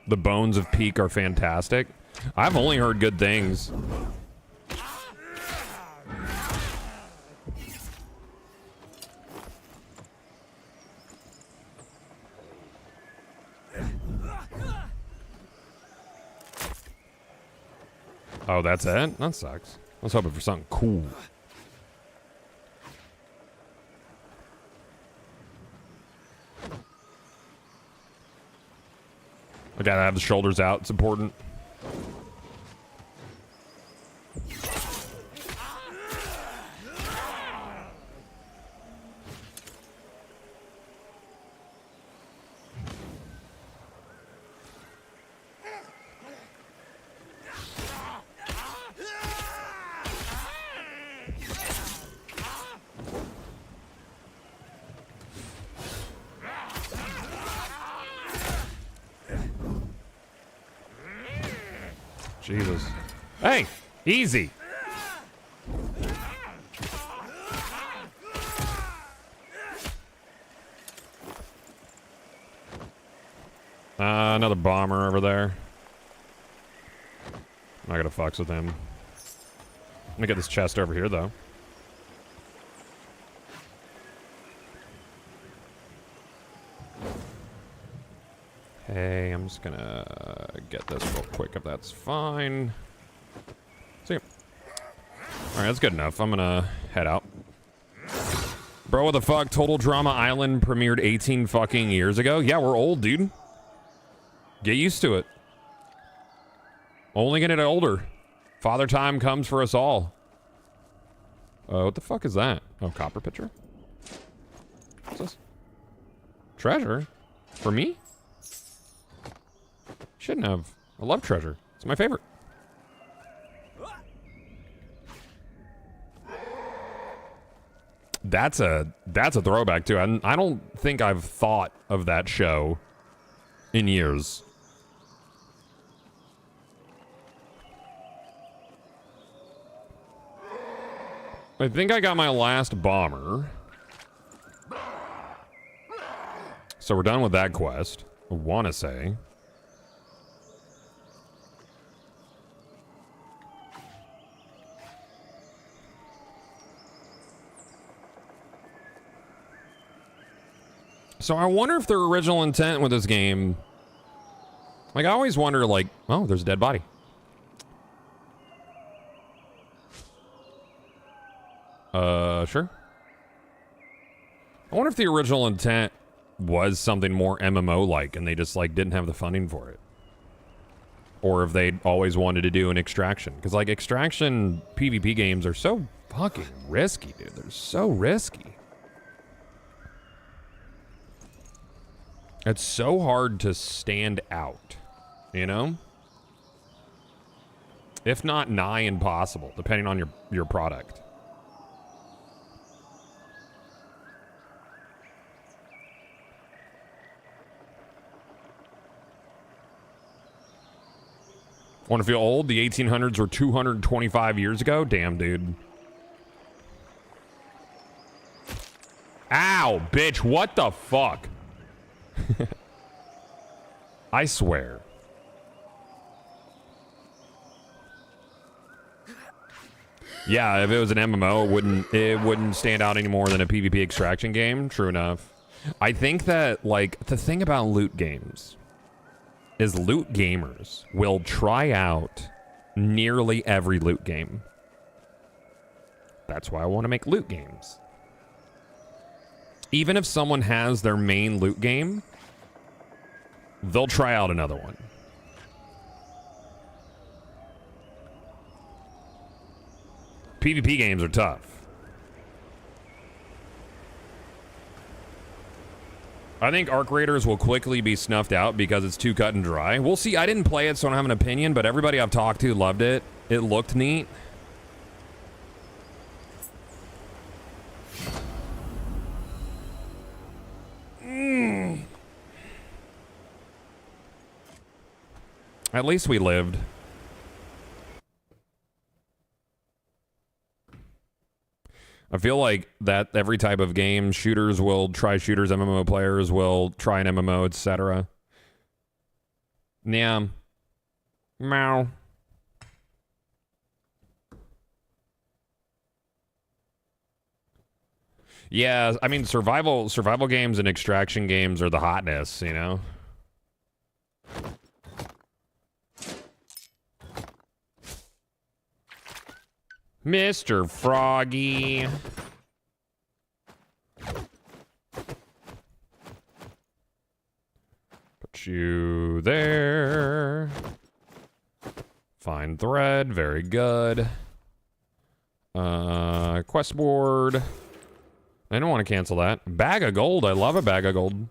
The bones of Peak are fantastic. I've only heard good things. Oh, that's it? That sucks. I was hoping for something cool. I gotta have the shoulders out. It's important. Jesus. Hey, easy. Another bomber over there. I'm not gonna fucks with him. I'm gonna get this chest over here, though. Hey, I'm just gonna get this real quick if that's fine. See ya. Alright, that's good enough. I'm gonna head out. Bro, what the fuck? Total Drama Island premiered 18 fucking years ago? Yeah, we're old, dude. Get used to it. Only gonna get older. Father time comes for us all. What the fuck is that? Oh, copper pitcher? What's this? Treasure? For me? Shouldn't have. I love treasure. It's my favorite. That's a throwback too. I don't think I've thought of that show in years. I think I got my last bomber. So we're done with that quest. I want to say. So I wonder if their original intent with this game... Like, I always wonder, like... Oh, there's a dead body. Sure. I wonder if the original intent was something more MMO-like, and they just, like, didn't have the funding for it. Or if they always wanted to do an extraction. Because, like, extraction PvP games are so fucking risky, dude. They're so risky. It's so hard to stand out, you know? If not nigh impossible, depending on your product. Want to feel old? The 1800s were 225 years ago? Damn, dude. Ow, bitch, what the fuck? I swear. Yeah, if it was an MMO, it wouldn't stand out any more than a PvP extraction game. True enough. I think that, like, the thing about loot games is loot gamers will try out nearly every loot game. That's why I want to make loot games. Even if someone has their main loot game, they'll try out another one. PvP games are tough. I think Arc Raiders will quickly be snuffed out because it's too cut and dry. We'll see. I didn't play it, so I don't have an opinion, but everybody I've talked to loved it. It looked neat. At least we lived. I feel like that every type of game, shooters will try shooters, MMO players will try an MMO, etc. Yeah. Meow. Yeah, I mean, survival games and extraction games are the hotness, you know? Mr. Froggy. Put you there. Find thread, very good. Quest board. I don't want to cancel that. Bag of gold, I love a bag of gold.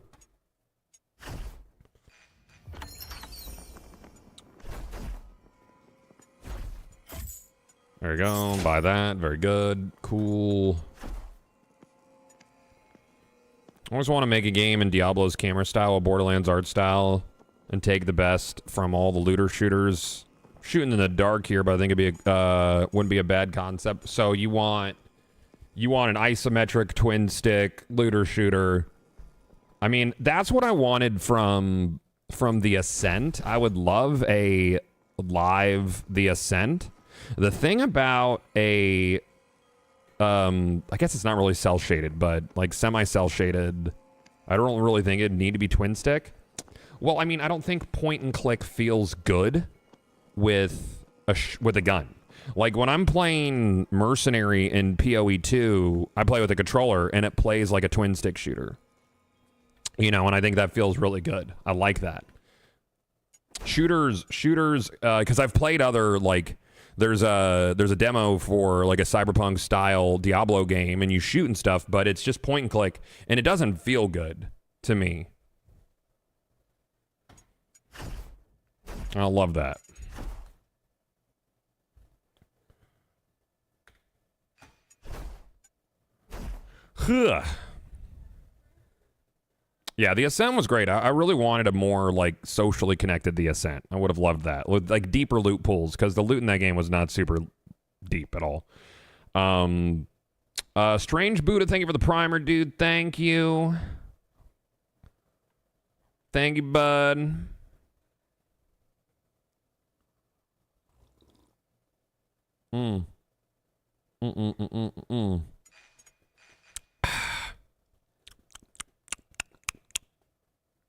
There we go. Buy that. Very good. Cool. I always want to make a game in Diablo's camera style, or Borderlands art style, and take the best from all the looter shooters. Shooting in the dark here, but I think it'd be wouldn't be a bad concept. So you want an isometric twin stick looter shooter. I mean, that's what I wanted from The Ascent. I would love a live The Ascent. The thing about I guess it's not really cell shaded, but like semi-cell shaded, I don't really think it'd need to be twin stick. Well, I mean, I don't think point and click feels good with a gun. Like when I'm playing Mercenary in PoE 2, I play with a controller and it plays like a twin stick shooter. You know, and I think that feels really good. I like that. Shooters, because I've played other, like, there's a demo for like a cyberpunk style Diablo game and you shoot and stuff, but it's just point and click and it doesn't feel good to me. I love that. Huh. Yeah, The Ascent was great. I really wanted a more, like, socially connected The Ascent. I would have loved that. With, like, deeper loot pools, because the loot in that game was not super deep at all. Strange Buddha, thank you for the primer, dude. Thank you. Thank you, bud.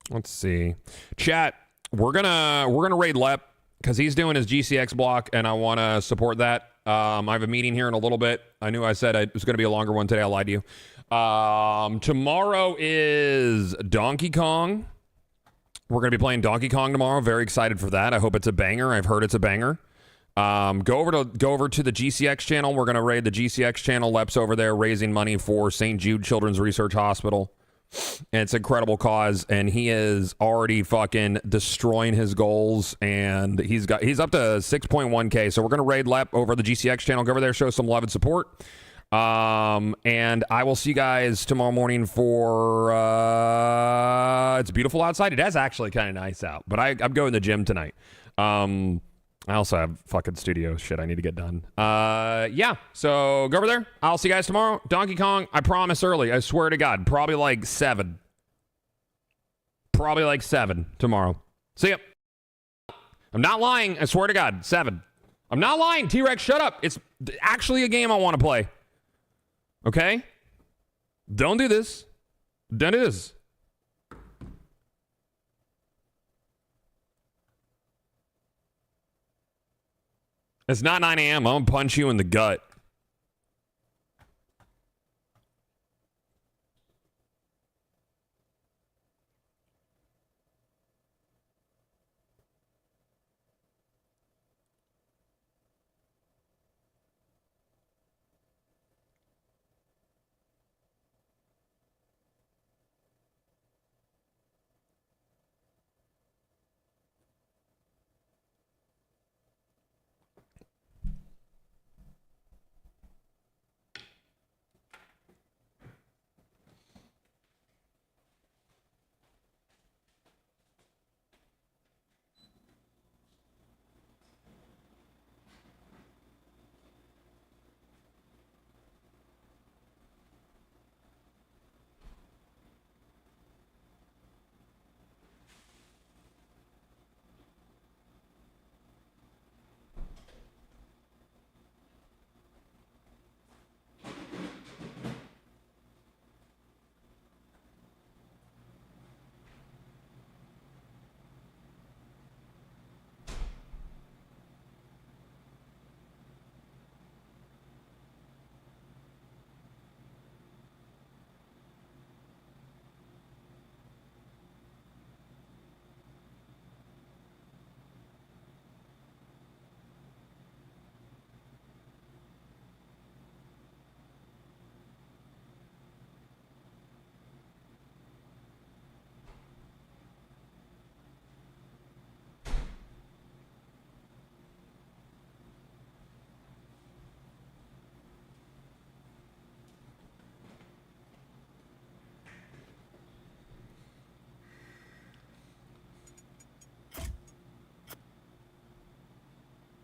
Let's see. Chat, we're gonna raid Lep because he's doing his GCX block and I want to support that. I have a meeting here in a little bit. I knew I said it was going to be a longer one today. I lied to you. Tomorrow is Donkey Kong. We're going to be playing Donkey Kong tomorrow. Very excited for that. I hope it's a banger. I've heard it's a banger. Go over to the GCX channel. We're going to raid the GCX channel. Lep's over there raising money for St. Jude Children's Research Hospital. And it's an incredible cause, and he is already fucking destroying his goals, and he's up to 6.1k. So we're gonna raid Lep over the GCX channel. Go over there, show some love and support. And I will see you guys tomorrow morning for it's beautiful outside. It is actually kind of nice out, but I'm going to the gym tonight. I also have fucking studio shit I need to get done. Yeah. So go over there. I'll see you guys tomorrow. Donkey Kong, I promise early. I swear to God. Probably like 7. Probably like 7 tomorrow. See ya. I'm not lying. I swear to God. 7. I'm not lying. T-Rex, shut up. It's actually a game I want to play. Okay? Don't do this. Don't do this. It's not 9 a.m. I'm gonna punch you in the gut.